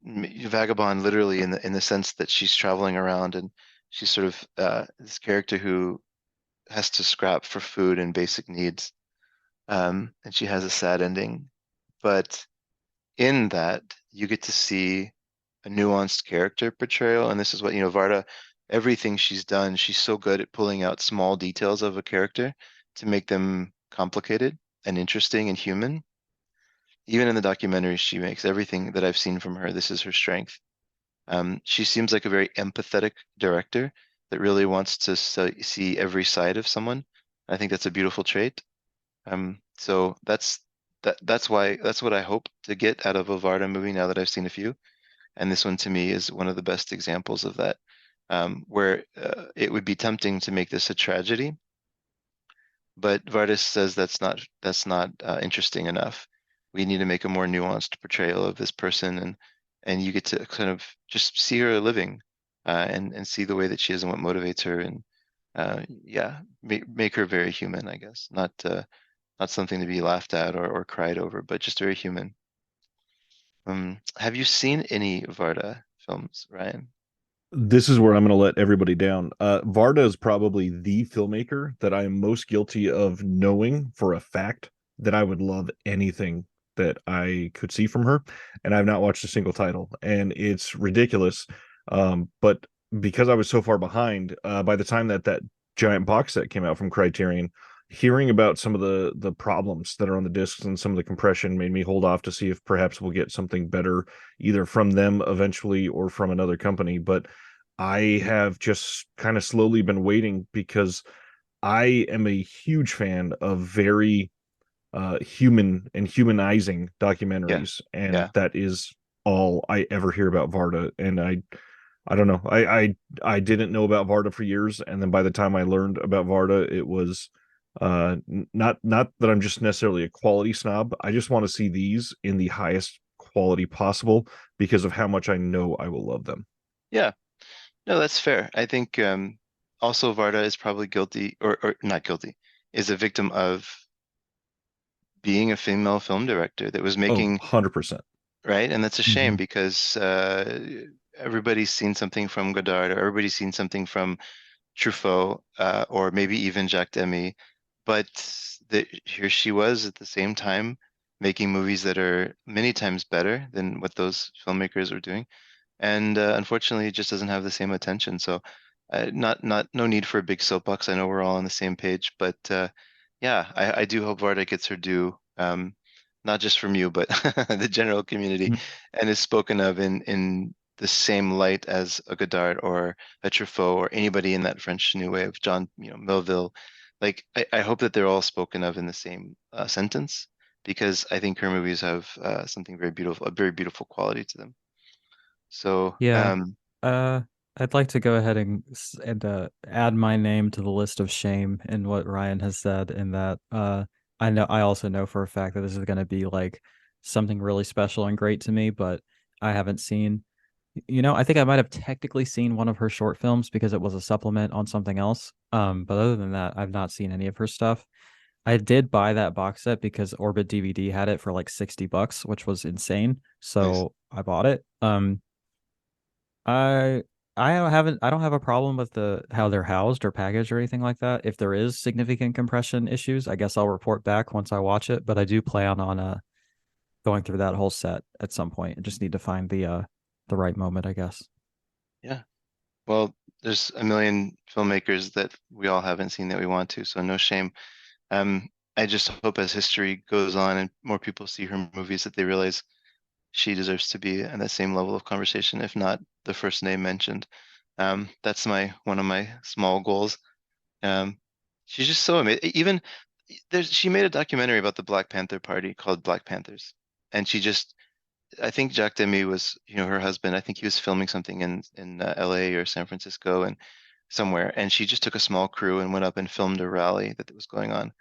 [SPEAKER 1] vagabond literally in the sense that she's traveling around and she's sort of this character who has to scrap for food and basic needs. And she has a sad ending. But in that, you get to see a nuanced character portrayal. And this is what, Varda, everything she's done, she's so good at pulling out small details of a character to make them complicated and interesting and human. Even in the documentaries she makes, everything that I've seen from her, this is her strength. She seems like a very empathetic director that really wants to see every side of someone. I think that's a beautiful trait. So that's what I hope to get out of a Varda movie now that I've seen a few. And this one to me is one of the best examples of that, where it would be tempting to make this a tragedy, but Vardis says that's not interesting enough. We need to make a more nuanced portrayal of this person, and you get to kind of just see her living, and see the way that she is and what motivates her, and yeah, make her very human, I guess. Not something to be laughed at or cried over, but just very human. Have you seen any Varda films, Ryan?
[SPEAKER 2] This is where I'm going to let everybody down. Varda is probably the filmmaker that I am most guilty of knowing for a fact that I would love anything that I could see from her, and I've not watched a single title, and it's ridiculous. But because I was so far behind, by the time that giant box set came out from Criterion, hearing about some of the problems that are on the discs and some of the compression made me hold off to see if perhaps we'll get something better either from them eventually or from another company. But I have just kind of slowly been waiting because I am a huge fan of very human and humanizing
[SPEAKER 1] Yeah,
[SPEAKER 2] documentaries, and
[SPEAKER 1] yeah,
[SPEAKER 2] that is all I ever hear about Varda. And I don't know. I didn't know about Varda for years, and then by the time I learned about Varda, it was not that I'm just necessarily a quality snob. I just want to see these in the highest quality possible because of how much I know I will love them.
[SPEAKER 1] yeah. No, that's fair. I think also Varda is probably guilty or not guilty, is a victim of being a female film director that was
[SPEAKER 2] Oh,
[SPEAKER 1] making,
[SPEAKER 2] 100%.
[SPEAKER 1] right? And that's a shame
[SPEAKER 3] Mhm.
[SPEAKER 1] because everybody's seen something from Godard or everybody's seen something from Truffaut, or maybe even Jacques Demy, but here she was at the same time making movies that are many times better than what those filmmakers were doing, and unfortunately, it just doesn't have the same attention. So, no need for a big soapbox. I know we're all on the same page, but yeah, I do hope Varda gets her due, not just from you, but the general community,
[SPEAKER 3] Mm.
[SPEAKER 1] and is spoken of in the same light as a Godard or a Truffaut or anybody in that French New Wave, John, Melville. Like, I hope that they're all spoken of in the same sentence because I think her movies have something very beautiful, a very beautiful quality to them. So,
[SPEAKER 3] Yeah. Uh, I'd like to go ahead and add my name to the list of shame in what Ryan has said. In that, I also know for a fact that this is going to be like something really special and great to me, but I haven't seen. I think I might have technically seen one of her short films because it was a supplement on something else. But other than that, I've not seen any of her stuff. I did buy that box set because Orbit DVD had it for like $60, which was insane.
[SPEAKER 1] Nice.
[SPEAKER 3] So I bought it. I I don't have a problem with the how they're housed or packaged or anything like that. If there is significant compression issues, I guess I'll report back once I watch it. But I do plan on going through that whole set at some point. I just need to find the right moment, I guess.
[SPEAKER 1] Yeah. Well, there's a million filmmakers that we all haven't seen that we want to, so no shame. Um, I just hope as history goes on and more people see her movies that they realize she deserves to be at that same level of conversation, if not the first name mentioned. That's my one of my small goals. Um, she's just so amazing. Even she made a documentary about the Black Panther Party called Black Panthers, and she just I think Jack Demy was her husband. I think he was filming something in LA or San Francisco and somewhere, and she just took a small crew and went up and filmed a rally that was going on.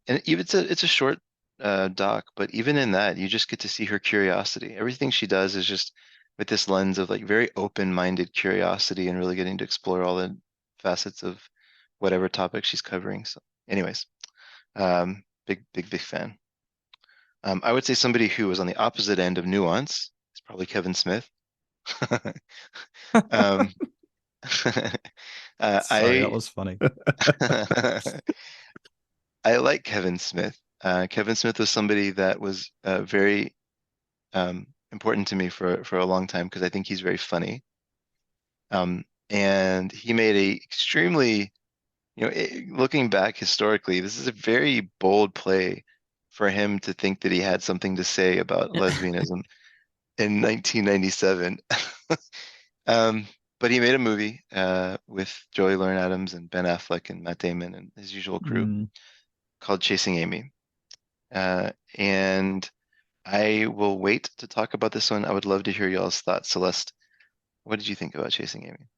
[SPEAKER 1] And even it's a short doc, but even in that, you just get to see her curiosity. Everything she does is just with this lens of like very open-minded curiosity and really getting to explore all the facets of whatever topic she's covering. So, anyways, big fan. I would say somebody who was on the opposite end of nuance is probably Kevin Smith. Um,
[SPEAKER 3] Sorry, that
[SPEAKER 1] I
[SPEAKER 3] was funny.
[SPEAKER 1] I like Kevin Smith. Kevin Smith was somebody that was very important to me for a long time because I think he's very funny. And he made a extremely, looking back historically, this is a very bold play for him to think that he had something to say about lesbianism in 1997. Um, but he made a movie with Joey Lauren Adams and Ben Affleck and Matt Damon and his usual crew
[SPEAKER 3] Mm.
[SPEAKER 1] called Chasing Amy. And I will wait to talk about this one. I would love to hear y'all's thoughts. Celeste, what did you think about Chasing Amy?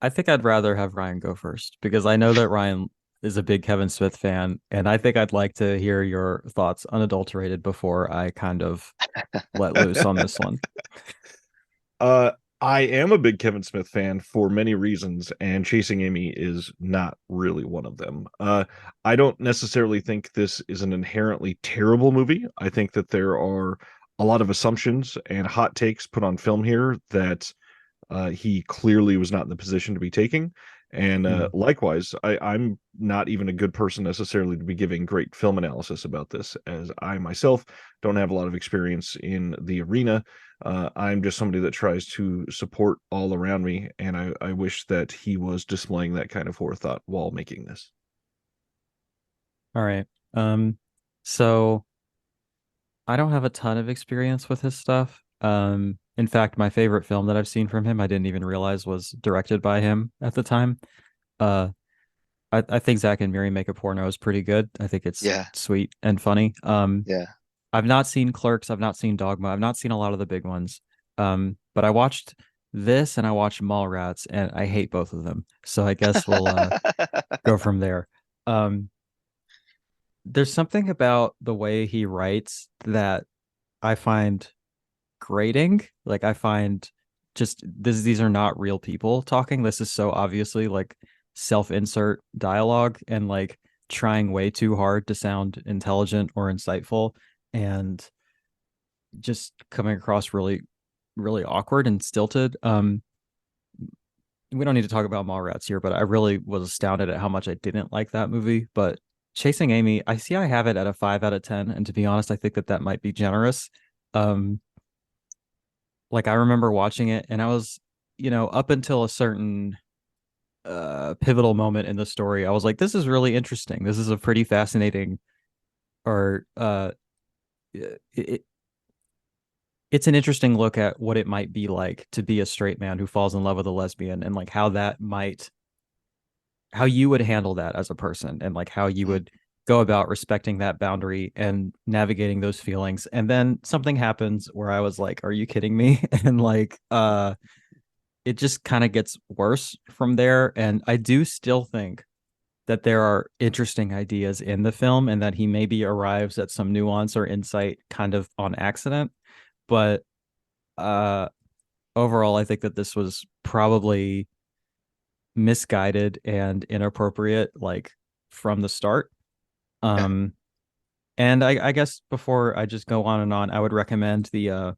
[SPEAKER 3] I think I'd rather have Ryan go first because I know that Ryan is a big Kevin Smith fan, and I think I'd like to hear your thoughts unadulterated before I kind of let loose on this one.
[SPEAKER 2] Uh, I am a big Kevin Smith fan for many reasons, and Chasing Amy is not really one of them. I don't necessarily think this is an inherently terrible movie. I think that there are a lot of assumptions and hot takes put on film here that he clearly was not in the position to be taking. And
[SPEAKER 3] Mm.
[SPEAKER 2] likewise, I'm not even a good person necessarily to be giving great film analysis about this, as I myself don't have a lot of experience in the arena. I'm just somebody that tries to support all around me, and I wish that he was displaying that kind of forethought while making this.
[SPEAKER 3] All right. So I don't have a ton of experience with his stuff. In fact, my favorite film that I've seen from him, I didn't even realize was directed by him at the time. Uh, I think Zach and Miri Make a Porno is pretty good. I think it's
[SPEAKER 1] Yeah,
[SPEAKER 3] sweet and funny.
[SPEAKER 1] yeah.
[SPEAKER 3] I've not seen Clerks. I've not seen Dogma. I've not seen a lot of the big ones. But I watched this and I watched Mallrats, and I hate both of them. So I guess we'll go from there. Um, there's something about the way he writes that I find grating. Like I find just these are not real people talking. This is so obviously like self-insert dialogue and like trying way too hard to sound intelligent or insightful and just coming across really awkward and stilted. We don't need to talk about Mallrats here, but I really was astounded at how much I didn't like that movie. But Chasing Amy, I see I have it at a 5 out of 10, and to be honest, I think that that might be generous. Um, like I remember watching it, and I was, up until a certain pivotal moment in the story, I was like, this is really interesting. This is a pretty fascinating, or it, it's an interesting look at what it might be like to be a straight man who falls in love with a lesbian, and like how you would handle that as a person, and like how you
[SPEAKER 1] Mm.
[SPEAKER 3] would go about respecting that boundary and navigating those feelings. And then something happens where I was like, are you kidding me? And like it just kind of gets worse from there. And I do still think that there are interesting ideas in the film and that he maybe arrives at some nuance or insight kind of on accident. But uh overall, I think that this was probably misguided and inappropriate, like from the start.
[SPEAKER 1] Yeah.
[SPEAKER 3] Um, and I guess before I just go on and on, I would recommend the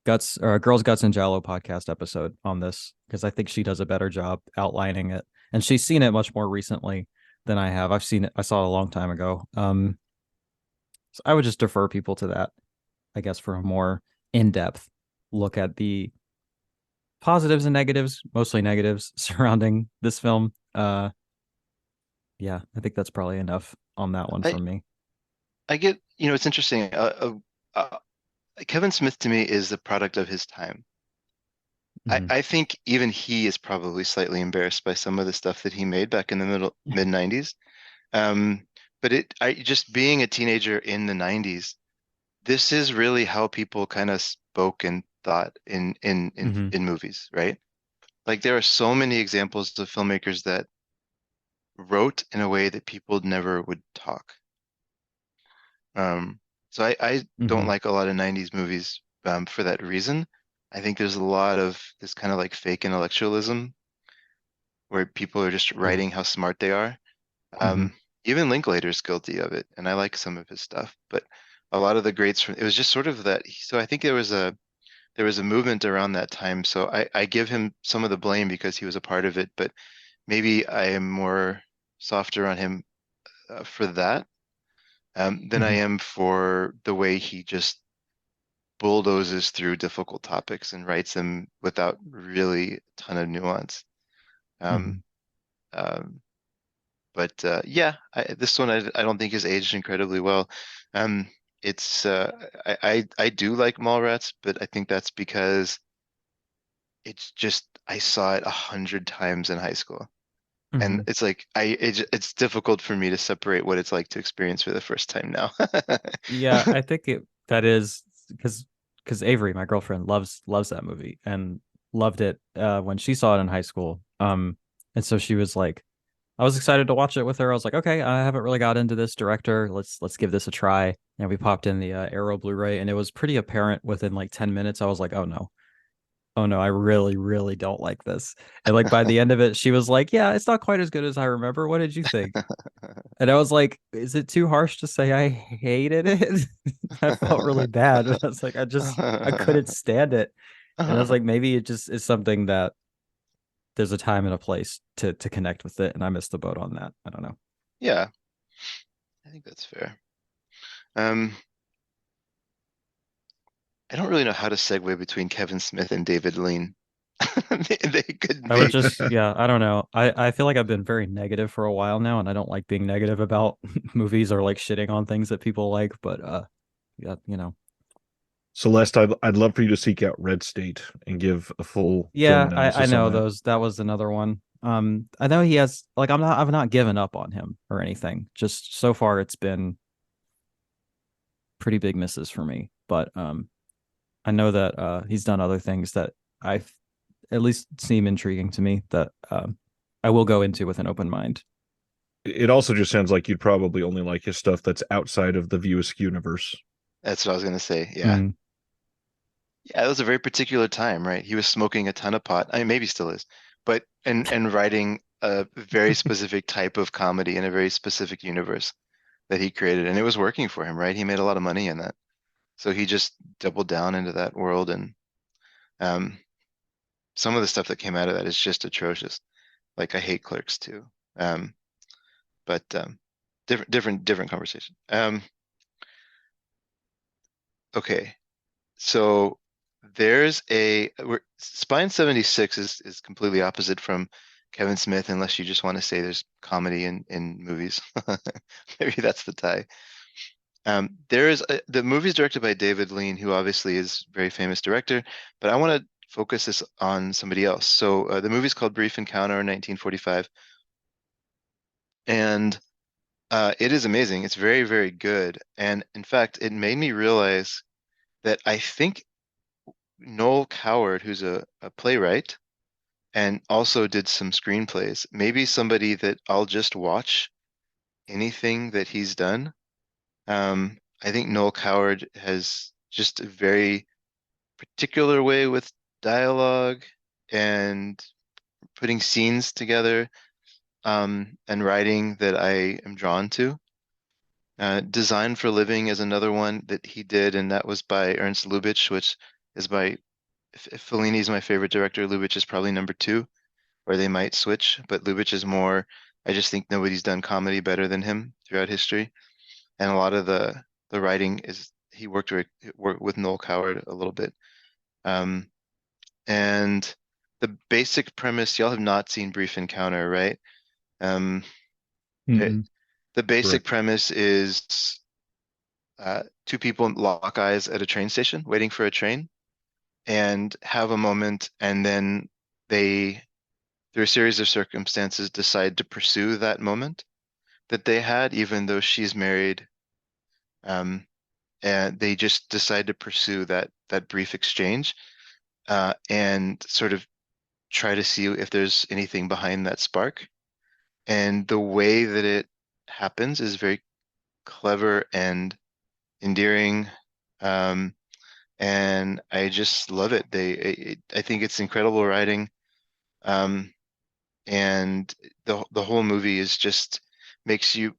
[SPEAKER 3] Guts or Girls Guts and Jello podcast episode on this because I think she does a better job outlining it, and she's seen it much more recently than I have. I've seen it, I saw it a long time ago. So I would just defer people to that, I guess, for a more in-depth look at the positives and negatives, mostly negatives surrounding this film. Yeah, I think that's probably enough on that one
[SPEAKER 1] I
[SPEAKER 3] from me.
[SPEAKER 1] I get, it's interesting. Kevin Smith to me is the product of his time.
[SPEAKER 3] Hmm.
[SPEAKER 1] I think even he is probably slightly embarrassed by some of the stuff that he made back in the mid 90s. Um, but I just being a teenager in the 90s, this is really how people kind of spoke and thought
[SPEAKER 3] Hmm.
[SPEAKER 1] in movies, right? Like there are so many examples of filmmakers that wrote in a way that people never would talk. Um, so I don't
[SPEAKER 3] Hmm.
[SPEAKER 1] like a lot of 90s movies for that reason. I think there's a lot of this kind of like fake intellectualism where people are just
[SPEAKER 3] Yeah.
[SPEAKER 1] writing how smart they are.
[SPEAKER 3] Hmm.
[SPEAKER 1] Um, Even Linklater's guilty of it, and I like some of his stuff, but a lot of the greats from it was just sort of that. So I think there was a movement around that time. So I give him some of the blame because he was a part of it, but maybe I am more softer on him for that than I
[SPEAKER 3] Hmm.
[SPEAKER 1] am for the way he just bulldozes through difficult topics and writes them without really a ton of nuance. Um,
[SPEAKER 3] Hmm.
[SPEAKER 1] um, but yeah, this one I don't think has aged incredibly well. Um, it's I do like Mallrats, but I think that's because it's just I saw it 100 times in high school, and
[SPEAKER 3] Hmm.
[SPEAKER 1] it's like it's difficult for me to separate what it's like to experience for the first time now.
[SPEAKER 3] Yeah, I think that is because Avery, my girlfriend, loves that movie and loved it when she saw it in high school. And so she was like, I was excited to watch it with her. I was like, okay, I haven't really got into this director. Let's give this a try. And we popped in the Arrow Blu-ray, and it was pretty apparent within like 10 minutes. I was like, oh no, I really, really don't like this. And like by the end of it, she was like, yeah, it's not quite as good as I remember. What did you think? And I was like, is it too harsh to say I hated it? I felt really bad. I was like, I couldn't stand it. And I was like, maybe it just is something that there's a time and a place to connect with it. And I missed the boat on that. I don't know.
[SPEAKER 1] Yeah, I think that's fair. Um, I don't really know how to segue between Kevin Smith and David Lean. They could
[SPEAKER 3] I would
[SPEAKER 1] be.
[SPEAKER 3] just, yeah, I don't know. I feel like I've been very negative for a while now, and I don't like being negative about movies or like shitting on things that people like. But yeah,
[SPEAKER 2] Celeste, I'd love for you to seek out Red State and give a full film
[SPEAKER 3] yeah, I
[SPEAKER 2] analysis on
[SPEAKER 3] know
[SPEAKER 2] that.
[SPEAKER 3] those. That was another one. I know he has like I've not given up on him or anything. Just so far, it's been pretty big misses for me. But I know that he's done other things that I at least seem intriguing to me that I will go into with an open mind.
[SPEAKER 2] It also just sounds like you'd probably only like his stuff that's outside of the View Askew universe.
[SPEAKER 1] That's what I was gonna say. Yeah.
[SPEAKER 3] Mm,
[SPEAKER 1] Yeah, it was a very particular time, right? He was smoking a ton of pot. I mean, maybe still is, but and writing a very specific type of comedy in a very specific universe that he created, and it was working for him, right? He made a lot of money in that, so he just doubled down into that world, and um, some of the stuff that came out of that is just atrocious. Like I hate Clerks too, um, but different conversation. Okay, so Spine 76 is completely opposite from Kevin Smith, unless you just want to say there's comedy in movies. Maybe that's the tie. The movie's directed by David Lean, who obviously is a very famous director, but I want to focus this on somebody else. So the movie's called Brief Encounter in 1945, and it is amazing. It's very, very good. And in fact, it made me realize that I think Noel Coward, who's a playwright and also did some screenplays, maybe somebody that I'll just watch anything that he's done. I think Noel Coward has just a very particular way with dialogue and putting scenes together. and writing that I am drawn to. Design for Living is another one that he did, and that was by Ernst Lubitsch, which is by, if Fellini is my favorite director, Lubitsch is probably number two, where they might switch, but Lubitsch is more, I just think nobody's done comedy better than him throughout history. And a lot of the writing is, he worked with Noel Coward a little bit. Um, and the basic premise, y'all have not seen Brief Encounter, right? Um, it,
[SPEAKER 2] Mm-mm.
[SPEAKER 1] the basic
[SPEAKER 2] Correct.
[SPEAKER 1] premise is two people lock eyes at a train station waiting for a train and have a moment, and then they, through a series of circumstances, decide to pursue that moment that they had, even though she's married. Um, and they just decide to pursue that brief exchange, and sort of try to see if there's anything behind that spark. And the way that it happens is very clever and endearing. Um, and I just love it. I think it's incredible writing. Um, and the whole movie is just makes you,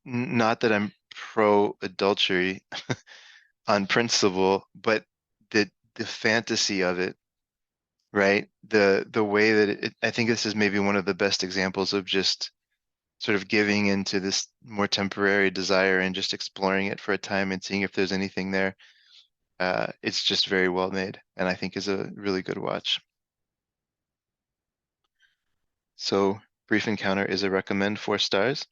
[SPEAKER 1] not that I'm pro adultery on principle, but the fantasy of it, right? The way that I think this is maybe one of the best examples of just sort of giving into this more temporary desire and just exploring it for a time and seeing if there's anything there. It's just very well made, and I think is a really good watch. So Brief Encounter is a recommend, 4 stars.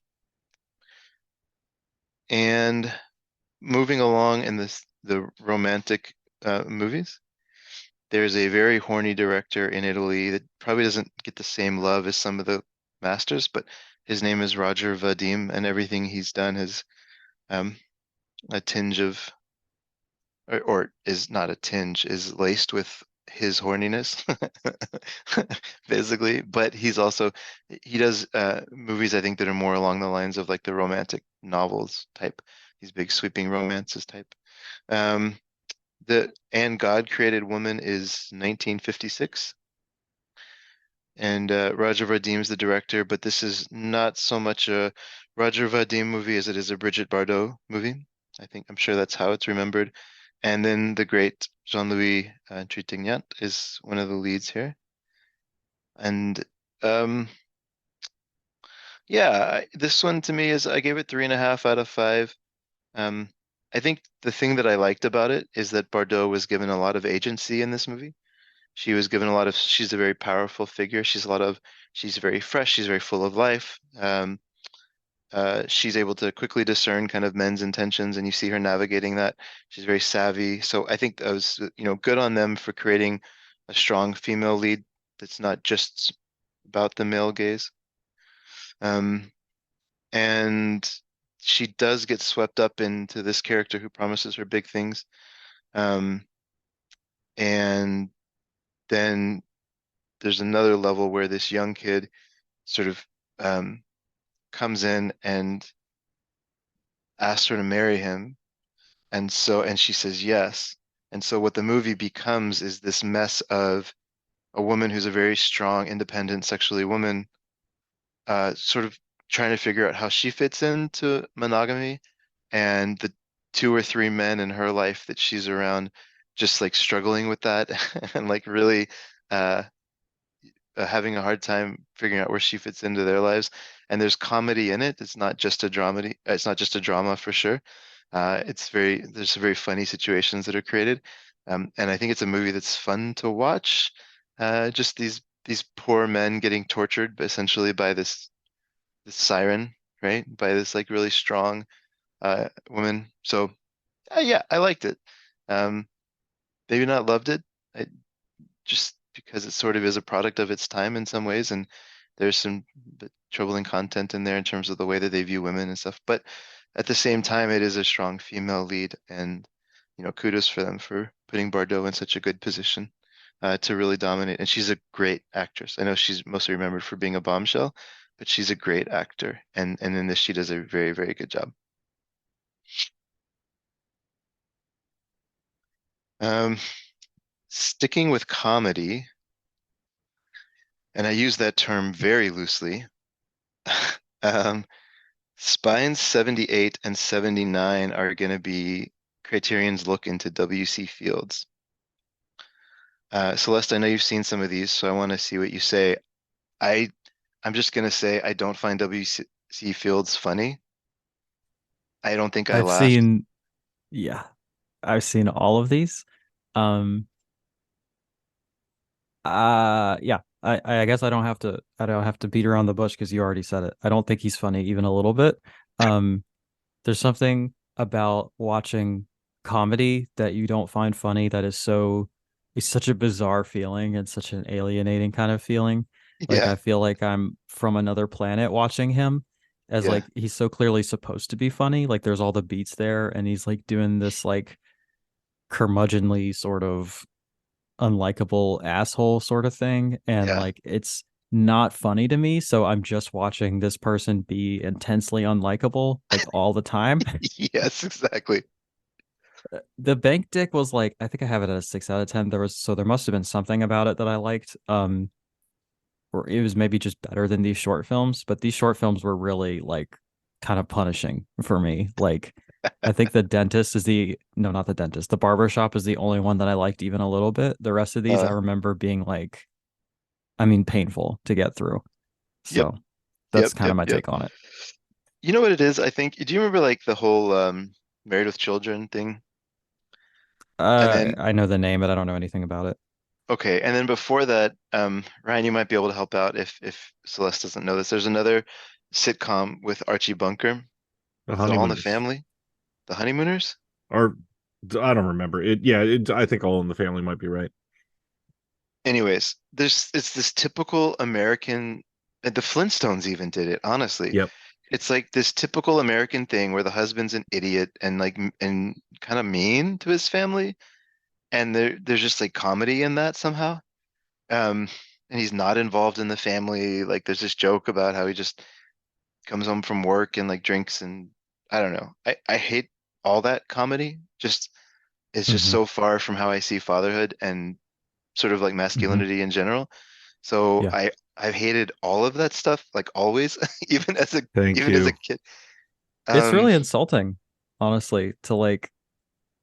[SPEAKER 1] And moving along in the romantic movies, there's a very horny director in Italy that probably doesn't get the same love as some of the masters, but his name is Roger Vadim, and everything he's done has um, a tinge of, or is not a tinge, is laced with his horniness, basically. But he's also, he does movies I think that are more along the lines of like the romantic novels type, these big sweeping romances type. Um, the And God Created Woman is 1956, and Roger Vadim's the director, but this is not so much a Roger Vadim movie as it is a Brigitte Bardot movie. I'm sure that's how it's remembered. And then the great Jean-Louis Trintignant is one of the leads here. And um, yeah, this one to me is, I gave it 3.5 out of 5. Um, I think the thing that I liked about it is that Bardot was given a lot of agency in this movie. She was given a lot of, she's a very powerful figure. She's very fresh. She's very full of life. She's able to quickly discern kind of men's intentions, and you see her navigating that. She's very savvy. So I think that was, good on them for creating a strong female lead that's not just about the male gaze. Um, and she does get swept up into this character who promises her big things. Um, and then there's another level where this young kid sort of um, comes in and asks her to marry him. And she says yes. And so what the movie becomes is this mess of a woman who's a very strong, independent, sexually woman, sort of trying to figure out how she fits into monogamy, and the 2 or 3 men in her life that she's around just like struggling with that and like really uh, having a hard time figuring out where she fits into their lives. And there's comedy in it. It's not just a dramedy. It's not just a drama for sure. There's some very funny situations that are created. And I think it's a movie that's fun to watch. Just these poor men getting tortured essentially by this siren, right? By this like really strong woman. So yeah, I liked it. Um, maybe not loved it. I just because it sort of is a product of its time in some ways, and there's some troubling content in there in terms of the way that they view women and stuff. But at the same time, it is a strong female lead, and kudos for them for putting Bardot in such a good position to really dominate. And she's a great actress. I know she's mostly remembered for being a bombshell, but she's a great actor, and in this she does a very, very good job. Um, Sticking with comedy, and I use that term very loosely. Um, Spines 78 and 79 are going to be Criterion's look into WC fields. Celeste, I know you've seen some of these, so I want to see what you say. I I'm just going to say I don't find WC fields funny. I don't think I
[SPEAKER 3] I've
[SPEAKER 1] laughed.
[SPEAKER 3] seen, yeah, I've seen all of these. Um, yeah, I guess I don't have to beat around the bush because you already said it. I don't think he's funny even a little bit. Um, there's something about watching comedy that you don't find funny that is so, it's such a bizarre feeling and such an alienating kind of feeling. Like
[SPEAKER 1] Yeah,
[SPEAKER 3] I feel like I'm from another planet watching him, as
[SPEAKER 1] yeah,
[SPEAKER 3] like he's so clearly supposed to be funny. Like there's all the beats there and he's like doing this like curmudgeonly sort of unlikable asshole sort of thing, and
[SPEAKER 1] yeah.
[SPEAKER 3] like it's not funny to me, so I'm just watching this person be intensely unlikable like all the time.
[SPEAKER 1] Yes, exactly.
[SPEAKER 3] The bank dick was like, I think I have it at a 6 out of 10. There must have been something about it that I liked, or it was maybe just better than these short films, but these short films were really like kind of punishing for me. Like I think the dentist is the no, not the dentist. The barber shop is the only one that I liked even a little bit. The rest of these I
[SPEAKER 1] Uh,
[SPEAKER 3] remember being like, I mean, painful to get through.
[SPEAKER 1] yep,
[SPEAKER 3] So
[SPEAKER 1] yep,
[SPEAKER 3] that's kind of
[SPEAKER 1] yep,
[SPEAKER 3] my
[SPEAKER 1] yep.
[SPEAKER 3] take on it.
[SPEAKER 1] You know what it is? I think, do you remember like the whole Married with Children thing? And then,
[SPEAKER 3] I know the name, but I don't know anything about it.
[SPEAKER 1] okay, and then before that, Ryan, you might be able to help out if Celeste doesn't know this. There's another sitcom with Archie Bunker.
[SPEAKER 2] The
[SPEAKER 1] Is it All in the
[SPEAKER 2] Honeymooners.
[SPEAKER 1] Family? The Honeymooners?
[SPEAKER 2] Or I don't remember it. Yeah, I think All in the Family might be right.
[SPEAKER 1] Anyways, it's this typical American, the Flintstones even did it, honestly.
[SPEAKER 2] Yep.
[SPEAKER 1] It's like this typical American thing where the husband's an idiot and and kind of mean to his family, and there's just like comedy in that somehow. Um, and he's not involved in the family. Like there's this joke about how he just comes home from work and like drinks and I don't know. I hate all that comedy. Just it's just
[SPEAKER 3] Hmm.
[SPEAKER 1] so far from how I see fatherhood and sort of like
[SPEAKER 2] Hmm.
[SPEAKER 1] masculinity in general. So
[SPEAKER 3] Yeah.
[SPEAKER 1] I've hated all of that stuff like always,
[SPEAKER 2] Thank
[SPEAKER 1] even as a
[SPEAKER 2] you.
[SPEAKER 1] kid.
[SPEAKER 3] It's
[SPEAKER 1] Um,
[SPEAKER 3] really insulting, honestly, to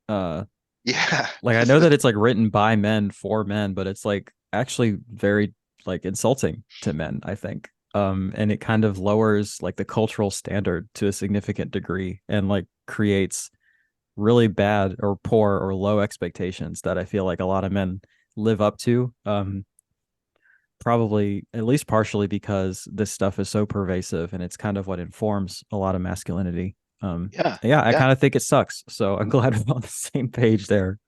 [SPEAKER 3] uh
[SPEAKER 1] yeah,
[SPEAKER 3] like I know that it's like written by men for men, but it's like actually very like insulting to men, I think. And it kind of lowers like the cultural standard to a significant degree and like creates really bad or poor or low expectations that I feel like a lot of men live up to. Probably at least partially because this stuff is so pervasive and it's kind of what informs a lot of masculinity.
[SPEAKER 1] yeah,
[SPEAKER 3] Yeah, I
[SPEAKER 1] yeah.
[SPEAKER 3] kind of think it sucks. So I'm glad we're on the same page there.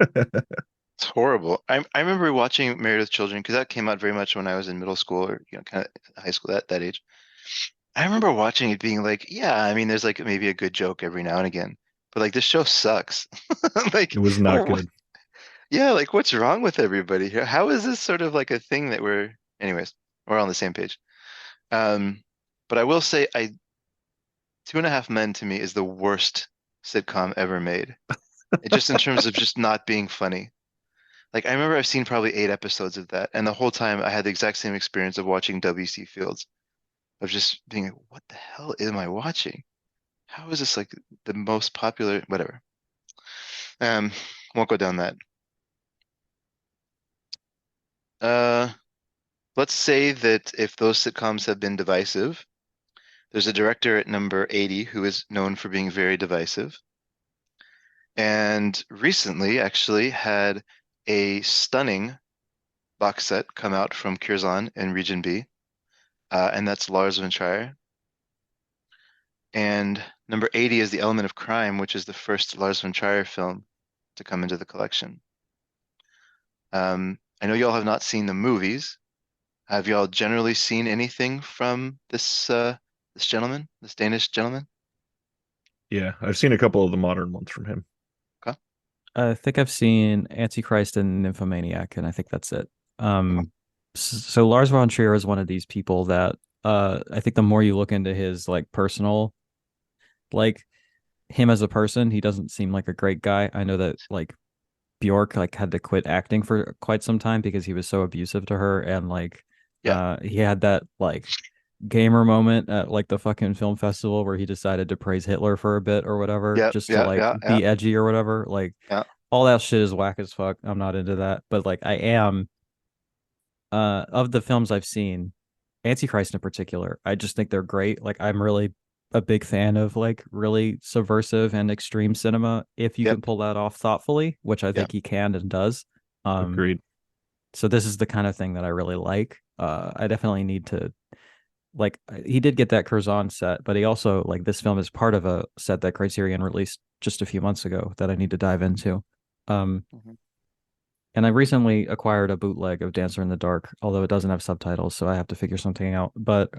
[SPEAKER 1] It's horrible. I remember watching Married with Children because that came out very much when I was in middle school or kind of high school that age. I remember watching it being like, yeah, I mean, there's like maybe a good joke every now and again, but like this show sucks.
[SPEAKER 2] It
[SPEAKER 1] Like,
[SPEAKER 2] was not
[SPEAKER 1] oh,
[SPEAKER 2] good.
[SPEAKER 1] yeah, like what's wrong with everybody here? How is this sort of like a thing that anyways, we're on the same page. Um, but I will say, Two and a Half Men to me is the worst sitcom ever made. It just in terms of just not being funny. Like I remember I've seen probably 8 episodes of that, and the whole time I had the exact same experience of watching WC Fields, of just being like, what the hell am I watching? How is this like the most popular, whatever. Um, won't go down that. Uh, let's say that if those sitcoms have been divisive, there's a director at number 80 who is known for being very divisive, and recently actually had a stunning box set come out from Curzon in Region B, and that's Lars von Trier. And number 80 is The Element of Crime, which is the first Lars von Trier film to come into the collection. I know y'all have not seen the movies. Have y'all generally seen anything from this gentleman, this Danish gentleman?
[SPEAKER 2] Yeah, I've seen a couple of the modern ones from him.
[SPEAKER 1] Okay,
[SPEAKER 3] I think I've seen Antichrist and Nymphomaniac, and I think that's it.
[SPEAKER 1] cool.
[SPEAKER 3] So Lars von Trier is one of these people that I think the more you look into his like personal, like him as a person, he doesn't seem like a great guy. I know that like Bjork like had to quit acting for quite some time because he was so abusive to her, and like
[SPEAKER 1] Yeah,
[SPEAKER 3] he had that like gamer moment at like the fucking film festival where he decided to praise Hitler for a bit or whatever,
[SPEAKER 1] Yep,
[SPEAKER 3] just to
[SPEAKER 1] yeah,
[SPEAKER 3] like
[SPEAKER 1] yeah, yeah,
[SPEAKER 3] be edgy or whatever. Like
[SPEAKER 1] yeah.
[SPEAKER 3] all that shit is whack as fuck. I'm not into that. But like I am of the films I've seen, Antichrist in particular, I just think they're great. Like I'm really a big fan of like really subversive and extreme cinema if you can
[SPEAKER 1] Yep,
[SPEAKER 3] pull that off thoughtfully, which I
[SPEAKER 1] yep.
[SPEAKER 3] think he can and does. Um,
[SPEAKER 2] Agreed.
[SPEAKER 3] so this is the kind of thing that I really like. I definitely need to like he did get that Curzon set, but he also like this film is part of a set that Criterion released just a few months ago that I need to dive into. Um,
[SPEAKER 1] Mhm.
[SPEAKER 3] and I recently acquired a bootleg of Dancer in the Dark, although it doesn't have subtitles, so I have to figure something out. But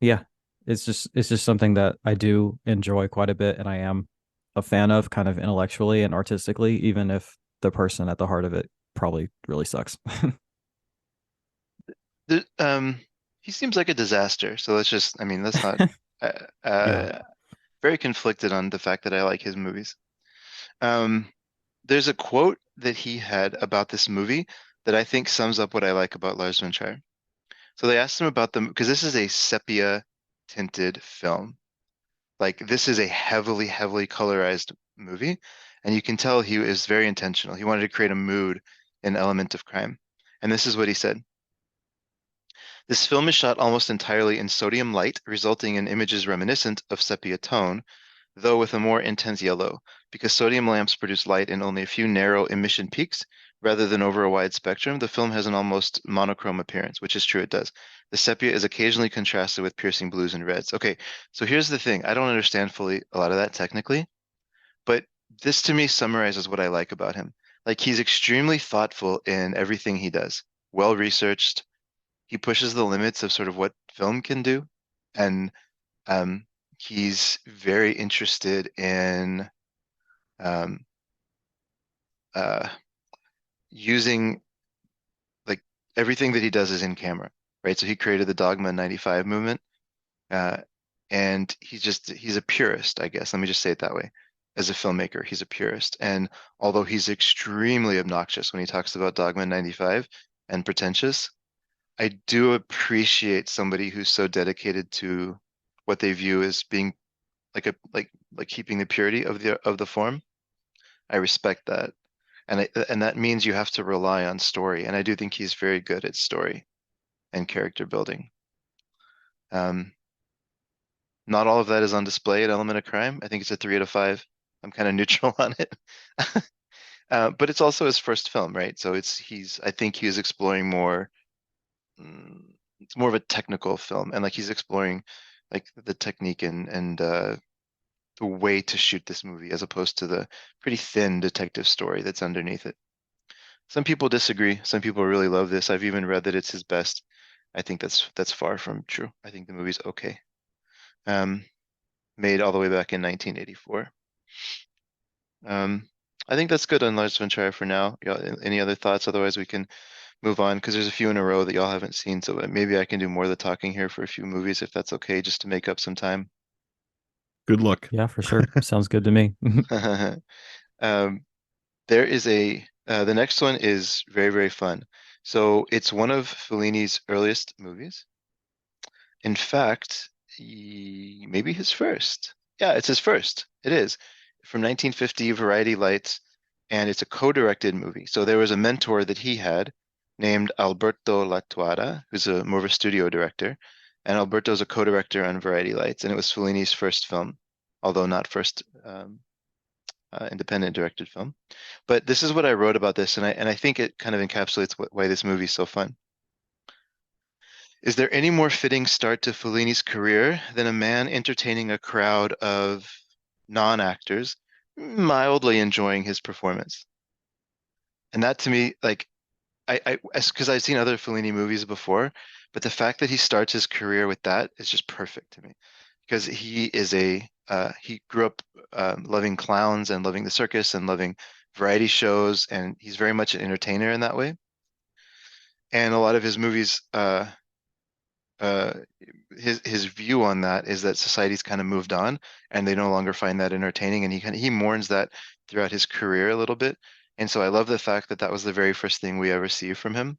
[SPEAKER 3] yeah, it's just something that I do enjoy quite a bit, and I am a fan of kind of intellectually and artistically, even if the person at the heart of it probably really sucks.
[SPEAKER 1] The, he seems like a disaster. So let's just, I mean, let's not. Uh,
[SPEAKER 2] Yeah.
[SPEAKER 1] very conflicted on the fact that I like his movies. Um, there's a quote that he had about this movie that I think sums up what I like about Lars von Trier. So they asked him about them because this is a sepia tinted film. Like this is a heavily, heavily colorized movie, and you can tell he is very intentional. He wanted to create a mood, an element of crime. And this is what he said. This film is shot almost entirely in sodium light, resulting in images reminiscent of sepia tone, though with a more intense yellow, because sodium lamps produce light in only a few narrow emission peaks rather than over a wide spectrum. The film has an almost monochrome appearance, which is true, it does. The sepia is occasionally contrasted with piercing blues and reds. Okay, so here's the thing. I don't understand fully a lot of that technically, but this to me summarizes what I like about him. Like he's extremely thoughtful in everything he does, well researched. He pushes the limits of sort of what film can do, and um, he's very interested in um, uh, using like everything that he does is in camera, right? So he created the Dogma 95 movement, uh, and he's a purist, I guess. Let me just say it that way. As a filmmaker, he's a purist, and although he's extremely obnoxious when he talks about Dogma 95 and pretentious, I do appreciate somebody who's so dedicated to what they view as being like keeping the purity of the form. I respect that. And that means you have to rely on story. And I do think he's very good at story and character building. Um, not all of that is on display at Element of Crime. I think it's a 3 out of 5. I'm kind of neutral on it. But it's also his first film, right? So I think he is exploring more, mm, it's more of a technical film. And like he's exploring like the technique and the way to shoot this movie as opposed to the pretty thin detective story that's underneath it. Some people disagree. Some people really love this. I've even read that it's his best. I think that's far from true. I think the movie's okay. Um, made all the way back in 1984. Um, I think that's good on Lars von Trier for now. Y'all, any other thoughts? Otherwise, we can move on because there's a few in a row that y'all haven't seen. So maybe I can do more of the talking here for a few movies if that's okay, just to make up some time.
[SPEAKER 2] Good luck.
[SPEAKER 3] Yeah, for sure. Sounds good to me.
[SPEAKER 1] Um, there is the next one is very, very fun. So it's one of Fellini's earliest movies. In fact, maybe his first. Yeah, it's his first. It is from 1950, Variety Lights, and it's a co-directed movie. So there was a mentor that he had named Alberto Latuada, who's a more of a studio director, and Alberto's a co-director on Variety Lights, and it was Fellini's first film, although not first independent directed film. But this is what I wrote about this, and I think it kind of encapsulates why this movie's so fun. Is there any more fitting start to Fellini's career than a man entertaining a crowd of non-actors, mildly enjoying his performance? And that to me, like, because I've seen other Fellini movies before, but the fact that he starts his career with that is just perfect to me. Because he grew up loving clowns and loving the circus and loving variety shows, and he's very much an entertainer in that way. And a lot of his movies, uh, his view on that is that society's kind of moved on and they no longer find that entertaining, and he mourns that throughout his career a little bit. And so I love the fact that that was the very first thing we ever see from him.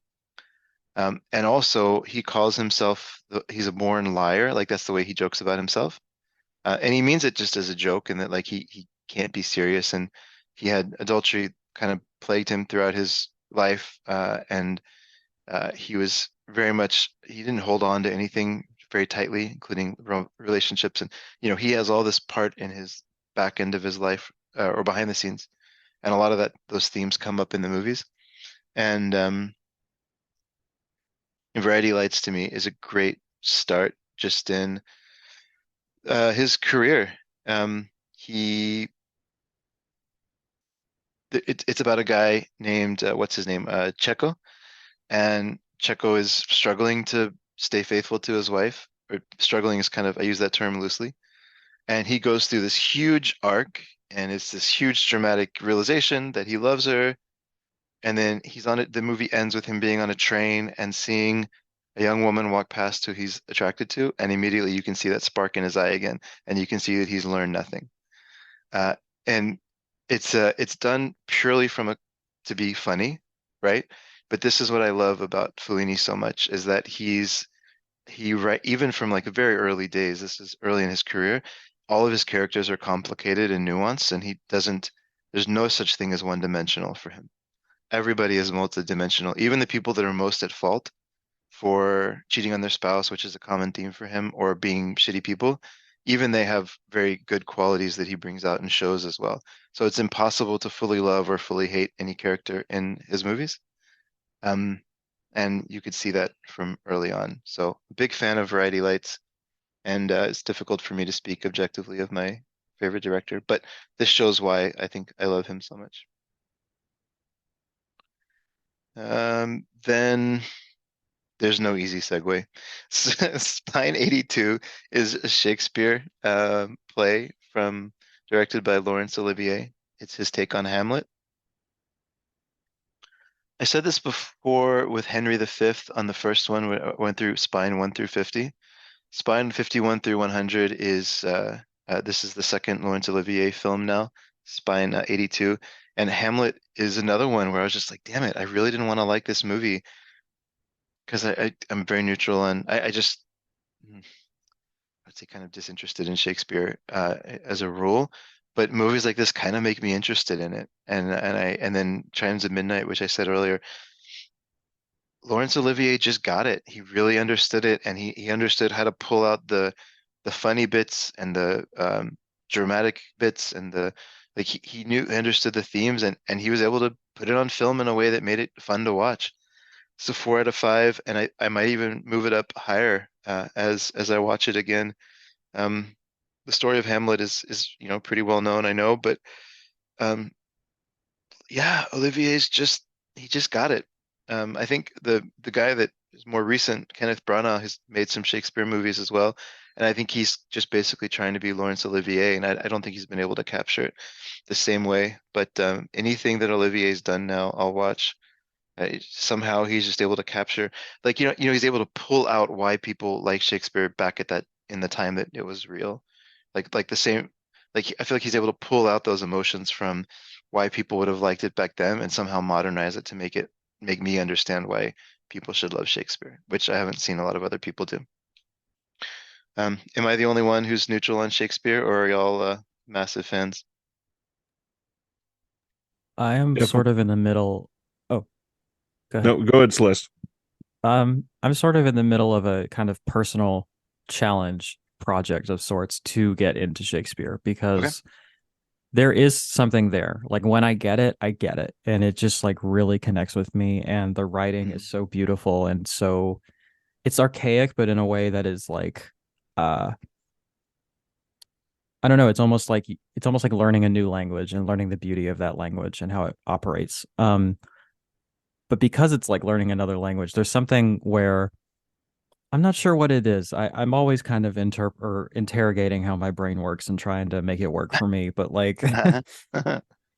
[SPEAKER 1] And also he calls himself he's a born liar. Like that's the way he jokes about himself. And he means it just as a joke, and that like he can't be serious, and he had adultery kind of plagued him throughout his life, and he was very much he didn't hold on to anything very tightly, including relationships, and he has all this part in his back end of his life, or behind the scenes, and a lot of those themes come up in the movies, and Variety Lights to me is a great start just in his career. He it's about a guy named what's his name? Checo, and Checo is struggling to stay faithful to his wife, or struggling is kind of I use that term loosely. And he goes through this huge arc, and it's this huge dramatic realization that he loves her. And then he's on it. The movie ends with him being on a train and seeing a young woman walk past who he's attracted to, and immediately you can see that spark in his eye again, and you can see that he's learned nothing. Uh, and it's done purely from a to be funny, right? But this is what I love about Fellini so much is that he right even from like very early days, this is early in his career, all of his characters are complicated and nuanced, and he doesn't there's no such thing as one dimensional for him. Everybody is multidimensional. Even the people that are most at fault for cheating on their spouse, which is a common theme for him, or being shitty people, even they have very good qualities that he brings out and shows as well. So it's impossible to fully love or fully hate any character in his movies. Um, and you could see that from early on. So big fan of Variety Lights, and it's difficult for me to speak objectively of my favorite director, but this shows why I think I love him so much. Then there's no easy segue. Spine 82 is a Shakespeare play directed by Laurence Olivier. It's his take on Hamlet. I said this before with Henry V on the first one, when I went through Spine 1 through 50. Spine 51 through 100 is this is the second Laurence Olivier film now, Spine 82. And Hamlet is another one where I was just like, damn it, I really didn't want to like this movie because I'm very neutral, and I just I'd say kind of disinterested in Shakespeare as a rule. But movies like this kind of make me interested in it. And then Chimes of Midnight, which I said earlier, Laurence Olivier just got it. He really understood it, and he understood how to pull out the funny bits and the dramatic bits, and the like he understood the themes, and he was able to put it on film in a way that made it fun to watch. So 4 out of 5, and I might even move it up higher as I watch it again. Um, the story of Hamlet is pretty well known, I know, but um, yeah, Olivier's he just got it. I think the guy that is more recent, Kenneth Branagh, has made some Shakespeare movies as well, and I think he's just basically trying to be Laurence Olivier, and I don't think he's been able to capture it the same way. But anything that Olivier's done now, I'll watch. Somehow he's just able to capture, like he's able to pull out why people like Shakespeare back at that in the time that it was real, like the same, like I feel like he's able to pull out those emotions from why people would have liked it back then and somehow modernize it to make me understand why people should love Shakespeare, which I haven't seen a lot of other people do. Am I the only one who's neutral on Shakespeare, or are y'all massive fans?
[SPEAKER 3] I am
[SPEAKER 2] If
[SPEAKER 3] sort of in the middle. Oh, go ahead.
[SPEAKER 2] no, go ahead, Celeste.
[SPEAKER 3] I'm sort of in the middle of a kind of personal challenge project of sorts to get into Shakespeare
[SPEAKER 1] Okay.
[SPEAKER 3] because there is something there. Like when I get it, and it just like really connects with me. And the writing is
[SPEAKER 1] Mhm.
[SPEAKER 3] so beautiful and so it's archaic, but in a way that is like, uh, I don't know. It's almost like learning a new language and learning the beauty of that language and how it operates. But because it's like learning another language, there's something where I'm not sure what it is. I'm always kind of interrogating how my brain works and trying to make it work for me. But like,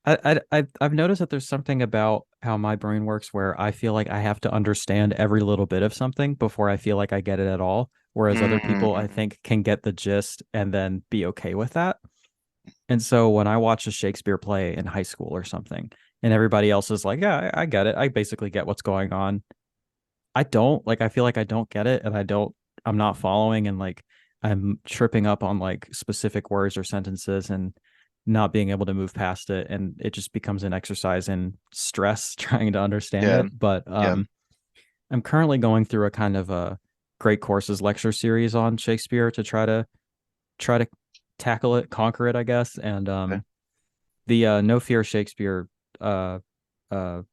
[SPEAKER 3] I've noticed that there's something about how my brain works where I feel like I have to understand every little bit of something before I feel like I get it at all. Whereas other people, I
[SPEAKER 1] Mm.
[SPEAKER 3] think, can get the gist and then be okay with that. And so when I watch a Shakespeare play in high school or something, and everybody else is like, "Yeah, I get it. I basically get what's going on." I don't like I feel like I don't get it and I'm not following and like I'm tripping up on like specific words or sentences and not being able to move past it and it just becomes an exercise in stress trying to understand
[SPEAKER 1] Yeah,
[SPEAKER 3] it. But
[SPEAKER 1] yeah.
[SPEAKER 3] I'm currently going through a kind of a great courses lecture series on Shakespeare to try to tackle it, conquer it, I guess. And
[SPEAKER 1] Okay.
[SPEAKER 3] the No Fear Shakespeare uh uh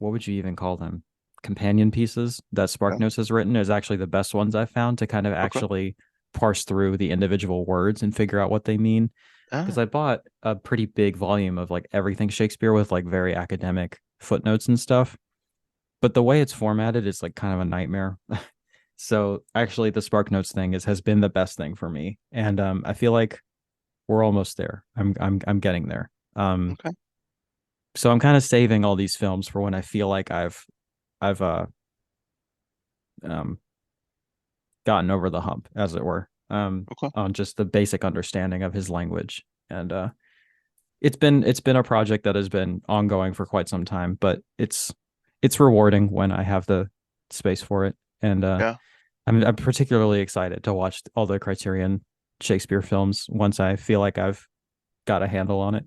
[SPEAKER 3] what would you even call them? Companion pieces that
[SPEAKER 1] Oh,
[SPEAKER 3] SparkNotes has written is actually the best ones I've found to kind of
[SPEAKER 1] okay.
[SPEAKER 3] actually parse through the individual words and figure out what they mean. Because
[SPEAKER 1] Ah,
[SPEAKER 3] I bought a pretty big volume of like everything Shakespeare with like very academic footnotes and stuff. But the way it's formatted is like kind of a nightmare. So actually the SparkNotes thing has been the best thing for me. And I feel like we're almost there. I'm getting there.
[SPEAKER 1] okay.
[SPEAKER 3] So I'm kind of saving all these films for when I feel like I've um gotten over the hump, as it were,
[SPEAKER 1] Okay.
[SPEAKER 3] on just the basic understanding of his language. And it's been a project that has been ongoing for quite some time, but it's rewarding when I have the space for it. And
[SPEAKER 1] Yeah.
[SPEAKER 3] I'm particularly excited to watch all the Criterion Shakespeare films once I feel like I've got a handle on it.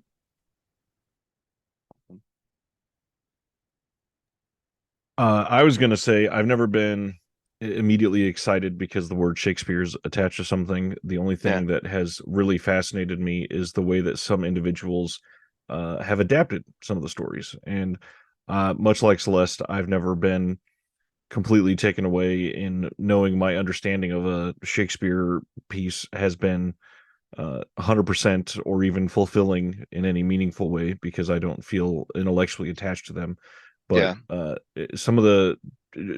[SPEAKER 2] I was gonna say I've never been immediately excited because the word Shakespeare's attached to something. The only
[SPEAKER 1] Yeah.
[SPEAKER 2] thing that has really fascinated me is the way that some individuals have adapted some of the stories. And much like Celeste, I've never been completely taken away in knowing my understanding of a Shakespeare piece has been 100% or even fulfilling in any meaningful way because I don't feel intellectually attached to them. But
[SPEAKER 1] Yeah.
[SPEAKER 2] some of the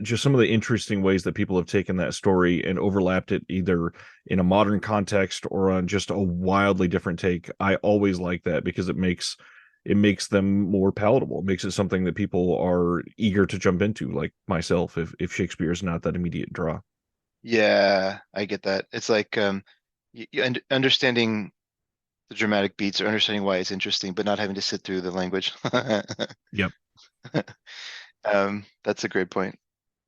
[SPEAKER 2] just some of the interesting ways that people have taken that story and overlapped it either in a modern context or on just a wildly different take. I always like that because it makes them more palatable. It makes it something that people are eager to jump into, like myself, if Shakespeare is not that immediate draw.
[SPEAKER 1] Yeah, I get that. It's like understanding the dramatic beats or understanding why it's interesting, but not having to sit through the language.
[SPEAKER 2] Yep.
[SPEAKER 1] That's a great point.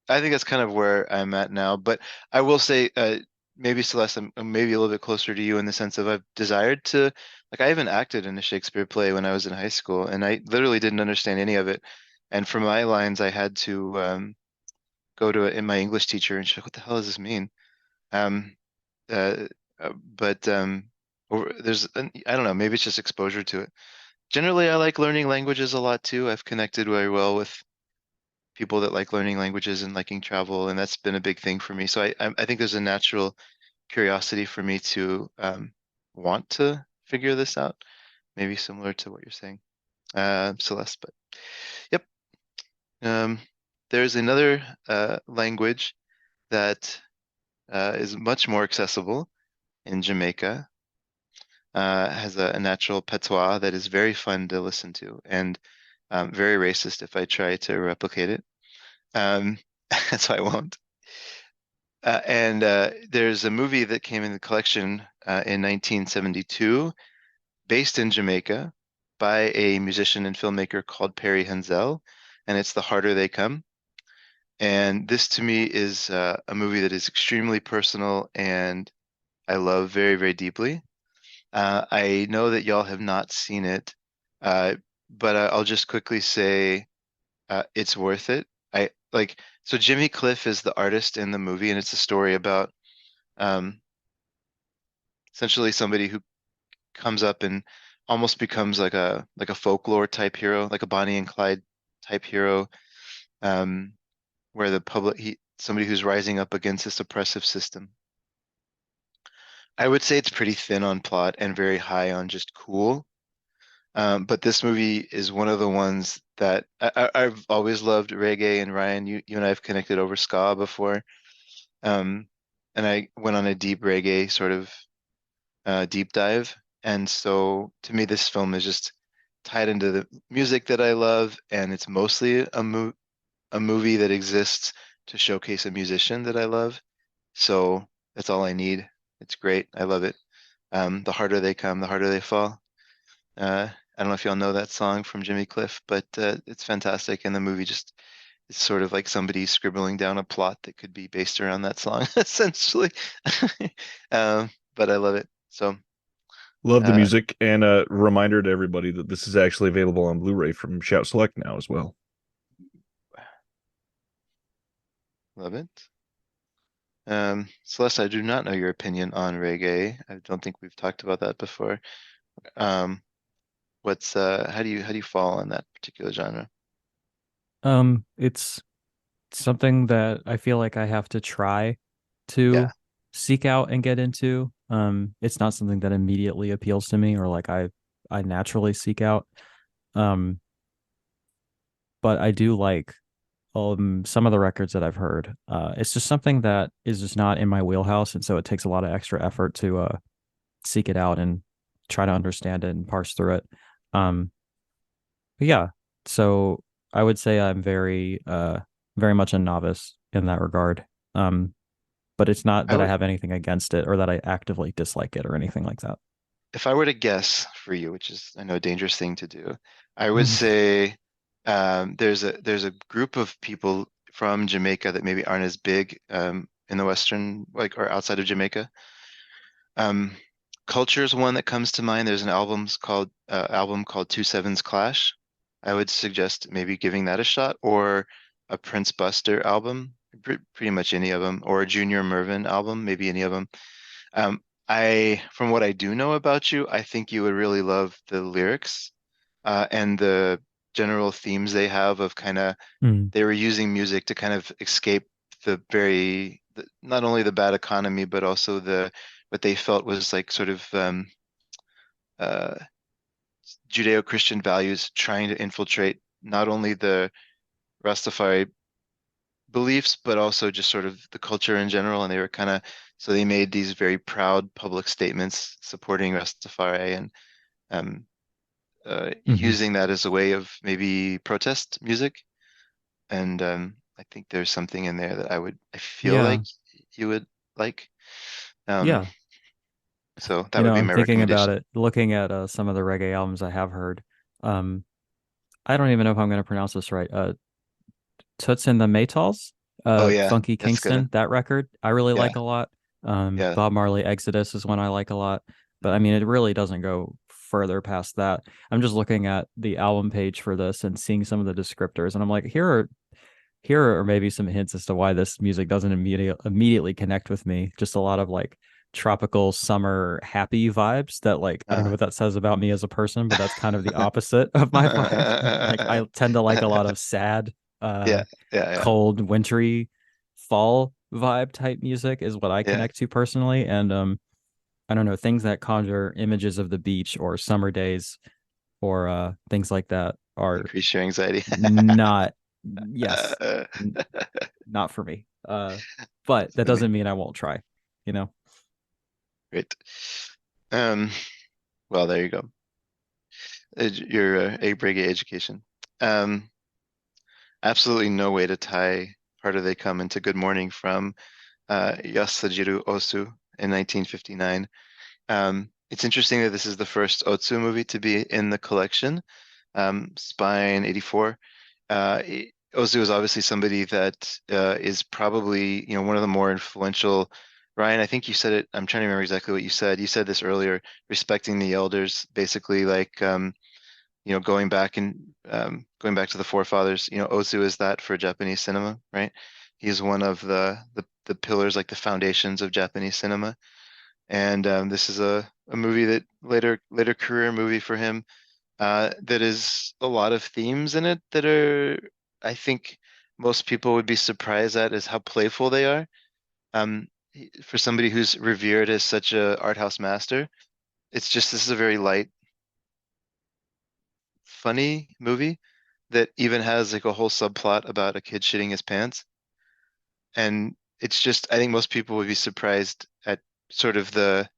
[SPEAKER 1] I think that's kind of where I'm at now. But I will say, maybe Celeste, I'm maybe a little bit closer to you in the sense of I've desired to, like, I even acted in a Shakespeare play when I was in high school, and I literally didn't understand any of it. And for my lines, I had to go to in my English teacher, and she's like, "What the hell does this mean?" Um, uh, but I don't know, maybe it's just exposure to it. Generally, I like learning languages a lot too. I've connected very well with people that like learning languages and liking travel, and that's been a big thing for me. So I think there's a natural curiosity for me to want to figure this out, maybe similar to what you're saying, Celeste. But yep, um, there's another language that is much more accessible in Jamaica. Has a natural patois that is very fun to listen to and very racist if I try to replicate it. Um, so I won't. And there's a movie that came in the collection in 1972, based in Jamaica, by a musician and filmmaker called Perry Henzell, and it's The Harder They Come. And this to me is a movie that is extremely personal and I love very, very deeply. I know that y'all have not seen it, uh, but I'll just quickly say it's worth it. I like so Jimmy Cliff is the artist in the movie, and it's a story about um, essentially somebody who comes up and almost becomes like a folklore type hero, like a Bonnie and Clyde type hero, um, where the public somebody who's rising up against this oppressive system. I would say it's pretty thin on plot and very high on just cool. But this movie is one of the ones that I've always loved reggae, and Ryan, you and I have connected over ska before. Um, and I went on a deep reggae sort of deep dive. And so to me, this film is just tied into the music that I love, and it's mostly a movie that exists to showcase a musician that I love. So that's all I need. It's great. I love it. The harder they come, the harder they fall. I don't know if y'all know that song from Jimmy Cliff, but it's fantastic, and the movie just it's sort of like somebody scribbling down a plot that could be based around that song, essentially. But I love it. So,
[SPEAKER 2] Love the
[SPEAKER 1] uh,
[SPEAKER 2] music, and a reminder to everybody that this is actually available on Blu-ray from Shout Select now as well.
[SPEAKER 1] love it. Celeste, I do not know your opinion on reggae. I don't think we've talked about that before. Um, how do you fall on that particular genre?
[SPEAKER 3] It's something that I feel like I have to try
[SPEAKER 1] Yeah,
[SPEAKER 3] to seek out and get into. It's not something that immediately appeals to me or like I naturally seek out. Um, but I do like some of the records that I've heard. It's just something that is just not in my wheelhouse, and so it takes a lot of extra effort to seek it out and try to understand it and parse through it. But yeah, so I would say I'm very much a novice in that regard. Um, but it's not
[SPEAKER 1] I
[SPEAKER 3] that I
[SPEAKER 1] would,
[SPEAKER 3] have anything against it or that I actively dislike it or anything like that.
[SPEAKER 1] if I were to guess for you, which is I know a dangerous thing to do, I would
[SPEAKER 3] Mhm.
[SPEAKER 1] say there's a group of people from Jamaica that maybe aren't as big in the Western like or outside of Jamaica. Um, Culture is one that comes to mind. There's an album called Two Sevens Clash. I would suggest maybe giving that a shot, or a Prince Buster album, pretty much any of them, or a Junior Murvin album, maybe any of them. Um, from what I do know about you, I think you would really love the lyrics and the general themes they have of kind of
[SPEAKER 3] Mm.
[SPEAKER 1] they were using music to kind of escape not only the bad economy, but also what they felt was like sort of uh, Judeo-Christian values trying to infiltrate not only the Rastafari beliefs, but also just sort of the culture in general. And they were kind of, so they made these very proud public statements supporting Rastafari and um,
[SPEAKER 3] Hmm.
[SPEAKER 1] using that as a way of maybe protest music. And I think there's something in there that I feel like
[SPEAKER 3] Yeah.
[SPEAKER 1] you would like. Um,
[SPEAKER 3] Yeah.
[SPEAKER 1] so that would be
[SPEAKER 3] I'm
[SPEAKER 1] my
[SPEAKER 3] thinking about
[SPEAKER 1] recommendation.
[SPEAKER 3] it, looking at some of the reggae albums I have heard. Um, I don't even know if I'm going to pronounce this right. Toots and the Maytals,
[SPEAKER 1] Oh yeah,
[SPEAKER 3] Funky
[SPEAKER 1] that's good.
[SPEAKER 3] Kingston, that record I really
[SPEAKER 1] Yeah,
[SPEAKER 3] like a lot.
[SPEAKER 1] yeah.
[SPEAKER 3] Bob Marley Exodus is one I like a lot, but I mean, it really doesn't go further past that. I'm just looking at the album page for this and seeing some of the descriptors, and I'm like, here are maybe some hints as to why this music doesn't immediately connect with me. Just a lot of like tropical summer happy vibes that like I don't know
[SPEAKER 1] Uh,
[SPEAKER 3] what that says about me as a person, but that's kind of the opposite of my vibe. Like I tend to like a lot of sad,
[SPEAKER 1] yeah, yeah, yeah,
[SPEAKER 3] cold, wintry fall vibe type music is what I
[SPEAKER 1] yeah.
[SPEAKER 3] connect to personally. And I don't know, things that conjure images of the beach or summer days or things like that are
[SPEAKER 1] Increase your anxiety.
[SPEAKER 3] not yes,
[SPEAKER 1] Uh,
[SPEAKER 3] n- not for me. But
[SPEAKER 1] That's
[SPEAKER 3] that
[SPEAKER 1] funny.
[SPEAKER 3] doesn't mean I won't try, you know.
[SPEAKER 1] Great. Um, well, there you go. Your A Brigade education. Um, Absolutely no way to tie Harder They Come into Good Morning from Yasajiru Osu in 1959. It's interesting that this is the first Otsu movie to be in the collection. Spine 84. Ozu is obviously somebody that is probably, one of the more influential. Ryan, I think you said it. I'm trying to remember exactly what you said. You said this earlier, respecting the elders, basically like going back to the forefathers. Ozu is that for Japanese cinema, right? He's one of the pillars, like the foundations of Japanese cinema. And this is a movie that later career movie for him that is a lot of themes in it that are, I think, most people would be surprised at is how playful they are. For somebody who's revered as such a art house master, this is a very light, funny movie that even has like a whole subplot about a kid shitting his pants. And it's just, I think most people would be surprised at sort of the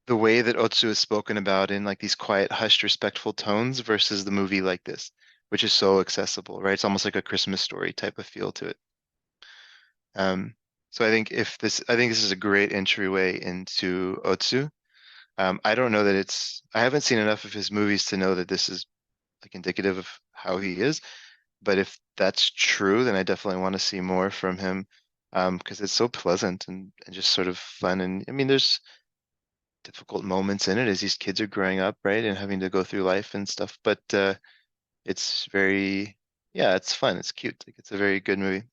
[SPEAKER 1] way that Otsu is spoken about in like these quiet, hushed, respectful tones versus the movie like this, which is so accessible, right? It's almost like a Christmas story type of feel to it. Um, so I think this is a great entryway into Otsu. I don't know that I haven't seen enough of his movies to know that this is like indicative of how he is. But if that's true, then I definitely want to see more from him, because it's so pleasant and just sort of fun. And I mean, there's difficult moments in it as these kids are growing up, right, and having to go through life and stuff. But it's very, yeah, it's fun. It's cute. Like it's a very good movie.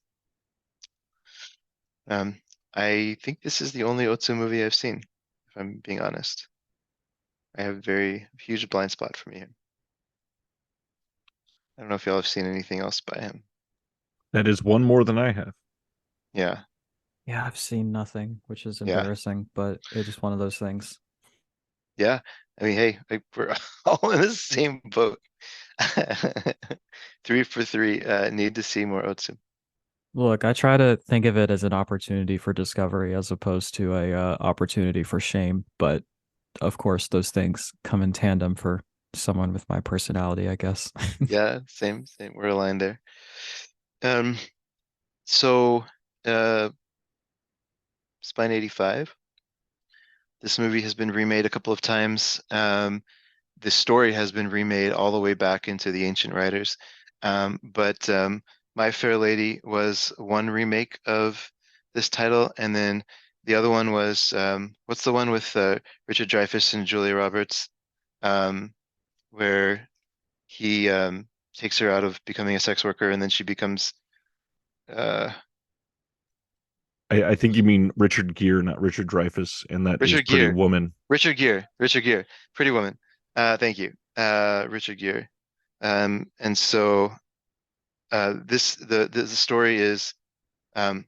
[SPEAKER 1] Um, I think this is the only Otsu movie I've seen, if I'm being honest. I have a very huge blind spot for me here. I don't know if y'all have seen anything else by him.
[SPEAKER 2] That is one more than I have.
[SPEAKER 1] Yeah,
[SPEAKER 3] Yeah, I've seen nothing, which is
[SPEAKER 1] yeah,
[SPEAKER 3] embarrassing, but it's just one of those things.
[SPEAKER 1] yeah. I mean, hey, like we're all in the same boat. Three for three. Need to see more Otsu.
[SPEAKER 3] Look, I try to think of it as an opportunity for discovery as opposed to a opportunity for shame, but of course those things come in tandem for someone with my personality, I guess.
[SPEAKER 1] Yeah, same, same. We're aligned there. Um, so Spine 85. This movie has been remade a couple of times. The story has been remade all the way back into the ancient writers. But My Fair Lady was one remake of this title, and then the other one was what's the one with Richard Dreyfuss and Julia Roberts, um, where he takes her out of becoming a sex worker, and then she becomes uh,
[SPEAKER 2] I think you mean Richard Gere, not Richard Dreyfuss, and that is
[SPEAKER 1] Richard
[SPEAKER 2] Pretty
[SPEAKER 1] Gere.
[SPEAKER 2] Woman.
[SPEAKER 1] Richard Gere, Pretty Woman. Thank you, Richard Gere. And so this the story is um,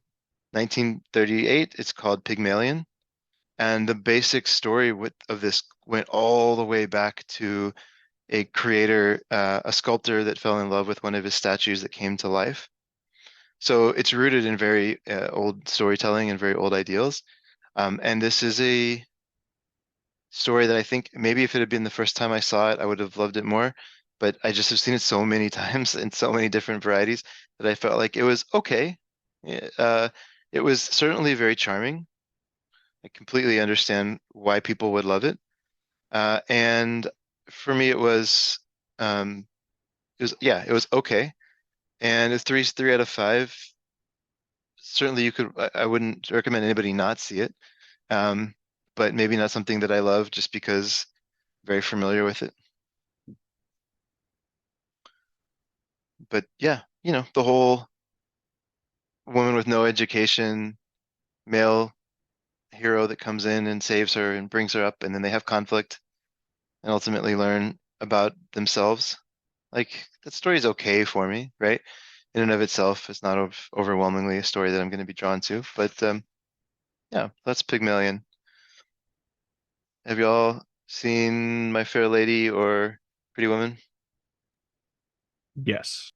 [SPEAKER 1] 1938. It's called Pygmalion, and the basic story of this went all the way back to a creator, a sculptor that fell in love with one of his statues that came to life. So it's rooted in very old storytelling and very old ideals. And this is a story that I think maybe if it had been the first time I saw it, I would have loved it more. But I just have seen it so many times in so many different varieties that I felt like it was okay. It was certainly very charming. I completely understand why people would love it. And for me, yeah, it was okay. And it's three out of five. Certainly, I wouldn't recommend anybody not see it. Um, but maybe not something that I love just because very familiar with it. But yeah, the whole woman with no education, male hero that comes in and saves her and brings her up, and then they have conflict and ultimately learn about themselves. Like that story is okay for me, right? In and of itself, it's not overwhelmingly a story that I'm going to be drawn to. But yeah, that's Pygmalion. Have y'all seen My Fair Lady or Pretty Woman?
[SPEAKER 2] Yes.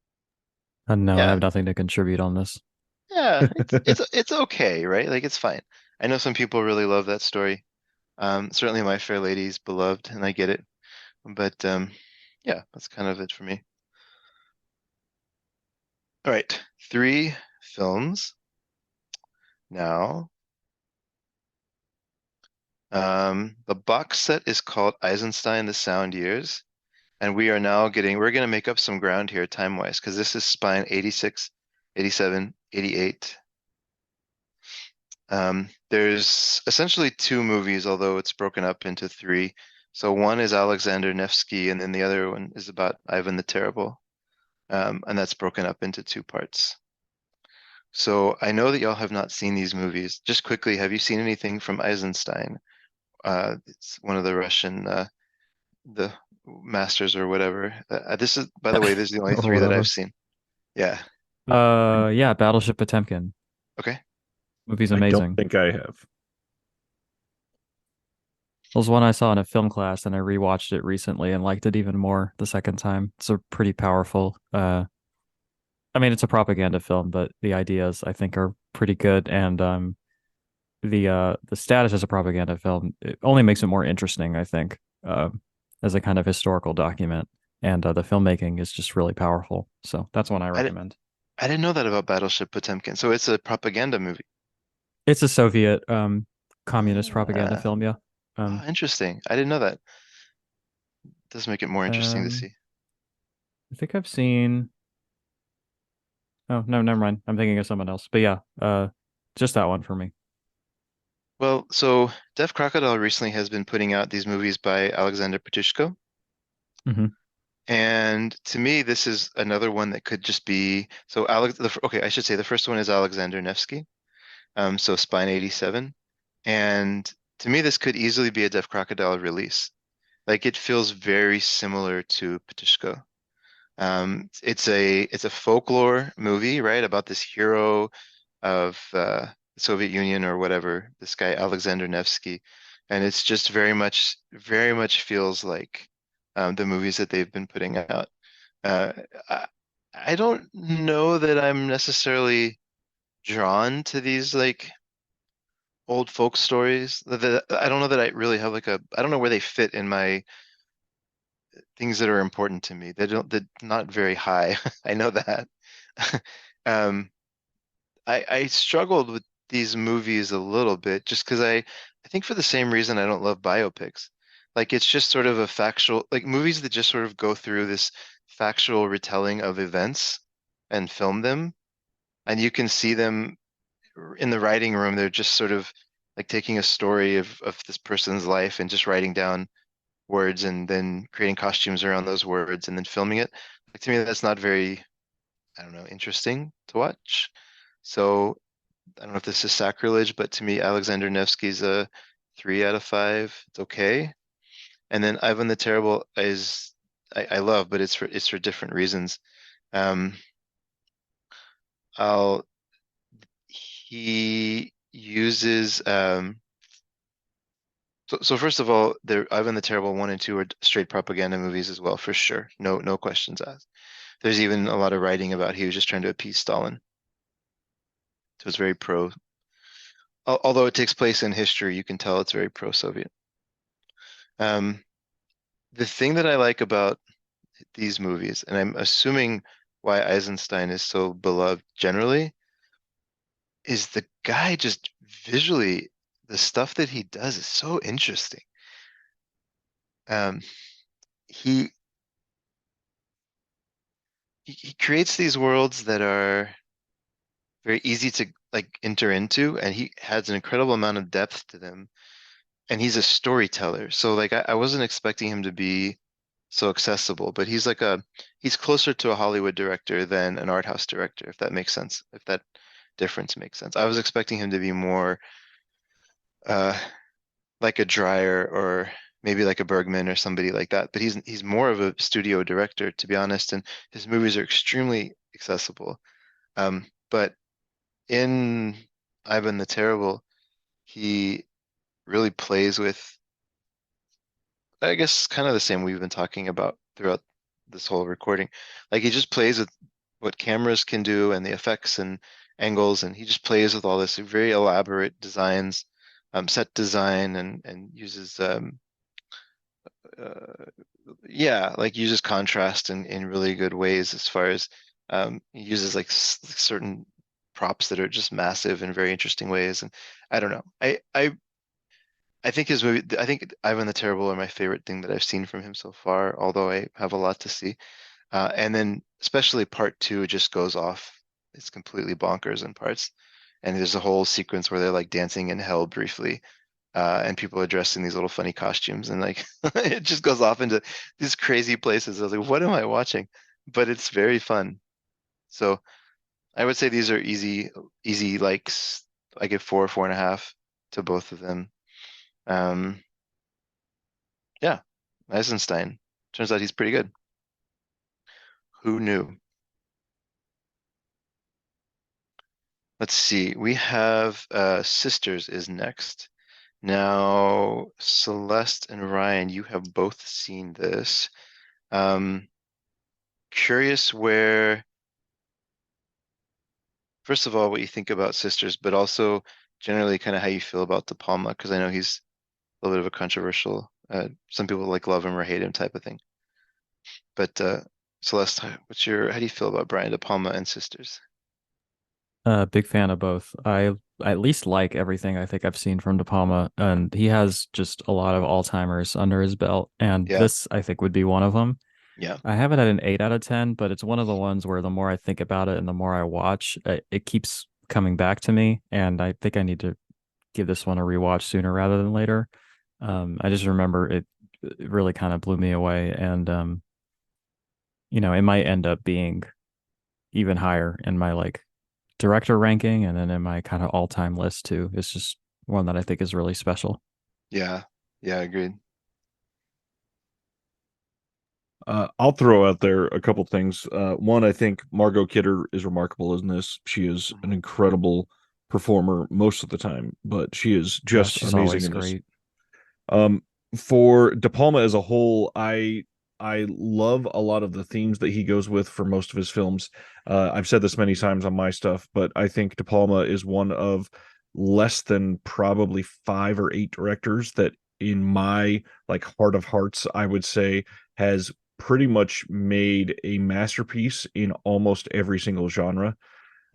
[SPEAKER 3] No, I
[SPEAKER 1] Yeah,
[SPEAKER 3] have nothing to contribute on this.
[SPEAKER 1] yeah, it's okay, right? Like it's fine. I know some people really love that story. Certainly My Fair Lady's beloved, and I get it. But yeah, that's kind of it for me. All right, three films now. The box set is called Eisenstein: The Sound Years, and we're going to make up some ground here time-wise because this is Spine 86, 87, 88. There's essentially two movies, although it's broken up into three. So one is Alexander Nevsky, and then the other one is about Ivan the Terrible. And that's broken up into two parts. So I know that y'all have not seen these movies. Just quickly, have you seen anything from Eisenstein? It's one of the Russian, the masters or whatever. This is, by the way, this is the only
[SPEAKER 3] Or
[SPEAKER 1] three that I've
[SPEAKER 3] whatever.
[SPEAKER 1] seen. Yeah.
[SPEAKER 3] Yeah, Battleship Potemkin.
[SPEAKER 1] Okay.
[SPEAKER 3] Movie's
[SPEAKER 2] I don't
[SPEAKER 3] amazing.
[SPEAKER 2] think I have.
[SPEAKER 3] It was one I saw in a film class and I rewatched it recently and liked it even more the second time. It's a pretty powerful I mean it's a propaganda film, but the ideas I think are pretty good and the status as a propaganda film it only makes it more interesting, I think, as a kind of historical document. And the filmmaking is just really powerful. So that's one I
[SPEAKER 1] I didn't,
[SPEAKER 3] recommend.
[SPEAKER 1] I didn't know that about Battleship Potemkin. So it's a propaganda movie.
[SPEAKER 3] It's a Soviet communist propaganda
[SPEAKER 1] Ah,
[SPEAKER 3] film, yeah. Um
[SPEAKER 1] interesting. I didn't know that. Does make it more interesting to
[SPEAKER 3] um
[SPEAKER 1] see.
[SPEAKER 3] I think I've seen Oh no, never mind. I'm thinking of someone else. But yeah, just that one for me.
[SPEAKER 1] Well, so Deaf Crocodile recently has been putting out these movies by Alexander Petrushko.
[SPEAKER 3] Hmm.
[SPEAKER 1] And to me, this is another one that could just be so okay, I should say the first one is Alexander Nevsky, so Spine 87. And to me, this could easily be a Deaf Crocodile release. Like it feels very similar to Petrushko. It's a folklore movie, right, about this hero of the Soviet Union or whatever, this guy Alexander Nevsky, and it's just very much feels like the movies that they've been putting out. Uh, I, I don't know that I'm necessarily drawn to these like old folk stories. I don't know that I really have like I don't know where they fit in my things that are important to me. They're not very high. I know that. Um, I struggled with these movies a little bit just because I think for the same reason I don't love biopics. Like it's just sort of a factual like movies that just sort of go through this factual retelling of events and film them, and you can see them in the writing room. They're just sort of like taking a story of this person's life and just writing down words and then creating costumes around those words and then filming it. Like to me, that's not very, I don't know, interesting to watch. So I don't know if this is sacrilege, but to me, Alexander Nevsky's a 3 out of 5. It's okay. And then Ivan the Terrible is I love, but it's for different reasons. Um, I'll he uses so first of all, there Ivan the Terrible 1 and 2 are straight propaganda movies as well, for sure. No questions asked. There's even a lot of writing about he was just trying to appease Stalin. So it's very pro. Although it takes place in history, you can tell it's very pro-Soviet. Um, the thing that I like about these movies, and I'm assuming why Eisenstein is so beloved generally, is the guy just visually, the stuff that he does is so interesting. Um, he he creates these worlds that are very easy to like enter into, and he has an incredible amount of depth to them. And he's a storyteller, so like I wasn't expecting him to be so accessible, but he's closer to a Hollywood director than an art house director, if that makes sense, if that difference makes sense. I was expecting him to be more uh like a Dreyer or maybe like a Bergman or somebody like that, but he's more of a studio director, to be honest, and his movies are extremely accessible. But in Ivan the Terrible, he really plays with, I guess, kind of the same we've been talking about throughout this whole recording. Like he just plays with what cameras can do and the effects and angles, and he just plays with all this very elaborate designs, set design, and uses uh, yeah, like uses contrast in really good ways as far as he uses like certain props that are just massive in very interesting ways. And I don't know. I think his movie, I think Ivan the Terrible are my favorite thing that I've seen from him so far, although I have a lot to see. And then especially part two just goes off. It's completely bonkers in parts. And there's a whole sequence where they're like dancing in hell briefly, and people are dressed in these little funny costumes, and like it just goes off into these crazy places. I was like, what am I watching? But it's very fun. So I would say these are easy likes. I give 4.5 to both of them. Um, yeah, Eisenstein. Turns out he's pretty good. Who knew? Let's see. We have Sisters is next. Now, Celeste and Ryan, you have both seen this. Um, Curious where, first of all, what you think about Sisters, but also generally kind of how you feel about De Palma, because I know he's a little bit of a controversial, some people like love him or hate him type of thing. But Celeste, how do you feel about Brian De Palma and Sisters?
[SPEAKER 3] Big fan of both. I at least like everything I think I've seen from De Palma, and he has just a lot of Alzheimer's under his belt, and
[SPEAKER 1] Yeah.
[SPEAKER 3] this I think would be one of them.
[SPEAKER 1] Yeah.
[SPEAKER 3] I have it at an 8 out of 10, but it's one of the ones where the more I think about it and the more I watch, it keeps coming back to me. And I think I need to give this one a rewatch sooner rather than later. I just remember it really kind of blew me away. And, it might end up being even higher in my like director ranking and then in my kind of all-time list too. It's just one that I think is really special.
[SPEAKER 1] Yeah. Yeah, agreed.
[SPEAKER 2] I'll throw out there a couple things. One, I think Margot Kidder is remarkable in this. She is an
[SPEAKER 1] Mhm.
[SPEAKER 2] incredible performer most of the time, but she is
[SPEAKER 3] Yeah,
[SPEAKER 2] just
[SPEAKER 3] she's
[SPEAKER 2] amazing
[SPEAKER 3] always
[SPEAKER 2] in this.
[SPEAKER 3] great.
[SPEAKER 2] Um, for De Palma as a whole, I love a lot of the themes that he goes with for most of his films. I've said this many times on my stuff, but I think De Palma is one of less than probably 5 or 8 directors that, in my like heart of hearts, I would say has pretty much made a masterpiece in almost every single genre.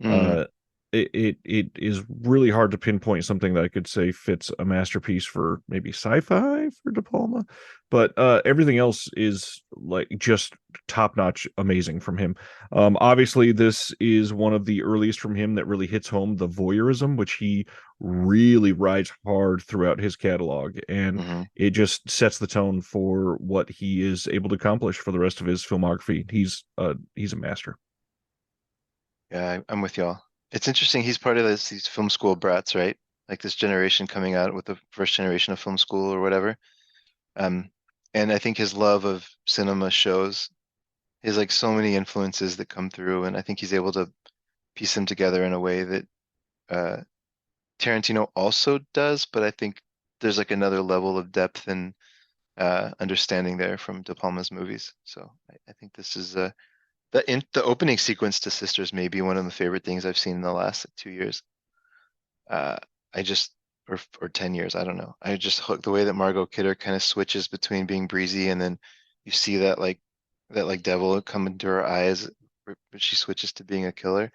[SPEAKER 1] Mm.
[SPEAKER 2] Uh, it is really hard to pinpoint something that I could say fits a masterpiece for maybe sci-fi for De Palma, but everything else is like just top-notch amazing from him. Obviously, this is one of the earliest from him that really hits home the voyeurism, which he really rides hard throughout his catalog, and
[SPEAKER 1] Hmm.
[SPEAKER 2] it just sets the tone for what he is able to accomplish for the rest of his filmography. He's a master.
[SPEAKER 1] Yeah, I'm with y'all. It's interesting. He's part of these film school brats, right? Like this generation coming out with the first generation of film school or whatever. Um, and I think his love of cinema shows. He has like so many influences that come through, and I think he's able to piece them together in a way that uh, Tarantino also does. But I think there's like another level of depth and understanding there from De Palma's movies. So I think this is the opening sequence to Sisters may be one of the favorite things I've seen in the last like, 2 years. Uh, I just or 10 years, I don't know. I just hooked the way that Margot Kidder kind of switches between being breezy and then you see that like devil come into her eyes when she switches to being a killer.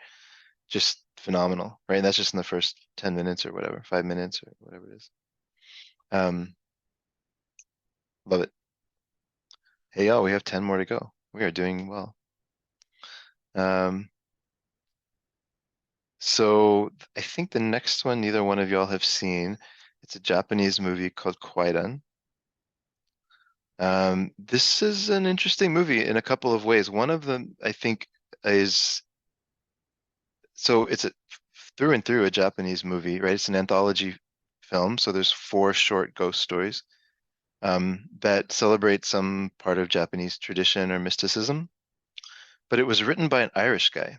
[SPEAKER 1] Just phenomenal, right? And that's just in the first 10 minutes or whatever, 5 minutes or whatever it is. Um, love it. Hey, y'all, we have 10 more to go. We are doing well. Um, So I think the next one neither one of y'all have seen. It's a Japanese movie called Kwaidan. This is an interesting movie in a couple of ways. One of them, I think, is so it's a through and through a Japanese movie, right? It's an anthology film, so there's 4 short ghost stories that celebrate some part of Japanese tradition or mysticism. But it was written by an Irish guy.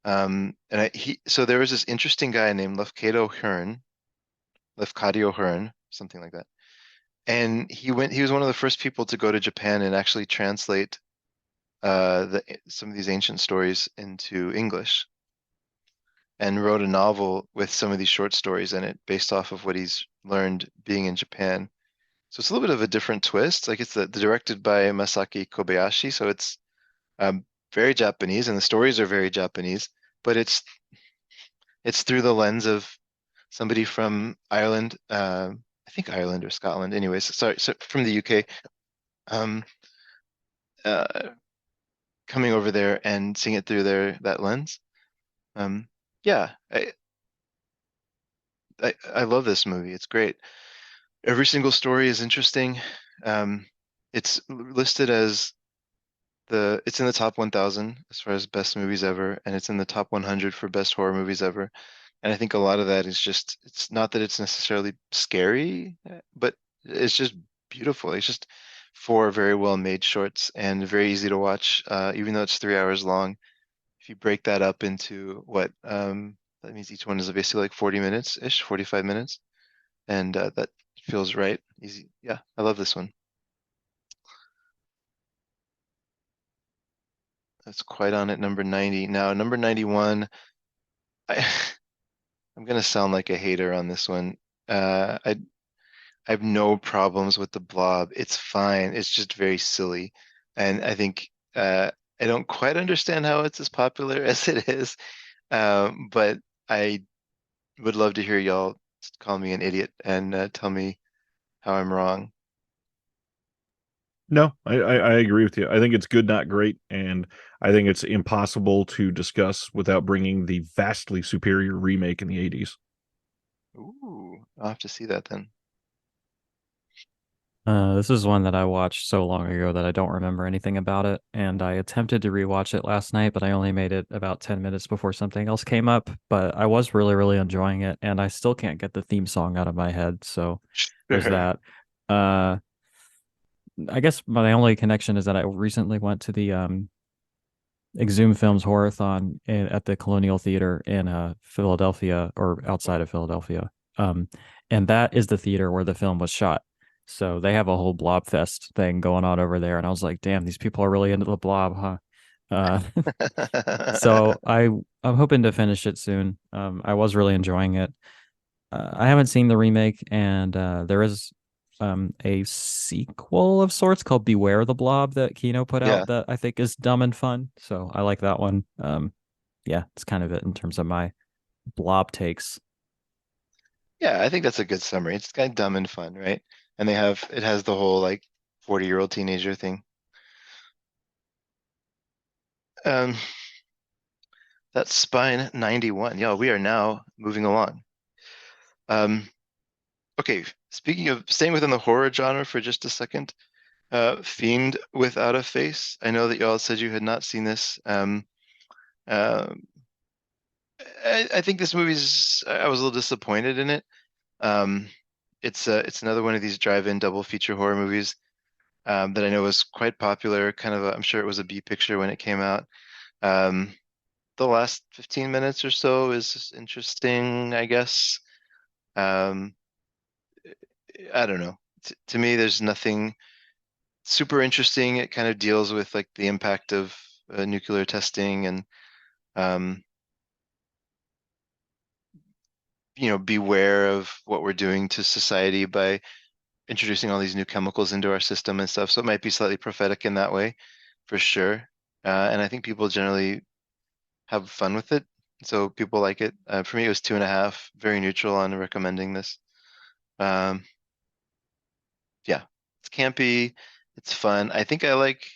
[SPEAKER 1] So there was this interesting guy named Lefcadio Hearn, something like that. And he was one of the first people to go to Japan and actually translate some of these ancient stories into English and wrote a novel with some of these short stories in it based off of what he's learned being in Japan. So it's a little bit of a different twist. Like it's directed by Masaki Kobayashi, so it's um, very Japanese and the stories are very Japanese, but it's through the lens of somebody from Ireland, I think Ireland or Scotland. Anyways, sorry, so from the UK, um, uh, coming over there and seeing it through that lens. Um, yeah, I love this movie. It's great. Every single story is interesting. Um, it's listed as it's in the top 1,000 as far as best movies ever, and it's in the top 100 for best horror movies ever. And I think a lot of that is just, it's not that it's necessarily scary, but it's just beautiful. It's just 4 very well made shorts and very easy to watch, even though it's 3 hours long. If you break that up into that means each one is basically like 40 minutes-ish, 45 minutes. And that feels right. Easy. Yeah, I love this one. That's quite on at number 90. Now, number 91, I, I'm gonna sound like a hater on this one. I have no problems with the Blob. It's fine. It's just very silly. And I think I don't quite understand how it's as popular as it is. But I would love to hear y'all call me an idiot and tell me how I'm wrong.
[SPEAKER 2] No, I agree with you. I think it's good, not great, and I think it's impossible to discuss without bringing the vastly superior remake in the 80s.
[SPEAKER 1] Ooh, I'll have to see that then.
[SPEAKER 3] This is one that I watched so long ago that I don't remember anything about it, and I attempted to rewatch it last night, but I only made it about 10 minutes before something else came up. But I was really, really enjoying it, and I still can't get the theme song out of my head, so there's
[SPEAKER 1] Sure.
[SPEAKER 3] that. Uh, I guess my only connection is that I recently went to the Exhumed Films Horathon at the Colonial Theater in Philadelphia or outside of Philadelphia. Um, and that is the theater where the film was shot. So they have a whole Blobfest thing going on over there. And I was like, damn, these people are really into the blob, huh? Uh, so I'm hoping to finish it soon. I was really enjoying it. I haven't seen the remake, and there is a sequel of sorts called Beware the Blob that Kino put
[SPEAKER 1] Yeah.
[SPEAKER 3] out that I think is dumb and fun. So I like that one. Yeah, it's kind of it in terms of my blob takes.
[SPEAKER 1] Yeah, I think that's a good summary. It's kind of dumb and fun, right? And it has the whole like 40-year-old teenager thing. Um, that's Spine 91. Yeah, we are now moving along. Um, okay, speaking of staying within the horror genre for just a second, Fiend Without a Face. I know that y'all said you had not seen this. Um, I think this movie's, I was a little disappointed in it. Um, it's another one of these drive-in double feature horror movies that I know was quite popular. I'm sure it was a B picture when it came out. Um, the last 15 minutes or so is interesting, I guess. Um, I don't know. To me, there's nothing super interesting. It kind of deals with like the impact of nuclear testing and um, beware of what we're doing to society by introducing all these new chemicals into our system and stuff. So it might be slightly prophetic in that way, for sure. And I think people generally have fun with it. So people like it. For me, it was 2.5, very neutral on recommending this. Um, yeah, it's campy, it's fun. I think I like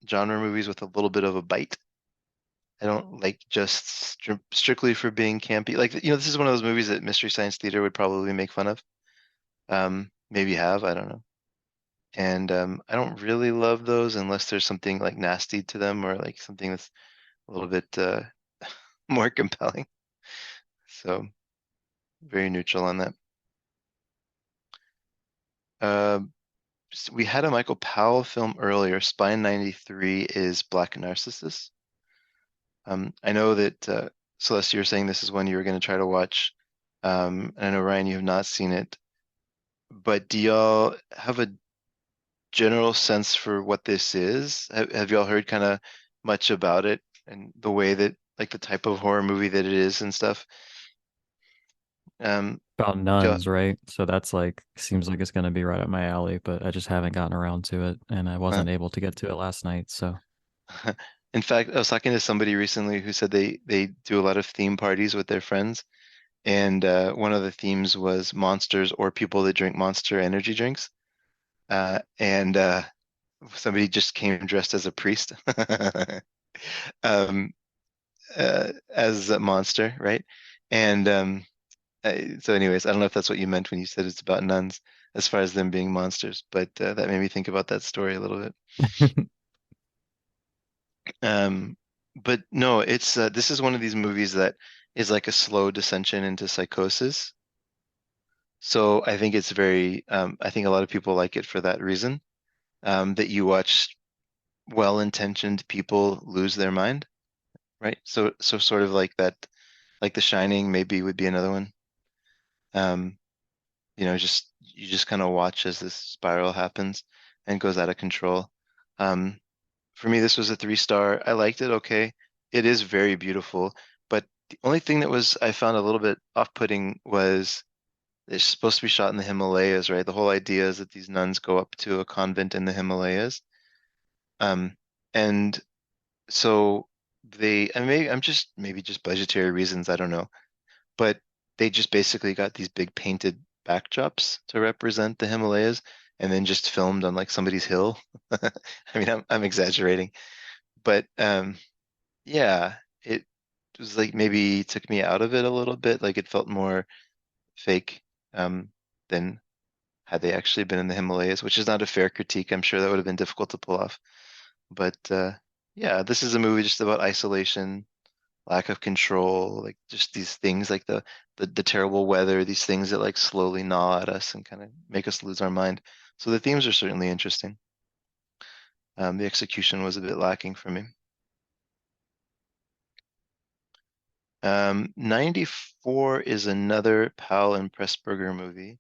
[SPEAKER 1] genre movies with a little bit of a bite. I don't like just strictly for being campy. Like, this is one of those movies that Mystery Science Theater would probably make fun of. Maybe have, I don't know. And I don't really love those unless there's something like nasty to them or like something that's a little bit more compelling. So very neutral on that. Uh, we had a Michael Powell film earlier. Spine 93 is Black Narcissus. I know that Celeste, you were saying this is one you were going to try to watch. And I know Ryan, you have not seen it. But do y'all have a general sense for what this is? Have y'all heard kind of much about it and the way that like the type of horror movie that it is and stuff? Um,
[SPEAKER 3] About
[SPEAKER 1] do y'all-
[SPEAKER 3] nuns, right? So that's like seems like it's gonna be right up my alley, but I just haven't gotten around to it, and I
[SPEAKER 1] uh,
[SPEAKER 3] wasn't able to get to it last night. So
[SPEAKER 1] in fact, I was talking to somebody recently who said they do a lot of theme parties with their friends, and one of the themes was monsters or people that drink Monster energy drinks. And somebody just came dressed as a priest, um, as a monster, right? And so, anyways, I don't know if that's what you meant when you said it's about nuns, as far as them being monsters, but that made me think about that story a little bit. Um, but no, it's this is one of these movies that is like a slow descension into psychosis. So I think it's very, I think a lot of people like it for that reason, that you watch well-intentioned people lose their mind, right? So sort of like that, like The Shining maybe would be another one. Um, just you just kind of watch as this spiral happens and goes out of control. Um, for me, this was a 3 star. I liked it. Okay, it is very beautiful, but the only thing that was I found a little bit off-putting was it's supposed to be shot in the Himalayas, right? The whole idea is that these nuns go up to a convent in the Himalayas. Um, and so I may, I'm just maybe just budgetary reasons, I don't know, but they just basically got these big painted backdrops to represent the Himalayas and then just filmed on like somebody's hill. I mean, I'm exaggerating, but yeah, it was like maybe took me out of it a little bit. Like it felt more fake um, than had they actually been in the Himalayas, which is not a fair critique. I'm sure that would have been difficult to pull off. But yeah, this is a movie just about isolation, lack of control, like just these things like the terrible weather, these things that like slowly gnaw at us and kind of make us lose our mind. So the themes are certainly interesting. The execution was a bit lacking for me. 94 is another Powell and Pressburger movie.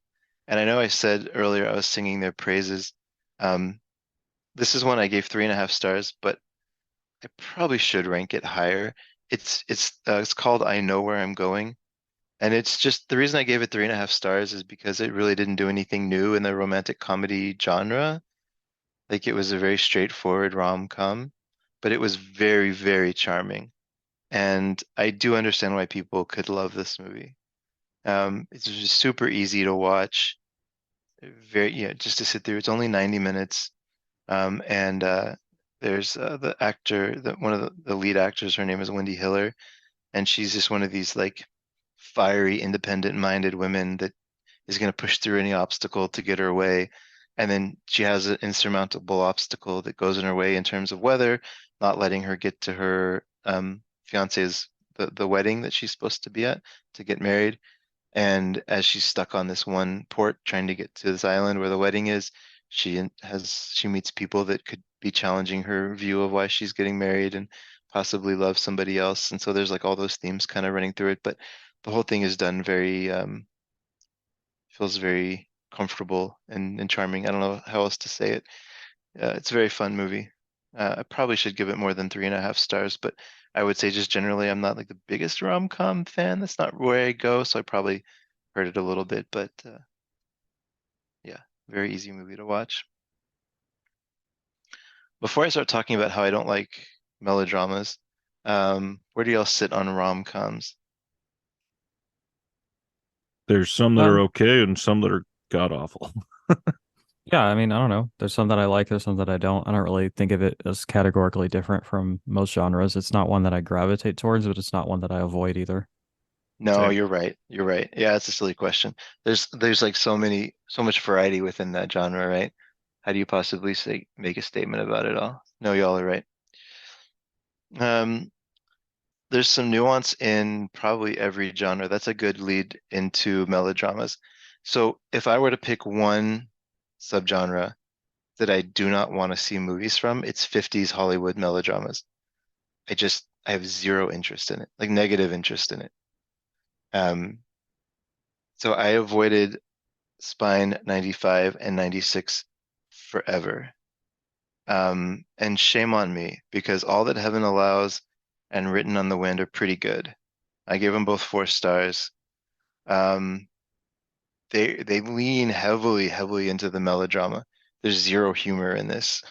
[SPEAKER 1] And I know I said earlier I was singing their praises. Um, this is one I gave 3.5 stars, but I probably should rank it higher. It's called I Know Where I'm Going. And it's just the reason I gave it 3.5 stars is because it really didn't do anything new in the romantic comedy genre. Like it was a very straightforward rom-com, but it was very, very charming. And I do understand why people could love this movie. It's just super easy to watch. Very, yeah, just to sit through. It's only 90 minutes. And there's the actor, one of the lead actors, her name is Wendy Hiller, and she's just one of these like fiery, independent-minded women that is going to push through any obstacle to get her way. And then she has an insurmountable obstacle that goes in her way in terms of weather, not letting her get to her fiance's the wedding that she's supposed to be at to get married. And as she's stuck on this one port trying to get to this island where the wedding is, she meets people that could be challenging her view of why she's getting married and possibly love somebody else. And so there's like all those themes kind of running through it, but the whole thing is done very feels very comfortable and charming. I don't know how else to say it. It's a very fun movie. I probably should give it more than 3.5 stars, but I would say just generally, I'm not like the biggest rom-com fan. That's not where I go, so I probably heard it a little bit, but yeah, very easy movie to watch. Before I start talking about how I don't like melodramas, where do y'all sit on rom-coms?
[SPEAKER 2] There's some that are
[SPEAKER 3] Um,
[SPEAKER 2] okay and some that are god awful.
[SPEAKER 3] yeah, I mean, I don't know. There's some that I like, there's some that I don't. I don't really think of it as categorically different from most genres. It's not one that I gravitate towards, but it's not one that I avoid either.
[SPEAKER 1] No,
[SPEAKER 2] Same.
[SPEAKER 1] you're right. You're right. Yeah, it's a silly question. There's like so much variety within that genre, right? How do you possibly say make a statement about it all? No, y'all are right. Um, there's some nuance in probably every genre. That's a good lead into melodramas. So if I were to pick one subgenre that I do not want to see movies from, it's 50s Hollywood melodramas. I have zero interest in it, like negative interest in it. Um, so I avoided Spine 95 and 96 forever. And shame on me because All That Heaven Allows and Written on the Wind are pretty good. I gave them both 4 stars. Um, they lean heavily into the melodrama. There's zero humor in this.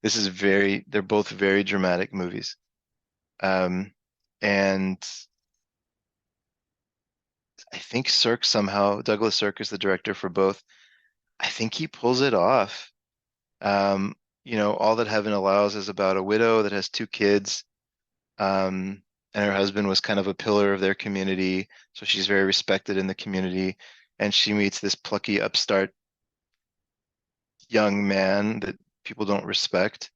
[SPEAKER 1] They're both very dramatic movies. Um, and I think Douglas Sirk is the director for both. I think he pulls it off. Um, All That Heaven Allows is about a widow that has 2 kids. And her husband was kind of a pillar of their community, so she's very respected in the community. And she meets this plucky upstart young man that people don't respect.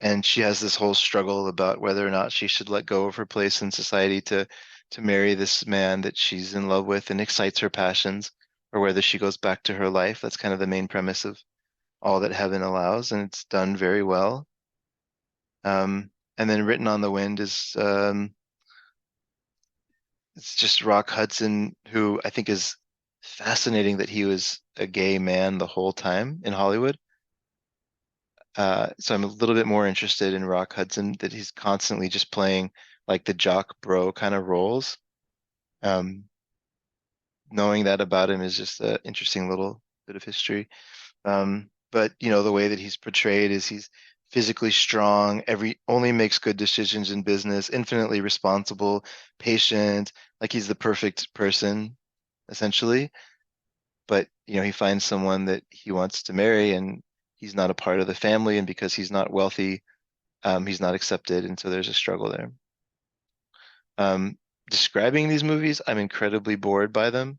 [SPEAKER 1] And she has this whole struggle about whether or not she should let go of her place in society to marry this man that she's in love with and excites her passions, or whether she goes back to her life. That's kind of the main premise of All That Heaven Allows, and it's done very well. And then Written on the Wind is it's just Rock Hudson, who I think is fascinating that he was a gay man the whole time in Hollywood. So I'm a little bit more interested in Rock Hudson, that he's constantly just playing like the jock bro kind of roles. Um, Knowing that about him is just an interesting little bit of history. But the way that he's portrayed is he's physically strong, only makes good decisions in business, infinitely responsible, patient, like he's the perfect person, essentially. but he finds someone that he wants to marry, and he's not a part of the family, and because he's not wealthy, he's not accepted, and so there's a struggle there. Describing these movies, I'm incredibly bored by them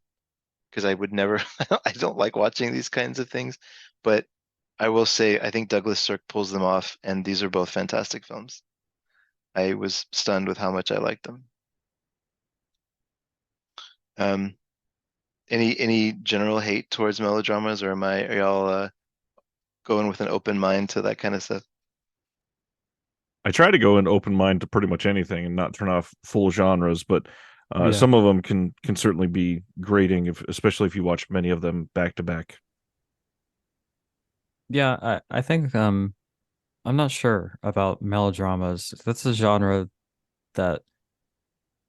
[SPEAKER 1] because I would never, I don't like watching these kinds of things, but I will say I think Douglas Sirk pulls them off, and these are both fantastic films. I was stunned with how much I liked them. Um, any general hate towards melodramas, or are y'all going with an open mind to that kind of stuff?
[SPEAKER 2] I try to go in open mind to pretty much anything and not turn off full genres, but
[SPEAKER 3] Yeah.
[SPEAKER 2] some of them can certainly be grating, especially if you watch many of them back to back.
[SPEAKER 3] Yeah, I think I'm not sure about melodramas. That's a genre that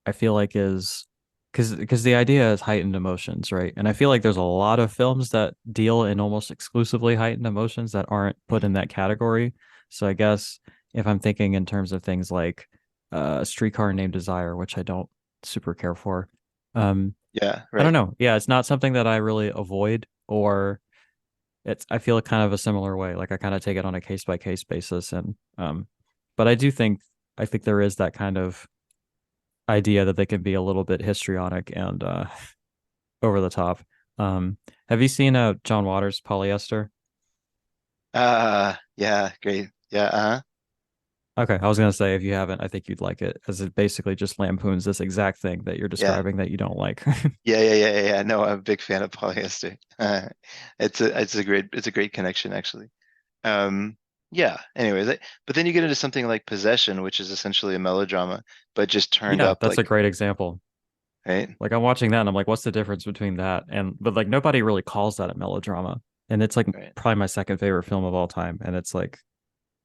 [SPEAKER 3] I feel like is because the idea is heightened emotions, right? And I feel like there's a lot of films that deal in almost exclusively heightened emotions that aren't put in that category. So I guess if I'm thinking in terms of things like Streetcar Named Desire, which I don't super care for,
[SPEAKER 1] Yeah,
[SPEAKER 3] I don't
[SPEAKER 1] right.
[SPEAKER 3] know. Yeah, it's not something that I really avoid, or I feel kind of a similar way. Like I kind of take it on a case by case basis, and but I think there is that kind of idea that they can be a little bit histrionic and over the top. Have you seen John Waters' Polyester?
[SPEAKER 1] Yeah, great. Yeah,
[SPEAKER 3] Okay, I was gonna say if you haven't, I think you'd like it, as it basically just lampoons this exact thing that you're
[SPEAKER 1] yeah,
[SPEAKER 3] describing that you don't like.
[SPEAKER 1] yeah. No, I'm a big fan of polyester. It's a great connection actually. Um, yeah. Anyways, but then you get into something like Possession, which is essentially a melodrama, but just turned
[SPEAKER 3] Yeah,
[SPEAKER 1] up
[SPEAKER 3] that's a
[SPEAKER 1] like,
[SPEAKER 3] great example.
[SPEAKER 1] right,
[SPEAKER 3] Like I'm watching that and I'm like, what's the difference between that and but like nobody really calls that a melodrama. And it's like
[SPEAKER 1] right.
[SPEAKER 3] probably my second favorite film of all time. And it's like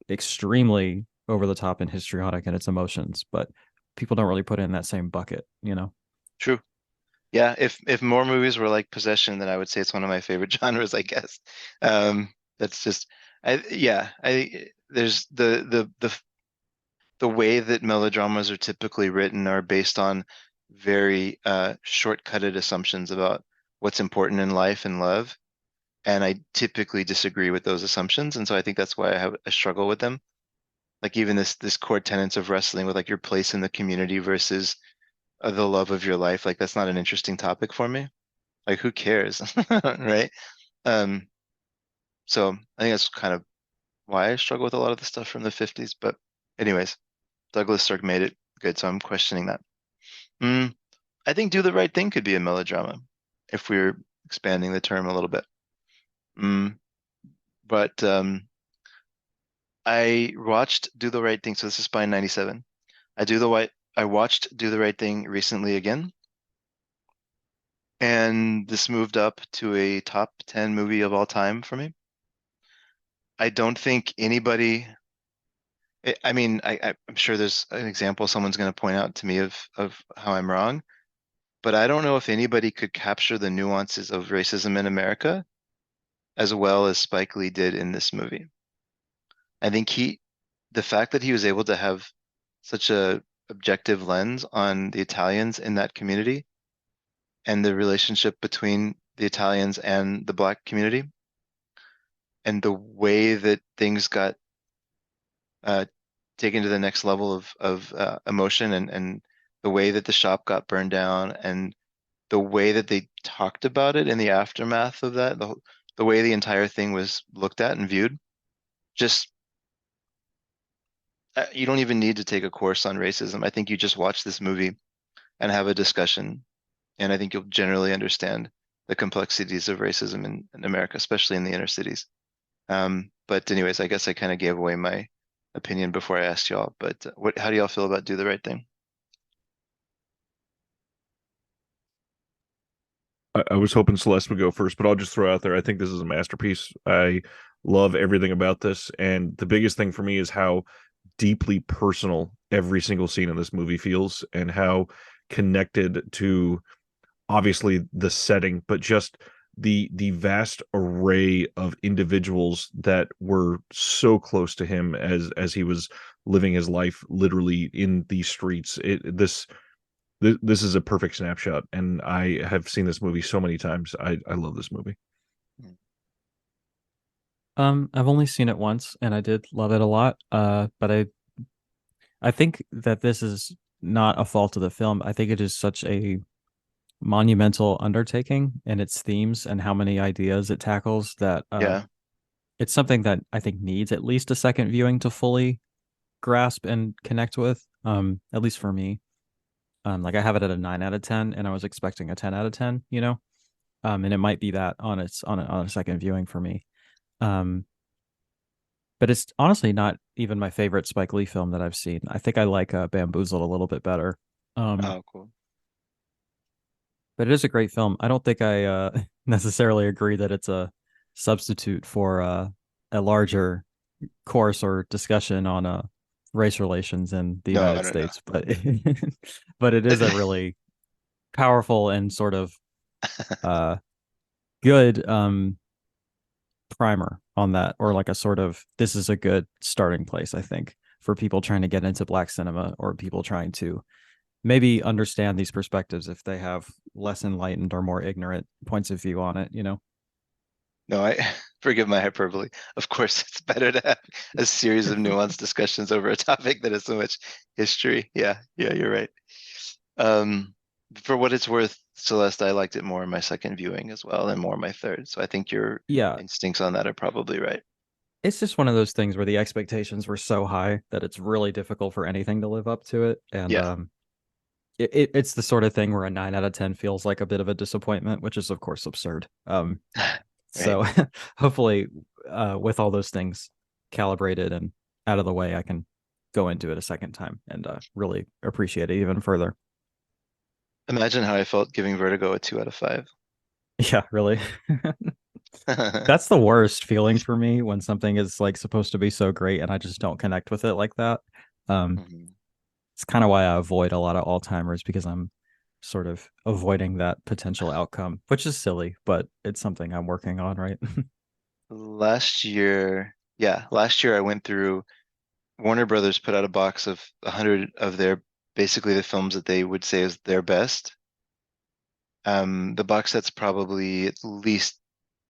[SPEAKER 3] extremely over the top and histrionic in its emotions, but people don't really put it in that same bucket, you know?
[SPEAKER 1] True. Yeah, if more movies were like Possession, then I would say it's one of my favorite genres, I guess. That's just, yeah, there's the way that melodramas are typically written are based on very shortcutted assumptions about what's important in life and love, and I typically disagree with those assumptions, and so I think that's why I have a struggle with them. Like even this core tenets of wrestling with like your place in the community versus the love of your life, like that's not an interesting topic for me. Like who cares, right? Um, so I think that's kind of why I struggle with a lot of the stuff from the 50s. But anyways, Douglas Sirk made it good, so I'm questioning that. Mm, I think Do the Right Thing could be a melodrama if we're expanding the term a little bit. Mm, but I watched Do the Right Thing. So this is Spine 97. I watched Do the Right Thing recently again, and this moved up to a top 10 movie of all time for me. I don't think anybody I mean, I'm sure there's an example someone's going to point out to me of how I'm wrong, but I don't know if anybody could capture the nuances of racism in America as well as Spike Lee did in this movie. I think the fact that he was able to have such a objective lens on the Italians in that community and the relationship between the Italians and the Black community and the way that things got uh, taken to the next level of emotion and the way that the shop got burned down and the way that they talked about it in the aftermath of that, the way the entire thing was looked at and viewed. Just you don't even need to take a course on racism. I think you just watch this movie and have a discussion, and I think you'll generally understand the complexities of racism in America, especially in the inner cities. But anyways, I guess I kind of gave away my opinion before I asked y'all. But how do y'all feel about Do the Right Thing?
[SPEAKER 2] I was hoping Celeste would go first, but I'll just throw out there. I think this is a masterpiece. I love everything about this, and the biggest thing for me is how deeply personal every single scene in this movie feels, and how connected to obviously the setting, but just the vast array of individuals that were so close to him as he was living his life literally in these streets. This this is a perfect snapshot, and I have seen this movie so many times. I love this movie.
[SPEAKER 3] I've only seen it once and I did love it a lot. But I think that this is not a fault of the film. I think it is such a monumental undertaking in its themes and how many ideas it tackles that
[SPEAKER 1] Yeah.
[SPEAKER 3] it's something that I think needs at least a second viewing to fully grasp and connect with. At least for me. Like I have it at a 9 out of 10, and I was expecting a 10 out of 10. And it might be that on its on a second viewing for me. Um, but it's honestly not even my favorite Spike Lee film that I've seen. I think I like Bamboozled a little bit better. Um,
[SPEAKER 1] Oh, cool.
[SPEAKER 3] but it is a great film. I don't think I necessarily agree that it's a substitute for a larger course or discussion on race relations in the
[SPEAKER 1] No,
[SPEAKER 3] United
[SPEAKER 1] no, no.
[SPEAKER 3] States, but but it is a really powerful and sort of uh, good primer on that, or like a sort of this is a good starting place, I think, for people trying to get into black cinema or people trying to maybe understand these perspectives if they have less enlightened or more ignorant points of view on it.
[SPEAKER 1] No, I forgive my hyperbole. Of course, it's better to have a series of nuanced discussions over a topic that has so much history. Yeah, yeah, you're right. Um, for what it's worth, Celeste, I liked it more in my second viewing as well, and more in my third. So I think your
[SPEAKER 3] Yeah,
[SPEAKER 1] instincts on that are probably right.
[SPEAKER 3] it's just one of those things where the expectations were so high that it's really difficult for anything to live up to it. And
[SPEAKER 1] Yeah.
[SPEAKER 3] it's the sort of thing where a 9 out of 10 feels like a bit of a disappointment, which is of course absurd.
[SPEAKER 1] Right.
[SPEAKER 3] So hopefully, with all those things calibrated and out of the way, I can go into it a second time and really appreciate it even further.
[SPEAKER 1] Imagine how I felt giving Vertigo a 2 out of 5.
[SPEAKER 3] Yeah, really. That's the worst feeling for me when something is like supposed to be so great and I just don't connect with it like that. Um,
[SPEAKER 1] Mhm.
[SPEAKER 3] it's kind of why I avoid a lot of Alzheimer's because I'm sort of avoiding that potential outcome, which is silly, but it's something I'm working on, right?
[SPEAKER 1] Last year I went through Warner Brothers put out a box of 100 of their basically the films that they would say is their best. The box set's probably at least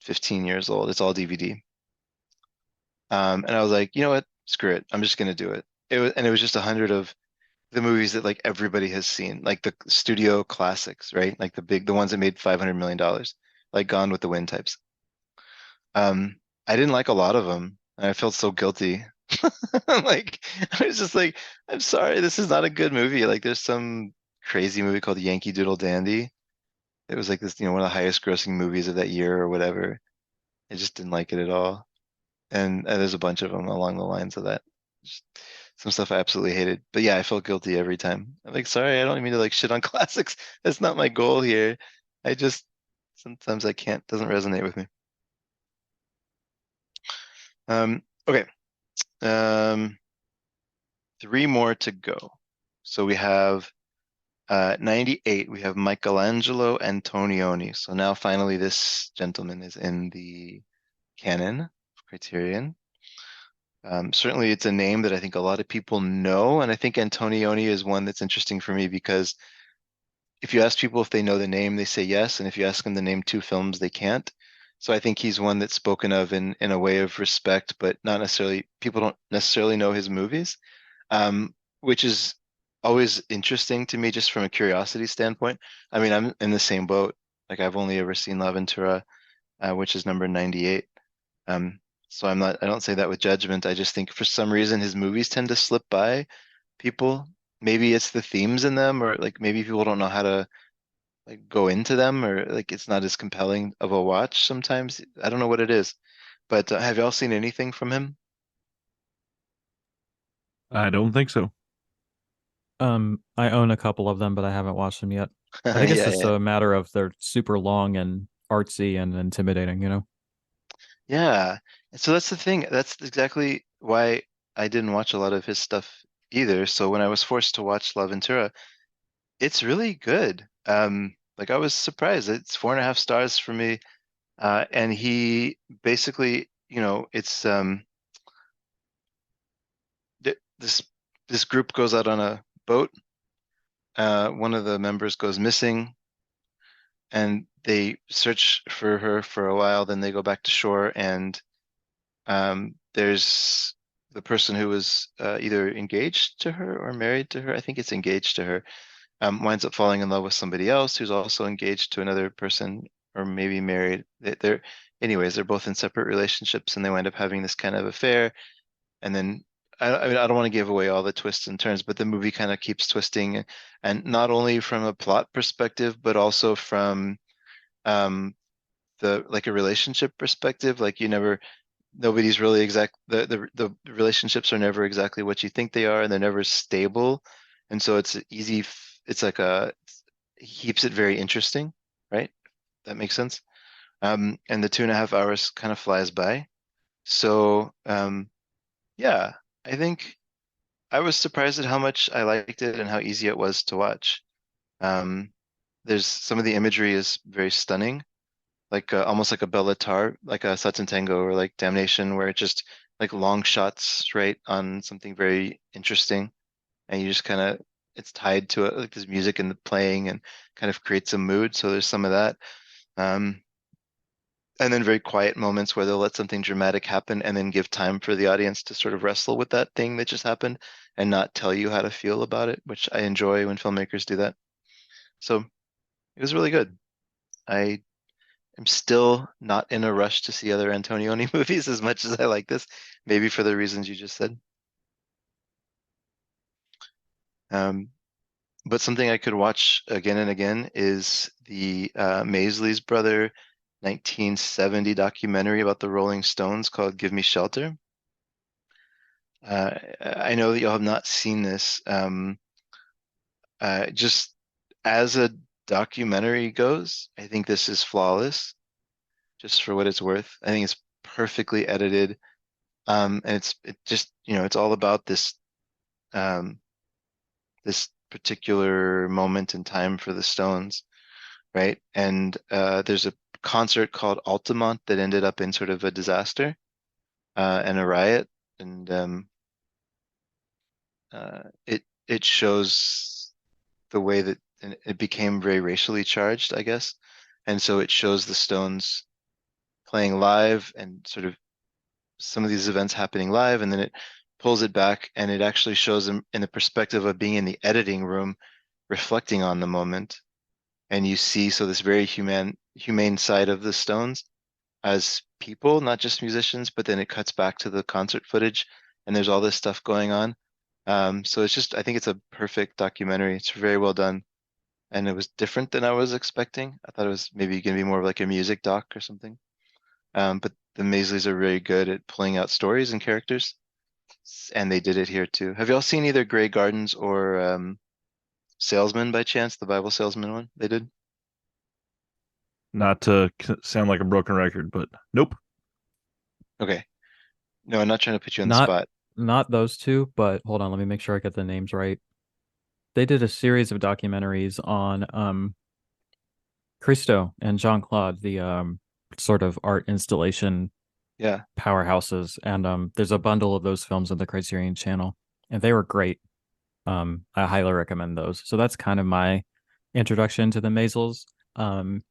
[SPEAKER 1] 15 years old. It's all DVD. And I was like, you know what? Screw it. I'm just gonna do it. It was just 100 of the movies that like everybody has seen, like the studio classics, right? Like the ones that made $500 million, like Gone with the Wind types. Um, I didn't like a lot of them, and I felt so guilty. Like I was just like, I'm sorry, this is not a good movie. Like there's some crazy movie called Yankee Doodle Dandy. It was like this, one of the highest grossing movies of that year or whatever. I just didn't like it at all. And there's a bunch of them along the lines of that. Just some stuff I absolutely hated. But yeah, I felt guilty every time. I'm like, sorry, I don't mean to like shit on classics. That's not my goal here. I just sometimes I can't, doesn't resonate with me. Okay. Um, three more to go. So we have 98, we have Michelangelo Antonioni. So now finally this gentleman is in the canon of Criterion. Certainly it's a name that I think a lot of people know, and I think Antonioni is one that's interesting for me because if you ask people if they know the name, they say yes, and if you ask them to name two films, they can't. So I think he's one that's spoken of in a way of respect, but not necessarily people don't necessarily know his movies, which is always interesting to me just from a curiosity standpoint. I mean, I'm in the same boat. Like I've only ever seen La Ventura, which is number 98. Um, so I don't say that with judgment. I just think for some reason his movies tend to slip by people. Maybe it's the themes in them, or like maybe people don't know how to like go into them, or like it's not as compelling of a watch sometimes. I don't know what it is, but have y'all seen anything from him?
[SPEAKER 2] I don't think so.
[SPEAKER 3] I own a couple of them, but I haven't watched them yet. I
[SPEAKER 1] Yeah,
[SPEAKER 3] think it's just
[SPEAKER 1] yeah,
[SPEAKER 3] a matter of they're super long and artsy and intimidating.
[SPEAKER 1] yeah. And so that's the thing. That's exactly why I didn't watch a lot of his stuff either. So when I was forced to watch La Ventura, it's really good. Like I was surprised. It's 4.5 stars for me. And he basically, it's th this group goes out on a boat, one of the members goes missing, and they search for her for a while. Then they go back to shore, and there's the person who was either engaged to her or married to her. I think it's engaged to her. Winds up falling in love with somebody else who's also engaged to another person or maybe married. Anyways, they're both in separate relationships, and they wind up having this kind of affair. And then I mean, I don't want to give away all the twists and turns, but the movie kind of keeps twisting, and not only from a plot perspective, but also from um, the like a relationship perspective. Like nobody's really the relationships are never exactly what you think they are, and they're never stable, and so it's easy. It's like keeps it very interesting, right? That makes sense. And the 2.5 hours kind of flies by. So yeah, I think I was surprised at how much I liked it and how easy it was to watch. Um, there's some of the imagery is very stunning, like almost like a Belle Tar, like a Satan Tango or like Damnation, where it just like long shots straight on something very interesting, and you just kind of it's tied to it, like there's music in the playing and kind of creates a mood. So there's some of that. Um, and then very quiet moments where they'll let something dramatic happen and then give time for the audience to sort of wrestle with that thing that just happened and not tell you how to feel about it, which I enjoy when filmmakers do that. So it was really good. I am still not in a rush to see other Antonioni movies as much as I like this, maybe for the reasons you just said. Um, but something I could watch again and again is the Maisley's brother 1970 documentary about the Rolling Stones called Give Me Shelter. I know that y'all have not seen this. Just as a documentary goes, I think this is flawless, just for what it's worth. I think it's perfectly edited. And it just, it's all about um, this particular moment in time for the Stones, right? And there's a concert called Altamont that ended up in sort of a disaster and a riot, and it shows the way that and it became very racially charged, I guess. And so it shows the Stones playing live and sort of some of these events happening live, and then it pulls it back and it actually shows them in the perspective of being in the editing room, reflecting on the moment. And you see, so this very humane side of the Stones as people, not just musicians, but then it cuts back to the concert footage and there's all this stuff going on. So it's just, I think it's a perfect documentary. It's very well done. And it was different than I was expecting. I thought it was maybe going to be more of like a music doc or something. But the Maisleys are very good at pulling out stories and characters, and they did it here too. Have y'all seen either Grey Gardens or Salesman by chance? The Bible Salesman one they did?
[SPEAKER 2] Not to sound like a broken record, but nope.
[SPEAKER 1] Okay. No, I'm not trying to put you on the
[SPEAKER 3] Not
[SPEAKER 1] spot.
[SPEAKER 3] not those two, but hold on, let me make sure I get the names right. They did a series of documentaries on Christo and Jean-Claude, the sort of art installation
[SPEAKER 1] Yeah.
[SPEAKER 3] powerhouses, and there's a bundle of those films on the Criterion channel, and they were great. I highly recommend those. So that's kind of my introduction to the Maisels. I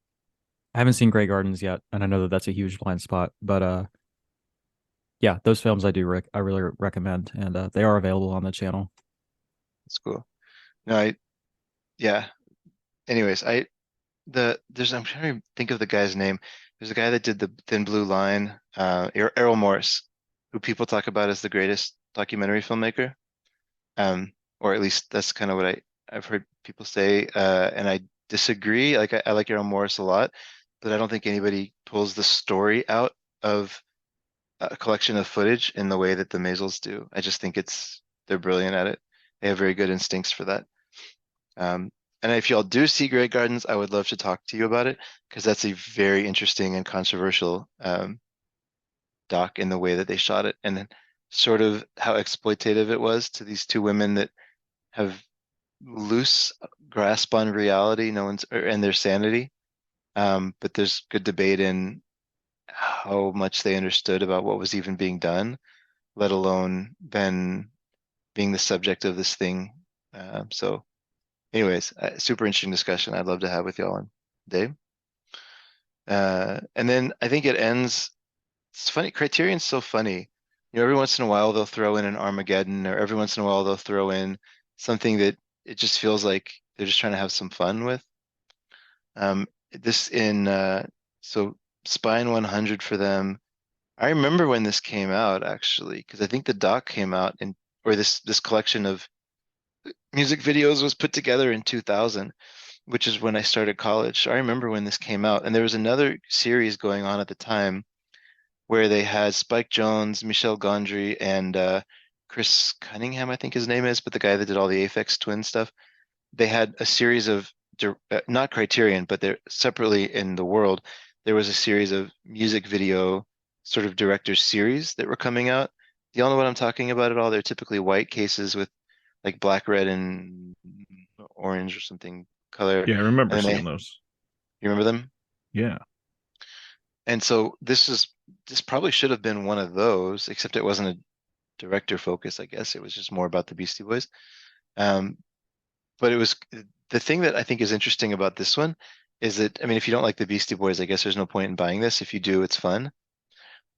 [SPEAKER 3] haven't seen Grey Gardens yet, and I know that that's a huge blind spot, but yeah, those films I really recommend, and they are available on the channel.
[SPEAKER 1] That's cool. No, yeah. Anyways, I'm trying to think of the guy's name. There's a guy that did the Thin Blue Line, Errol Morris, who people talk about as the greatest documentary filmmaker. Or at least that's kind of what I've heard people say, and I disagree. Like I like Errol Morris a lot, but I don't think anybody pulls the story out of a collection of footage in the way that the Maisels do. I just think they're brilliant at it. They have very good instincts for that. Um, and if y'all do see Grey Gardens, I would love to talk to you about it because that's a very interesting and controversial doc in the way that they shot it, and then sort of how exploitative it was to these two women that have loose grasp on reality, and their sanity. But there's good debate in how much they understood about what was even being done, let alone then being the subject of this thing. So Anyways, super interesting discussion I'd love to have with y'all on Dave. And then I think it ends. It's funny. Criterion's so funny. Every once in a while they'll throw in an Armageddon, or every once in a while they'll throw in something that it just feels like they're just trying to have some fun with. This in so Spine 100 for them. I remember when this came out actually, because I think the doc came out in, or this collection of music videos was put together in 2000, which is when I started college. So I remember when this came out, and there was another series going on at the time where they had Spike Jonze, Michel Gondry, and Chris Cunningham, I think his name is, but the guy that did all the Aphex Twin stuff. They had a series of not Criterion, but they're separately in the world. There was a series of music video sort of directors series that were coming out. Do y'all know what I'm talking about at all? They're typically white cases with like black, red, and orange or something color.
[SPEAKER 2] Yeah, I
[SPEAKER 1] And
[SPEAKER 2] remember
[SPEAKER 1] then
[SPEAKER 2] seeing those.
[SPEAKER 1] you remember them?
[SPEAKER 2] Yeah.
[SPEAKER 1] And so this probably should have been one of those, except it wasn't a director focus, I guess. It was just more about the Beastie Boys. Um, but it was the thing that I think is interesting about this one is that, I mean, if you don't like the Beastie Boys, I guess there's no point in buying this. If you do, it's fun.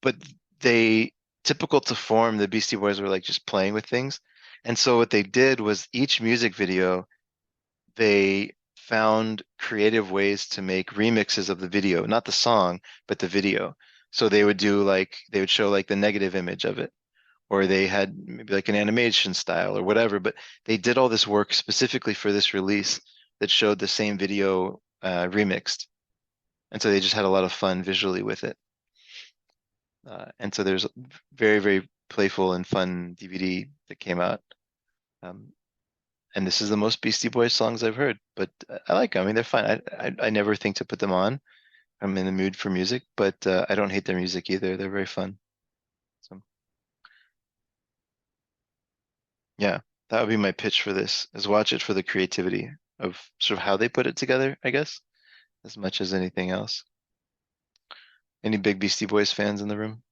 [SPEAKER 1] But they, typical to form, the Beastie Boys were like just playing with things. And so what they did was each music video, they found creative ways to make remixes of the video, not the song, but the video. So they would do like, they would show like the negative image of it, or they had maybe like an animation style or whatever, but they did all this work specifically for this release that showed the same video remixed. And so they just had a lot of fun visually with it. And so there's very, very playful and fun DVD that came out. Um, and this is the most Beastie Boys songs I've heard, but I like them. I mean, they're fine. I never think to put them on. I'm in the mood for music, but I don't hate their music either. They're very fun. So yeah, that would be my pitch for this, is watch it for the creativity of sort of how they put it together, I guess, as much as anything else. Any big Beastie Boys fans in the room?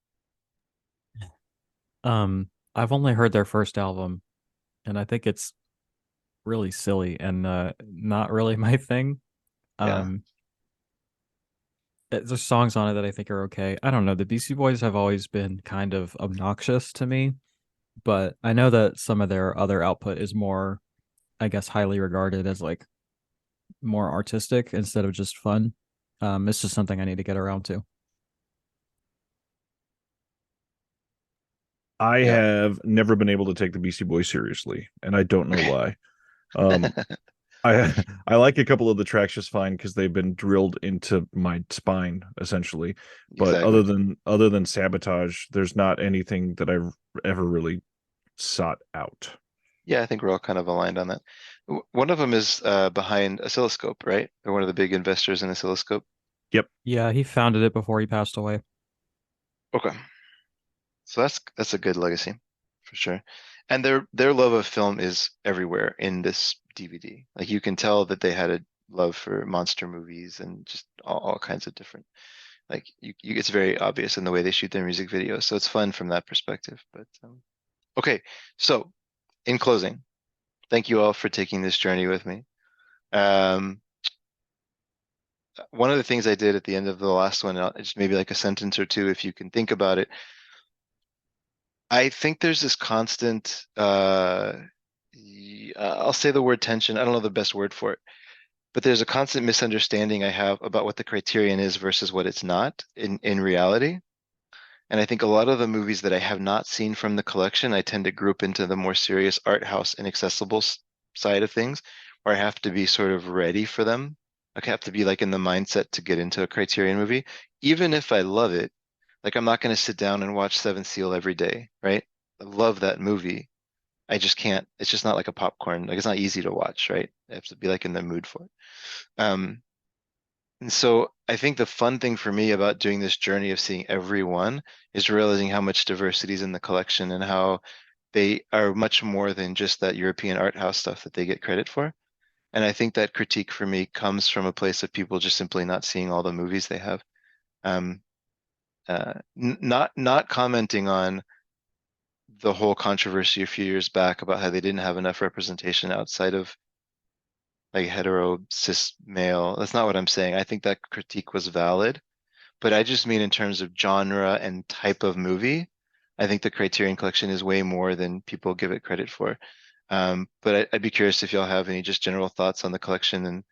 [SPEAKER 3] I've only heard their first album, and I think it's really silly and not really my thing.
[SPEAKER 1] Yeah,
[SPEAKER 3] Um, there's songs on it that I think are okay. I don't know. The Beastie Boys have always been kind of obnoxious to me, but I know that some of their other output is more, I guess, highly regarded as like more artistic instead of just fun. It's just something I need to get around to.
[SPEAKER 2] I
[SPEAKER 1] yeah.
[SPEAKER 2] have never been able to take the Beastie Boys seriously, and I don't know why. Um, I I like a couple of the tracks just fine because they've been drilled into my spine essentially. But
[SPEAKER 1] Exactly.
[SPEAKER 2] other than Sabotage, there's not anything that I've ever really sought out.
[SPEAKER 1] Yeah, I think we're all kind of aligned on that. One of them is behind Oscilloscope, right? They're one of the big investors in Oscilloscope.
[SPEAKER 2] Yep.
[SPEAKER 3] Yeah, he founded it before he passed away.
[SPEAKER 1] Okay. So that's a good legacy for sure. And their love of film is everywhere in this DVD. Like you can tell that they had a love for monster movies and just all kinds of different, like it's very obvious in the way they shoot their music videos. So it's fun from that perspective. But okay, so in closing, thank you all for taking this journey with me. Um, one of the things I did at the end of the last one, just maybe like a sentence or two, if you can think about it. I think there's this constant, I'll say the word tension. I don't know the best word for it, but there's a constant misunderstanding I have about what the criterion is versus what it's not in reality. And I think a lot of the movies that I have not seen from the collection, I tend to group into the more serious art house and accessible side of things, where I have to be sort of ready for them. I have to be like in the mindset to get into a Criterion movie, even if I love it. Like I'm not going to sit down and watch Seventh Seal every day, right? I love that movie. I just can't. It's just not like a popcorn. Like it's not easy to watch, right? I have to be like in the mood for it. Um, and so I think the fun thing for me about doing this journey of seeing everyone is realizing how much diversity is in the collection and how they are much more than just that European art house stuff that they get credit for. And I think that critique for me comes from a place of people just simply not seeing all the movies they have. Um, not commenting on the whole controversy a few years back about how they didn't have enough representation outside of like hetero cis male. That's not what I'm saying. I think that critique was valid, but I just mean in terms of genre and type of movie. I think the Criterion Collection is way more than people give it credit for. But I'd be curious if y'all have any just general thoughts on the collection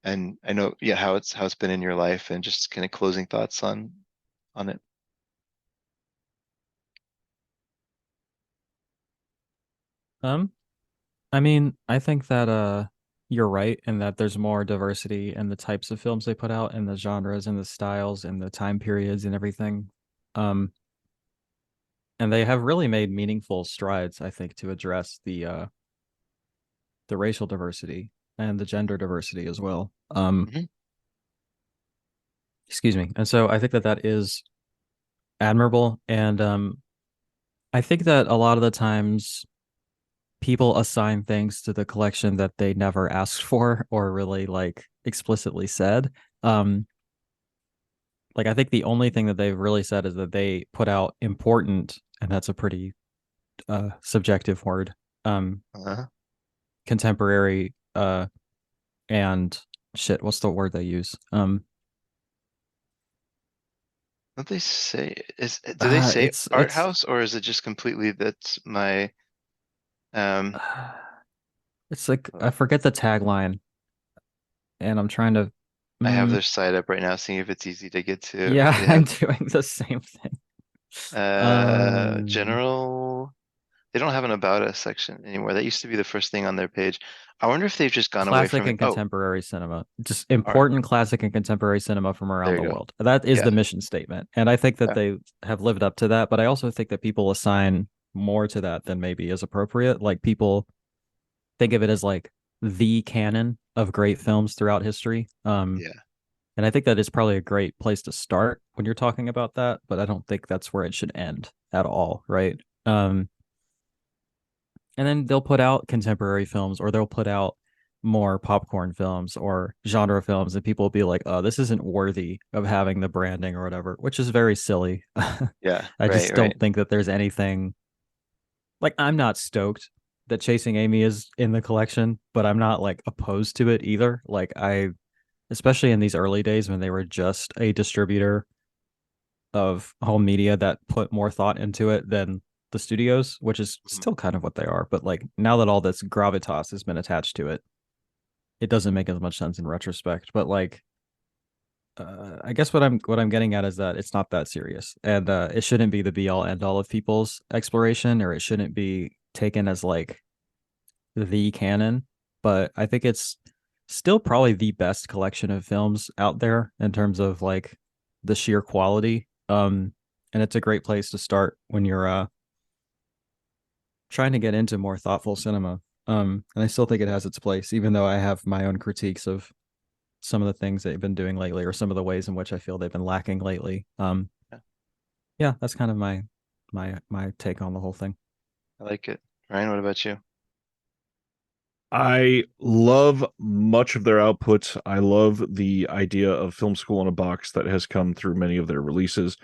[SPEAKER 1] and I know, yeah, how it's been in your life and just kind of closing thoughts on it.
[SPEAKER 3] Um, I mean, I think that you're right in that there's more diversity in the types of films they put out and the genres and the styles and the time periods and everything. Um, and they have really made meaningful strides, I think, to address the racial diversity and the gender diversity as well.
[SPEAKER 1] Mhm.
[SPEAKER 3] Excuse me. And so I think that that is admirable. And I think that a lot of the times people assign things to the collection that they never asked for or really like explicitly said. Um, like I think the only thing that they've really said is that they put out important, and that's a pretty subjective word,
[SPEAKER 1] Uh,
[SPEAKER 3] contemporary and shit, what's the word they use?
[SPEAKER 1] what they say do they say art
[SPEAKER 3] It's
[SPEAKER 1] house or is it just completely that's my um
[SPEAKER 3] it's like I forget the tagline, and I'm trying to.
[SPEAKER 1] I have
[SPEAKER 3] Mm,
[SPEAKER 1] their site up right now, seeing if it's easy to get to.
[SPEAKER 3] yeah,
[SPEAKER 1] They
[SPEAKER 3] I'm
[SPEAKER 1] have
[SPEAKER 3] doing the same thing. Um,
[SPEAKER 1] general. They don't have an about us section anymore. That used to be the first thing on their page. I wonder if they've just gone away
[SPEAKER 3] Classic
[SPEAKER 1] from it.
[SPEAKER 3] and
[SPEAKER 1] Oh,
[SPEAKER 3] contemporary cinema, just
[SPEAKER 1] art.
[SPEAKER 3] important classic and contemporary cinema from
[SPEAKER 1] There
[SPEAKER 3] around the
[SPEAKER 1] you go.
[SPEAKER 3] world. That is
[SPEAKER 1] Yeah.
[SPEAKER 3] the mission statement. And I think that
[SPEAKER 1] Yeah.
[SPEAKER 3] they have lived up to that. But I also think that people assign more to that than maybe is appropriate. Like people think of it as like the canon of great films throughout history.
[SPEAKER 1] Yeah.
[SPEAKER 3] And I think that is probably a great place to start when you're talking about that. But I don't think that's where it should end at all. Right. And then they'll put out contemporary films or they'll put out more popcorn films or genre films and people will be like, oh, this isn't worthy of having the branding or whatever, which is very silly.
[SPEAKER 1] Yeah.
[SPEAKER 3] I
[SPEAKER 1] Right.
[SPEAKER 3] just
[SPEAKER 1] Right.
[SPEAKER 3] don't think that there's anything like I'm not stoked that Chasing Amy is in the collection, but I'm not like opposed to it either. Like I especially in these early days when they were just a distributor of home media that put more thought into it than the studios, which is
[SPEAKER 1] Mhm.
[SPEAKER 3] still kind of what they are. But like now that all this gravitas has been attached to it, it doesn't make as much sense in retrospect. But like, I guess what I'm getting at is that it's not that serious, and it shouldn't be the be all end all of people's exploration, or it shouldn't be taken as like the canon. But I think it's still probably the best collection of films out there in terms of like the sheer quality. And it's a great place to start when you're trying to get into more thoughtful cinema. And I still think it has its place, even though I have my own critiques of some of the things they've been doing lately or some of the ways in which I feel they've been lacking lately.
[SPEAKER 1] Yeah.
[SPEAKER 3] Yeah, that's kind of my take on the whole thing.
[SPEAKER 1] I like it. Ryan, what about you?
[SPEAKER 2] I love much of their output. I love the idea of film school in a box that has come through many of their releases.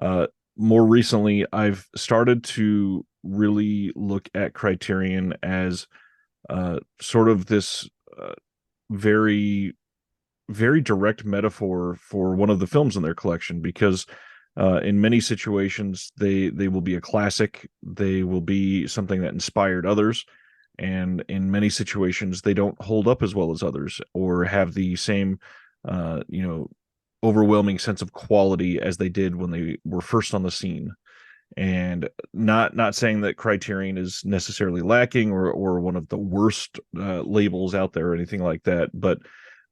[SPEAKER 2] Uh, More recently, I've started to really look at Criterion as sort of this very, very direct metaphor for one of the films in their collection because in many situations they will be a classic, they will be something that inspired others, and in many situations they don't hold up as well as others or have the same you know overwhelming sense of quality as they did when they were first on the scene. And not saying that Criterion is necessarily lacking or one of the worst labels out there or anything like that, but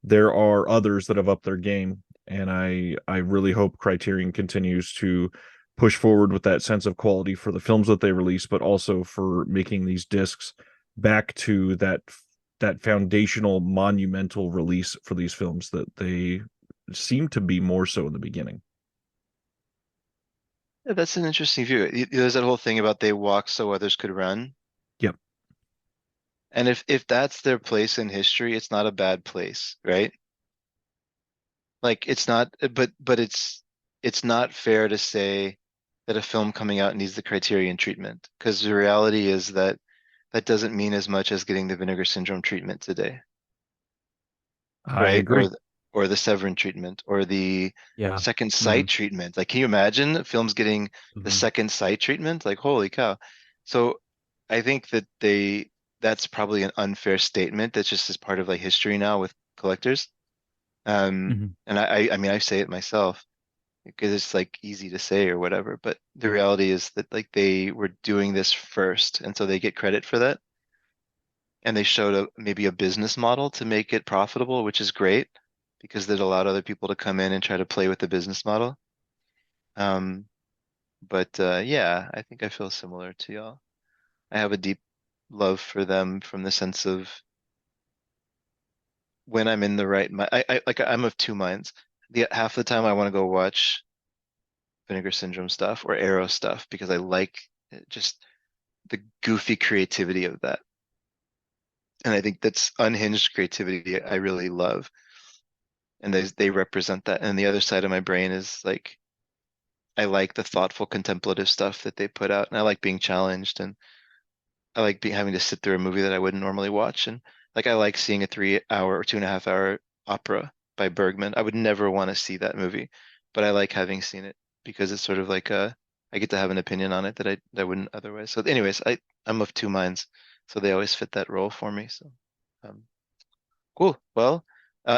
[SPEAKER 2] there are others that have upped their game, and I really hope Criterion continues to push forward with that sense of quality for the films that they release, but also for making these discs back to that foundational monumental release for these films that they seem to be more so in the beginning.
[SPEAKER 1] Yeah, that's an interesting view. There's that whole thing about they walk so others could run.
[SPEAKER 2] Yep.
[SPEAKER 1] And if that's their place in history, it's not a bad place, right? Like it's not, but it's not fair to say that a film coming out needs the Criterion treatment because the reality is that that doesn't mean as much as getting the Vinegar Syndrome treatment today.
[SPEAKER 2] I
[SPEAKER 1] right?
[SPEAKER 2] agree.
[SPEAKER 1] Or the Severin treatment, or the
[SPEAKER 3] Yeah.
[SPEAKER 1] second sight
[SPEAKER 3] Mm,
[SPEAKER 1] treatment. Like, can you imagine films getting the
[SPEAKER 3] mhm,
[SPEAKER 1] second sight treatment? Like, holy cow. So I think that that's probably an unfair statement. That's just as part of like history now with collectors.
[SPEAKER 3] mhm.
[SPEAKER 1] And I mean, I say it myself because it's like easy to say or whatever, but the reality is that like they were doing this first, and so they get credit for that. And they showed maybe a business model to make it profitable, which is great because that allowed other people to come in and try to play with the business model. Um, but yeah, I think I feel similar to y'all. I have a deep love for them from the sense of when I'm in the right mind. I'm of two minds. The half the time I want to go watch Vinegar Syndrome stuff or Arrow stuff because I like just the goofy creativity of that. And I think that's unhinged creativity I really love. And they represent that. And the other side of my brain is like I like the thoughtful contemplative stuff that they put out, and I like being challenged, and I like having to sit through a movie that I wouldn't normally watch. And like I like seeing a 3 hour or 2.5 hour opera by Bergman. I would never want to see that movie, but I like having seen it because it's sort of like I get to have an opinion on it that I wouldn't otherwise. So anyways, I'm of two minds. So they always fit that role for me. So um cool. Well,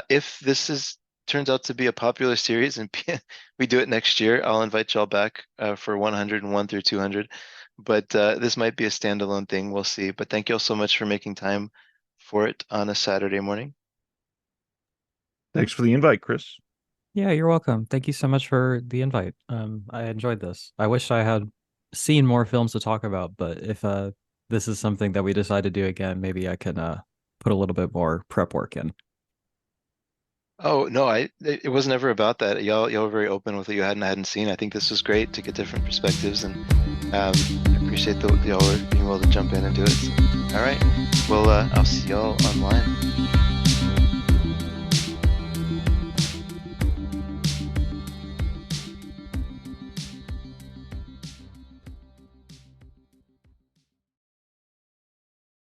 [SPEAKER 1] if this is turns out to be a popular series and we do it next year, I'll invite y'all back for 101 through 200. But this might be a standalone thing. We'll see. But thank you all so much for making time for it on a Saturday morning.
[SPEAKER 2] Thanks for the invite, Chris.
[SPEAKER 3] Yeah, you're welcome. Thank you so much for the invite. I enjoyed this. I wish I had seen more films to talk about, but if this is something that we decide to do again, maybe I can put a little bit more prep work in.
[SPEAKER 1] Oh no, it was never about that. Y'all were very open with what you hadn't seen. I think this was great to get different perspectives, and I appreciate the y'all were being able to jump in and do it. So, all right. Well, I'll see y'all online.